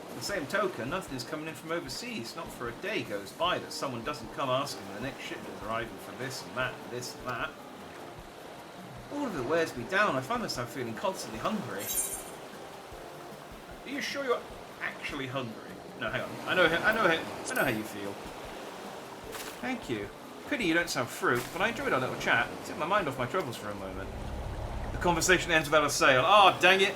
By the same token, nothing's coming in from overseas. Not for a day goes by that someone doesn't come asking the next shipment is arriving for this and that and this and that. All of it wears me down. I find myself feeling constantly hungry. Are you sure you're actually hungry? No, hang on. I know how you feel. Thank you. Pity you don't sell fruit, but I enjoyed our little chat. Took my mind off my troubles for a moment. The conversation ends without a sale. Oh, dang it!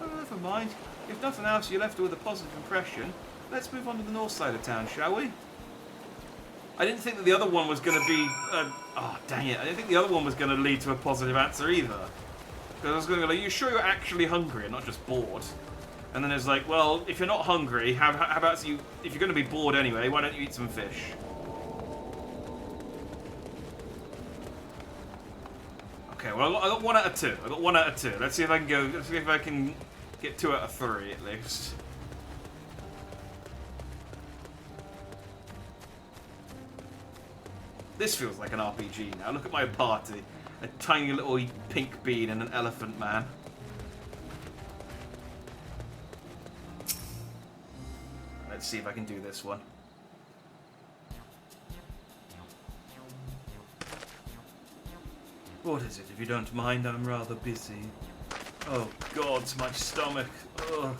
Oh, never mind. If nothing else, you left her with a positive impression. Let's move on to the north side of town, shall we? I didn't think that the other one was going to be... oh, dang it. I didn't think the other one was going to lead to a positive answer either. Because I was going to go, like, you sure you're actually hungry and not just bored? And then it's like, well, if you're not hungry, how about you... If you're going to be bored anyway, why don't you eat some fish? Okay, well, I got 1 out of 2. I got 1 out of 2. Let's see if I can go... Let's see if I can get 2 out of 3, at least. This feels like an RPG now. Look at my party. A tiny little pink bean and an elephant man. Let's see if I can do this one. What is it? If you don't mind, I'm rather busy. Oh, God, my stomach. Ugh.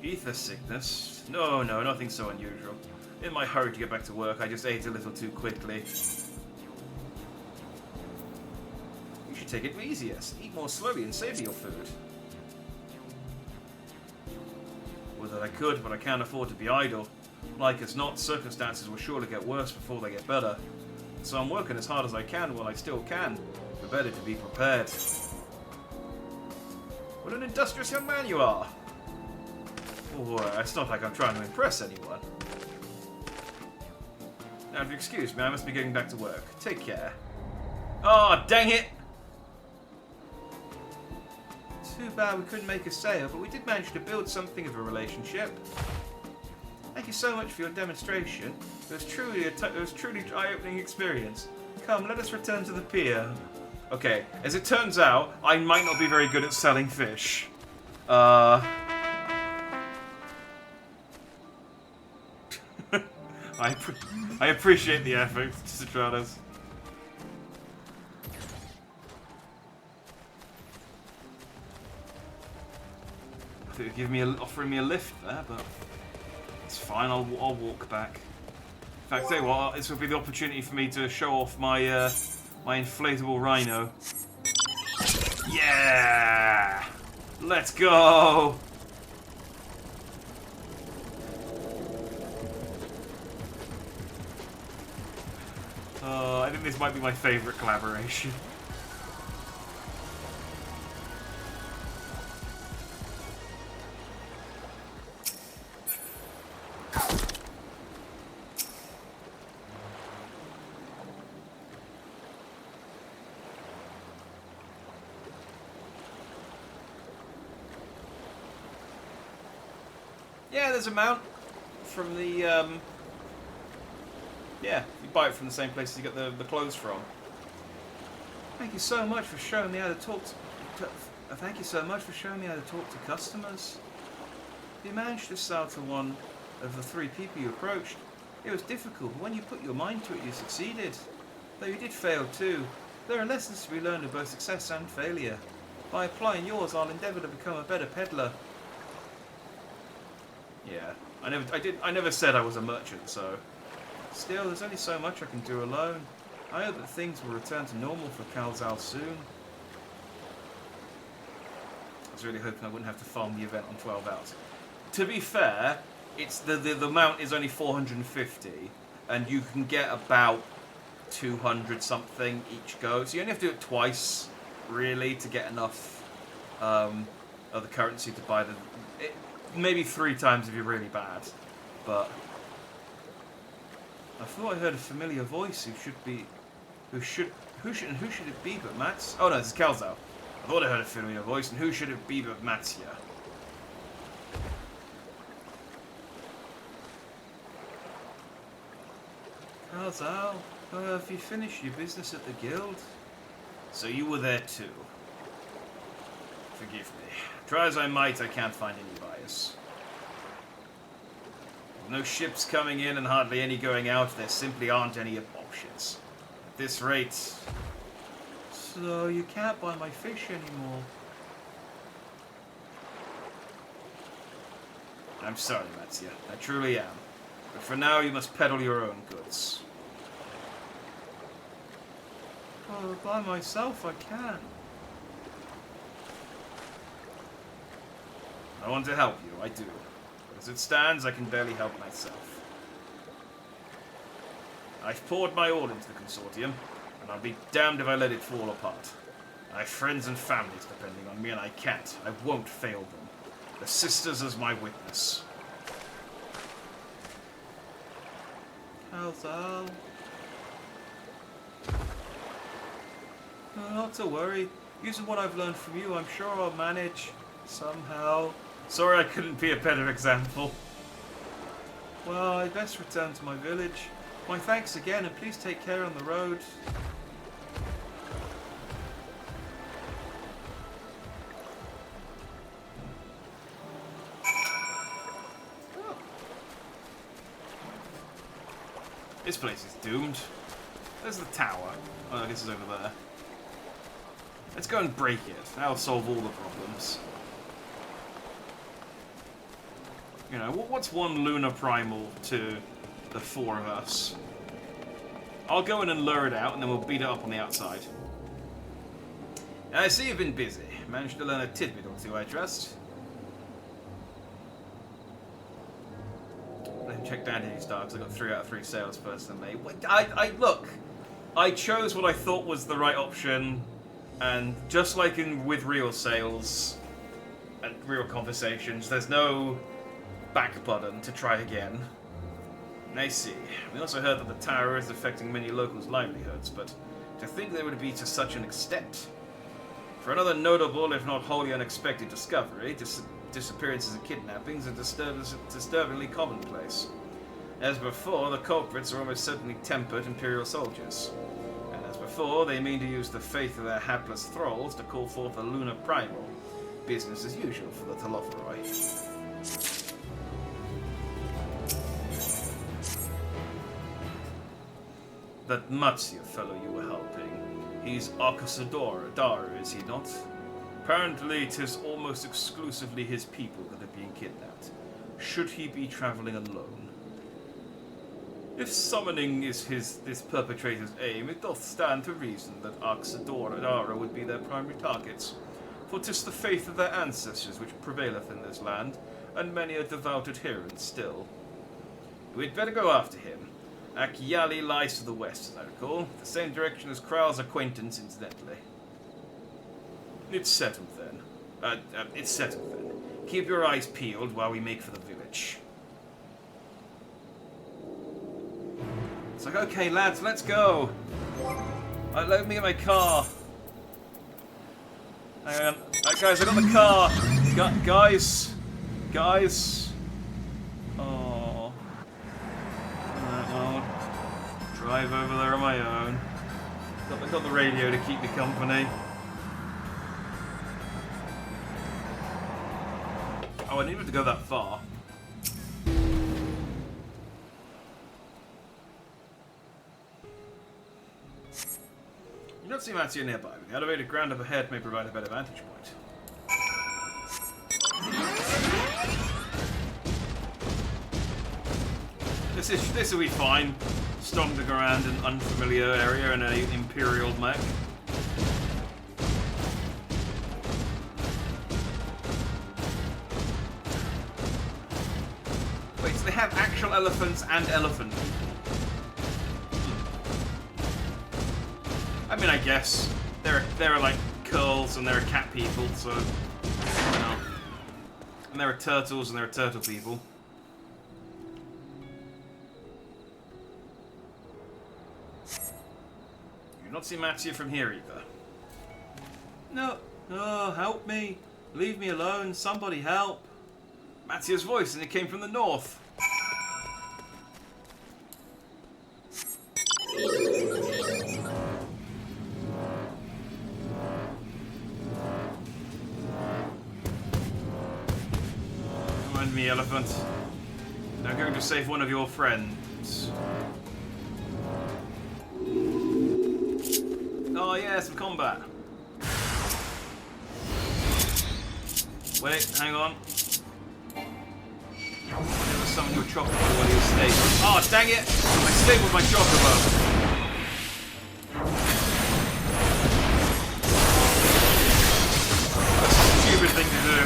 Ether sickness? No, nothing so unusual. In my hurry to get back to work, I just ate a little too quickly. You should take it easier. Eat more slowly and savour your food. Would that I could, but I can't afford to be idle. Like as not, circumstances will surely get worse before they get better. So I'm working as hard as I can while I still can. The better to be prepared. What an industrious young man you are! Oh, it's not like I'm trying to impress anyone. Now, if you excuse me, I must be getting back to work. Take care. Oh, dang it! Too bad we couldn't make a sale, but we did manage to build something of a relationship. Thank you so much for your demonstration. It was truly an eye-opening experience. Come, let us return to the pier. Okay, as it turns out, I might not be very good at selling fish. I appreciate the effort, Citrados. I think they're offering me a lift there, but it's fine. I'll walk back. In fact, tell you what, this will be the opportunity for me to show off my my inflatable rhino. Yeah, let's go. I think this might be my favourite collaboration. Yeah, there's a mount from the yeah, you buy it from the same place you get the clothes from. Thank you so much for showing me how to talk to thank you so much for showing me how to talk to customers. You managed to sell to one of the 3 people you approached. It was difficult, but when you put your mind to it, you succeeded. Though you did fail too. There are lessons to be learned of both success and failure. By applying yours, I'll endeavour to become a better peddler. Yeah, I never said I was a merchant, so... Still, there's only so much I can do alone. I hope that things will return to normal for Calzal soon. I was really hoping I wouldn't have to farm the event on 12 hours. To be fair, it's the mount is only 450, and you can get about 200 something each go. So you only have to do it twice, really, to get enough of the currency to buy the... maybe 3 times if you're really bad, but... I thought I heard a familiar voice. Who should it be but Mats? Oh no, this is Calzal. I thought I heard a familiar voice, and who should it be but Mats here? Calzal, have you finished your business at the guild? So you were there too. Forgive me. Try as I might, I can't find any buyers. No ships coming in and hardly any going out. There simply aren't any options. At this rate... So you can't buy my fish anymore. I'm sorry, Matsia. I truly am. But for now, you must peddle your own goods. Oh, by myself I can. I want to help you, I do. As it stands, I can barely help myself. I've poured my all into the consortium, and I'll be damned if I let it fall apart. I have friends and families depending on me, and I can't. I won't fail them. The sisters as my witness. How's Al? No, not to worry. Using what I've learned from you, I'm sure I'll manage. Somehow. Sorry I couldn't be a better example. Well, I'd best return to my village. My thanks again, and please take care on the road. Oh. This place is doomed. There's the tower. Oh, I guess it's over there. Let's go and break it. That'll solve all the problems. You know, what's one lunar primal to the four of us? I'll go in and lure it out, and then we'll beat it up on the outside. I see you've been busy. Managed to learn a tidbit or two, I trust. Let me check Dandy Star, because I got 3 out of 3 sales personally. Look, I chose what I thought was the right option, and just like with real sales and real conversations, there's no back button to try again. I see. We also heard that the tower is affecting many locals' livelihoods, but to think they would be to such an extent. For another notable, if not wholly unexpected discovery, disappearances and kidnappings are disturbingly commonplace. As before, the culprits are almost certainly tempered Imperial soldiers. And as before, they mean to use the faith of their hapless thralls to call forth the lunar primal. Business as usual for the Telophoroi. That Matsuya fellow you were helping, he's Akasadora Daru, is he not? Apparently, 'tis almost exclusively his people that are being kidnapped. Should he be travelling alone? If summoning is this perpetrator's aim, it doth stand to reason that Akasadora Daru would be their primary targets. For 'tis the faith of their ancestors which prevaileth in this land, and many a devout adherent still. We'd better go after him. Akyali lies to the west, as I recall. The same direction as Kral's acquaintance, incidentally. It's settled then. It's settled then. Keep your eyes peeled while we make for the village. It's like, okay, lads, let's go. Let me get my car. Hang on. Alright, guys, I got the car. Guys. Oh. I'll drive over there on my own. Got the radio to keep me company. Oh, I needed to go that far. You don't see Matsuya nearby, but the elevated ground up ahead may provide a better vantage point. This will be fine. Stomping around an unfamiliar area in an Imperial mech. Wait, so they have actual elephants and elephant people? I mean, I guess there are like curls and there are cat people, so you know. And there are turtles and there are turtle people. You not see Matsuya from here either. No, help me. Leave me alone. Somebody help. Matsuya's voice, and it came from the north. Mind me, elephant. I'm going to save one of your friends. Oh yeah, some combat. Wait, hang on. I never summoned your chocobo while he was stable. Oh, dang it! I stabled my chocobo. That's a stupid thing to do.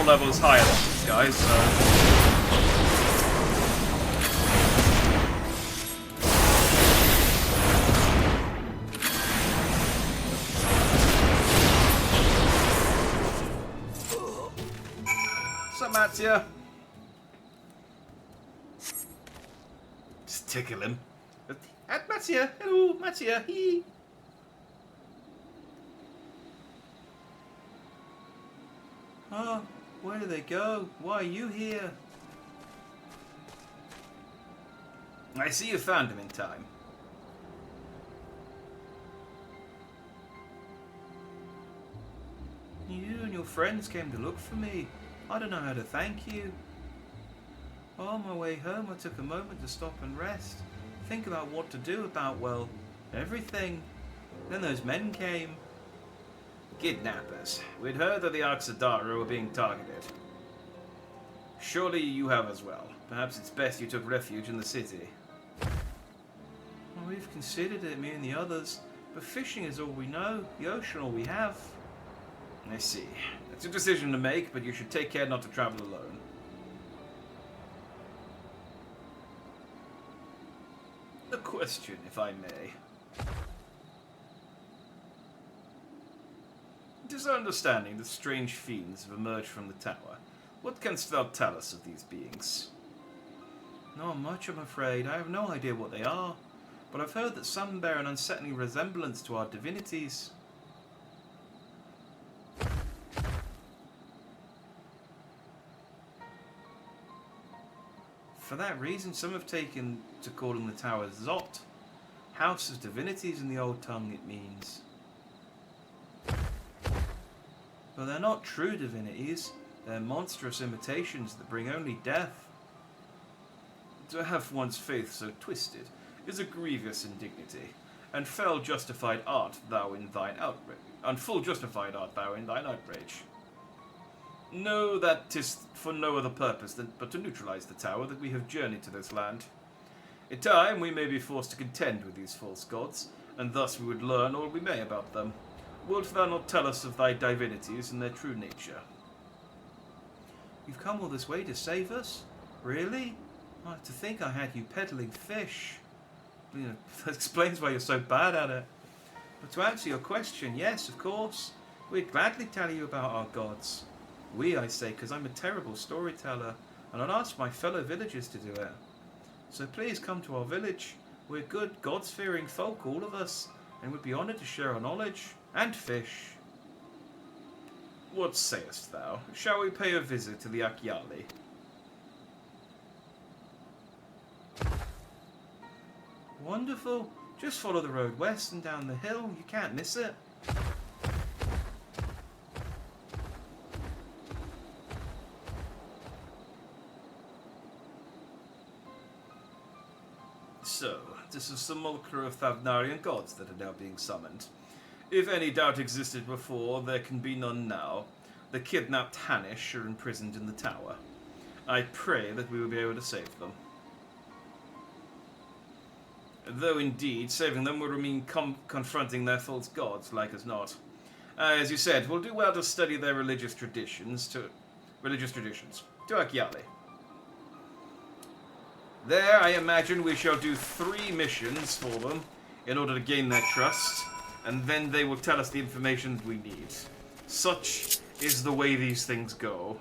levels higher than these guys, so... What's up, Mattia? Just tickle him. At Mattia! Hello, Mattia! Hee! Oh, where do they go? Why are you here? I see you found him in time. You and your friends came to look for me. I don't know how to thank you. On my way home, I took a moment to stop and rest. Think about what to do about, well, everything. Then those men came. Kidnappers. We'd heard that the Oxidara were being targeted. Surely you have as well. Perhaps it's best you took refuge in the city. Well, we've considered it, me and the others, but fishing is all we know, the ocean all we have. I see. It's a decision to make, but you should take care not to travel alone. A question, if I may. It is our understanding that strange fiends have emerged from the tower. What canst thou tell us of these beings? Not much, I'm afraid. I have no idea what they are, but I've heard that some bear an unsettling resemblance to our divinities. For that reason, some have taken to calling the tower Zot, House of Divinities in the old tongue it means. But they're not true divinities, they're monstrous imitations that bring only death. To have one's faith so twisted is a grievous indignity, and full justified art thou in thine outrage. Know that 'tis for no other purpose than but to neutralize the tower that we have journeyed to this land. In time we may be forced to contend with these false gods, and thus we would learn all we may about them. Wilt thou not tell us of thy divinities and their true nature? You've come all this way to save us? Really? To think I had you peddling fish. That explains why you're so bad at it. But to answer your question, yes, of course. We'd gladly tell you about our gods. We, I say, because I'm a terrible storyteller, and I'd ask my fellow villagers to do it. So please come to our village. We're good, gods-fearing folk, all of us, and would be honoured to share our knowledge, and fish. What sayest thou? Shall we pay a visit to the Akyali? Wonderful. Just follow the road west and down the hill. You can't miss it. So, this is the simulacra of Thavnarian gods that are now being summoned. If any doubt existed before, there can be none now. The kidnapped Hanish are imprisoned in the tower. I pray that we will be able to save them. Though indeed, saving them would mean confronting their false gods, like as not. As you said, we'll do well to study their religious traditions to Akyali. There, I imagine we shall do 3 missions for them in order to gain their trust, and then they will tell us the information we need. Such is the way these things go.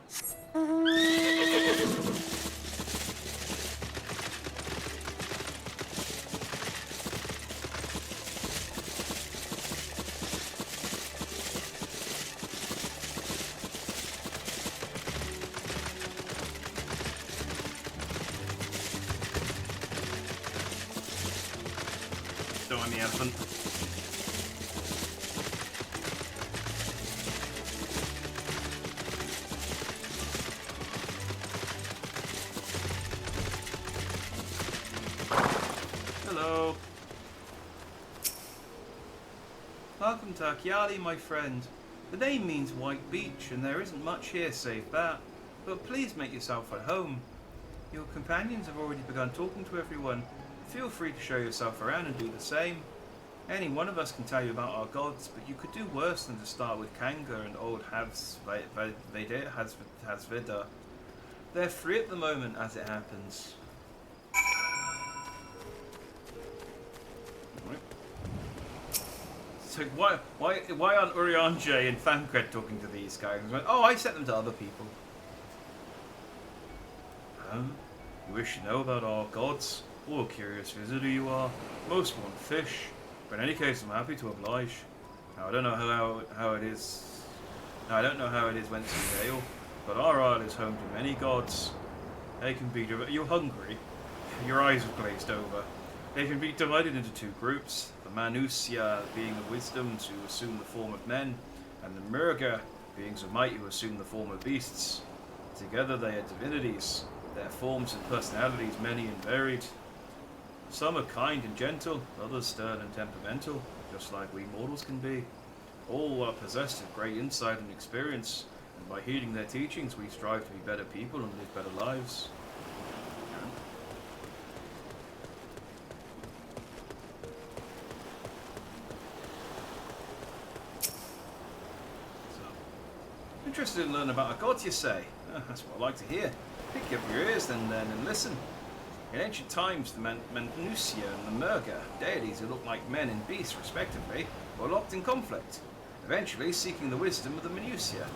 Don't want the elephant. Hello. Welcome to Akyali, my friend. The name means white beach, and there isn't much here save that. But please make yourself at home. Your companions have already begun talking to everyone. Feel free to show yourself around and do the same. Any one of us can tell you about our gods, but you could do worse than to start with Kanga and old Hasvida. They're free at the moment, as it happens. So why aren't Urianger and Thancred talking to these guys? Oh, I sent them to other people. You wish to know about our gods? What a curious visitor you are. Most want fish. But in any case, I'm happy to oblige. Now, I don't know how it is. Now, I don't know how it is whence you hail, but our isle is home to many gods. They can be. You're hungry. Your eyes have glazed over. They can be divided into two groups: the Manusia, being of wisdoms who assume the form of men, and the Murga, beings of might who assume the form of beasts. Together, they are divinities. Their forms and personalities many and varied. Some are kind and gentle, others stern and temperamental, just like we mortals can be. All are possessed of great insight and experience, and by heeding their teachings we strive to be better people and live better lives. So, interested in learning about our gods, you say? That's what I like to hear. Pick up your ears then and listen. In ancient times, the Manusia and the Murga, deities who looked like men and beasts respectively, were locked in conflict, eventually seeking the wisdom of the Manusia.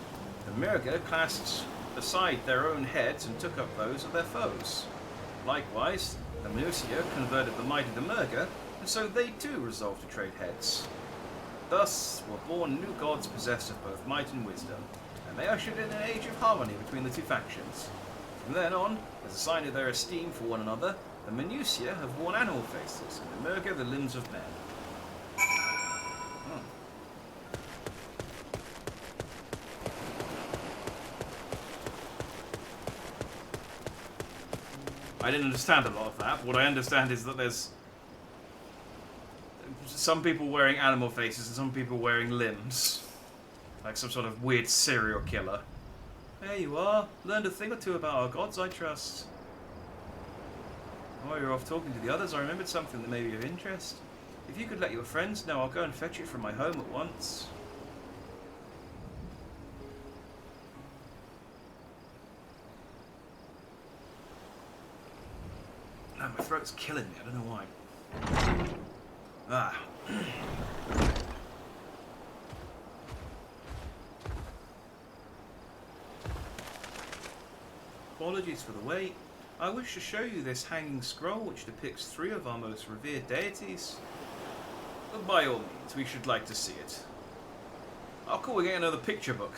The Murga cast aside their own heads and took up those of their foes. Likewise, the Manusia converted the might of the Murga, and so they too resolved to trade heads. Thus were born new gods possessed of both might and wisdom, and they ushered in an age of harmony between the two factions. From then on, as a sign of their esteem for one another, the Manusia have worn animal faces, and the Murga the limbs of men. I didn't understand a lot of that. What I understand is that there's some people wearing animal faces and some people wearing limbs. Like some sort of weird serial killer. There you are. Learned a thing or two about our gods, I trust. While you're off talking to the others, I remembered something that may be of interest. If you could let your friends know, I'll go and fetch it from my home at once. No, my throat's killing me. I don't know why. Ah. Apologies for the wait. I wish to show you this hanging scroll which depicts 3 of our most revered deities. But by all means, we should like to see it. Oh cool, we're getting another picture book.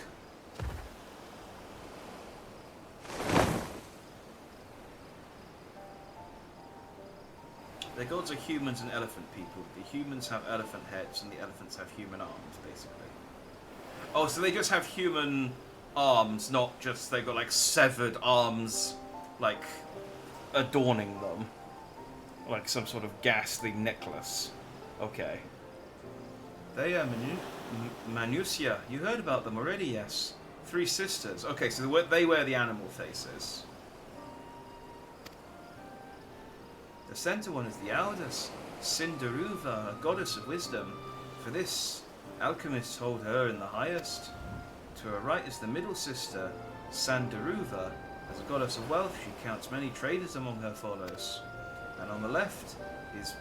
The gods are humans and elephant people. The humans have elephant heads and the elephants have human arms, basically. Oh, so they just have human arms, not just they've got like severed arms, like adorning them, like some sort of ghastly necklace. Okay. They are Manusia. You heard about them already, yes. 3 sisters. Okay, so they wear the animal faces. The center one is the eldest, Cinderuva, a goddess of wisdom. For this, alchemists hold her in the highest. To her right is the middle sister, Sandaruva. As a goddess of wealth, she counts many traders among her followers. And on the left is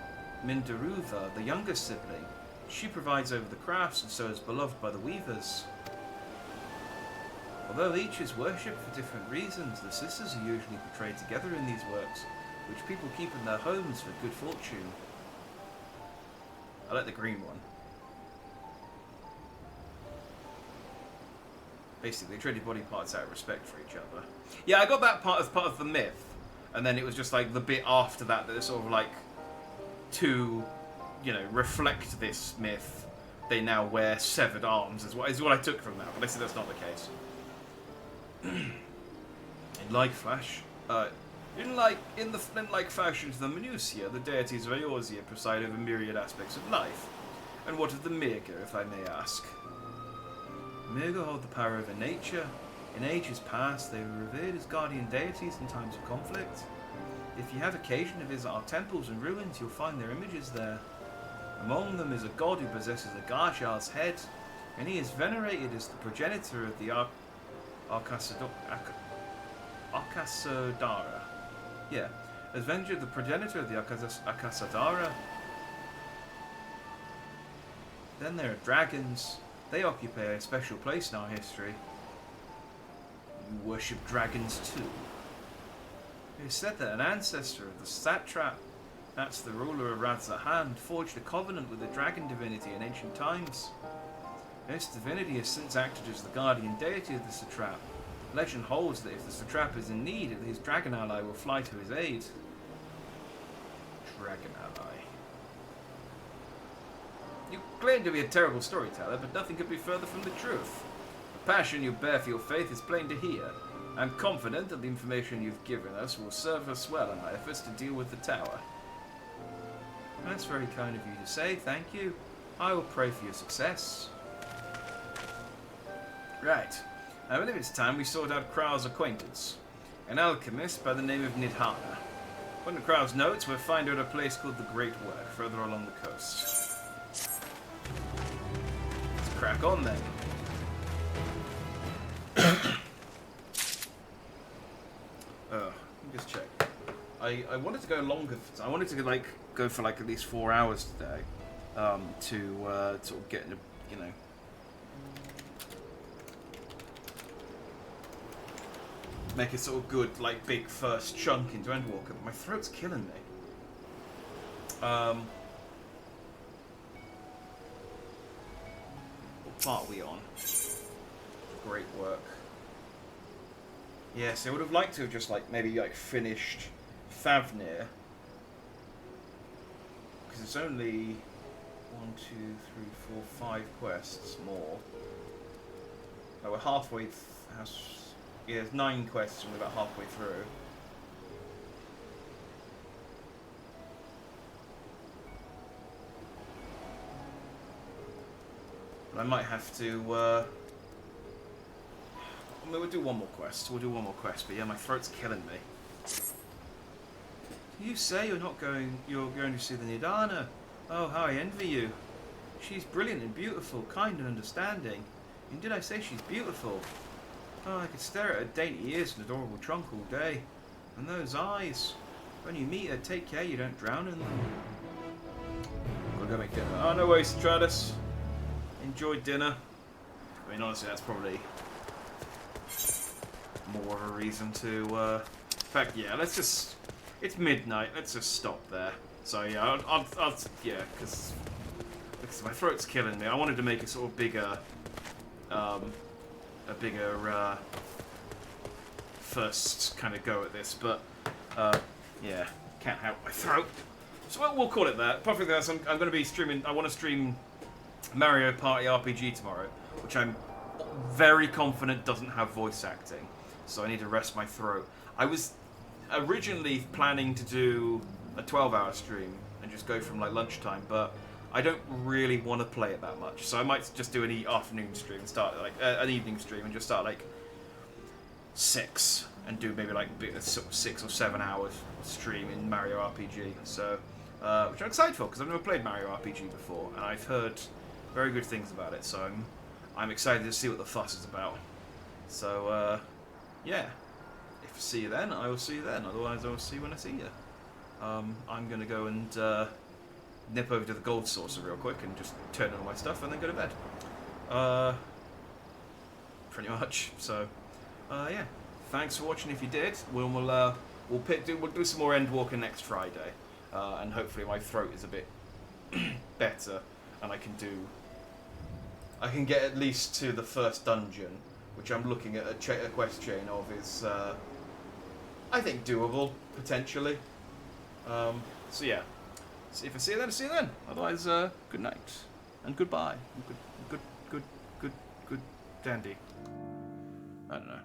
Mindaruva, the youngest sibling. She provides over the crafts and so is beloved by the weavers. Although each is worshipped for different reasons, the sisters are usually portrayed together in these works, which people keep in their homes for good fortune. I like the green one. Basically, they traded body parts out of respect for each other. Yeah, I got that part as part of the myth, and then it was just like the bit after that that is sort of like to, you know, reflect this myth. They now wear severed arms, is what I took from that. But I see that's not the case. In like fashion to the Manusia, the deities of Eorzea preside over myriad aspects of life. And what of the Mirga, if I may ask? Mirga hold the power over nature. In ages past, they were revered as guardian deities in times of conflict. If you have occasion to visit our temples and ruins, you'll find their images there. Among them is a god who possesses a Garjal's head, and he is venerated as the progenitor of the Akasadara. Yeah, as venerated the progenitor of the Akasadara. Then there are dragons. They occupy a special place in our history. You worship dragons too. It is said that an ancestor of the satrap, that's the ruler of Radzahan, forged a covenant with the dragon divinity in ancient times. This divinity has since acted as the guardian deity of the satrap. Legend holds that if the satrap is in need, his dragon ally will fly to his aid. Dragon ally. You claim to be a terrible storyteller, but nothing could be further from the truth. The passion you bear for your faith is plain to hear. I'm confident that the information you've given us will serve us well in our efforts to deal with the tower. That's very kind of you to say, thank you. I will pray for your success. Right, I believe it's time we sort out Krau's acquaintance. An alchemist by the name of Nidhana. According to Krau's notes, we'll find her at a place called the Great Work, further along the coast. Let's crack on then. Let me just check. I wanted to go longer. I wanted to go for like at least 4 hours today, to sort of get in a, you know, make a sort of good like big first chunk into Endwalker. But my throat's killing me. What part are we on? Great work. Yes, I would have liked to have just like maybe like finished Favnir, because it's only 1, 2, 3, 4, 5 quests more. Oh, we're halfway. Yeah, there's 9 quests and we're about halfway through. But I might have to. I mean, we'll do one more quest. We'll do one more quest. But yeah, my throat's killing me. You say you're going to see the Nidhana. Oh, how I envy you. She's brilliant and beautiful, kind and understanding. And did I say she's beautiful? Oh, I could stare at her dainty ears and adorable trunk all day. And those eyes. When you meet her, take care you don't drown in them. Gotta go make dinner. Oh, no worries, Stratus. Enjoy dinner. I mean, honestly, that's probably more of a reason to, in fact, yeah, let's just, it's midnight, let's just stop there. So, yeah, I'll yeah, because my throat's killing me. I wanted to make a sort of bigger, first kind of go at this, but, yeah, can't help my throat. So we'll call it that. Apart from that, I'm going to be streaming, I want to stream Mario Party RPG tomorrow, which I'm very confident doesn't have voice acting. So I need to rest my throat. I was originally planning to do a 12-hour stream and just go from like lunchtime, but I don't really want to play it that much. So I might just do an afternoon stream and start like an evening stream and just start like 6 and do maybe like a 6 or 7 hours stream in Mario RPG. So, which I'm excited for because I've never played Mario RPG before and I've heard very good things about it. So I'm excited to see what the fuss is about. So, yeah. If I see you then, I will see you then. Otherwise, I will see you when I see you. I'm going to go and nip over to the gold saucer real quick and just turn in all my stuff and then go to bed. Pretty much. So, yeah. Thanks for watching if you did. We'll do some more Endwalker next Friday. And hopefully my throat is a bit better and I can get at least to the first dungeon, which I'm looking at a quest chain of is, I think, doable, potentially. So yeah, so if I see you then, I see you then. Otherwise, good night, and goodbye, and good dandy. I don't know.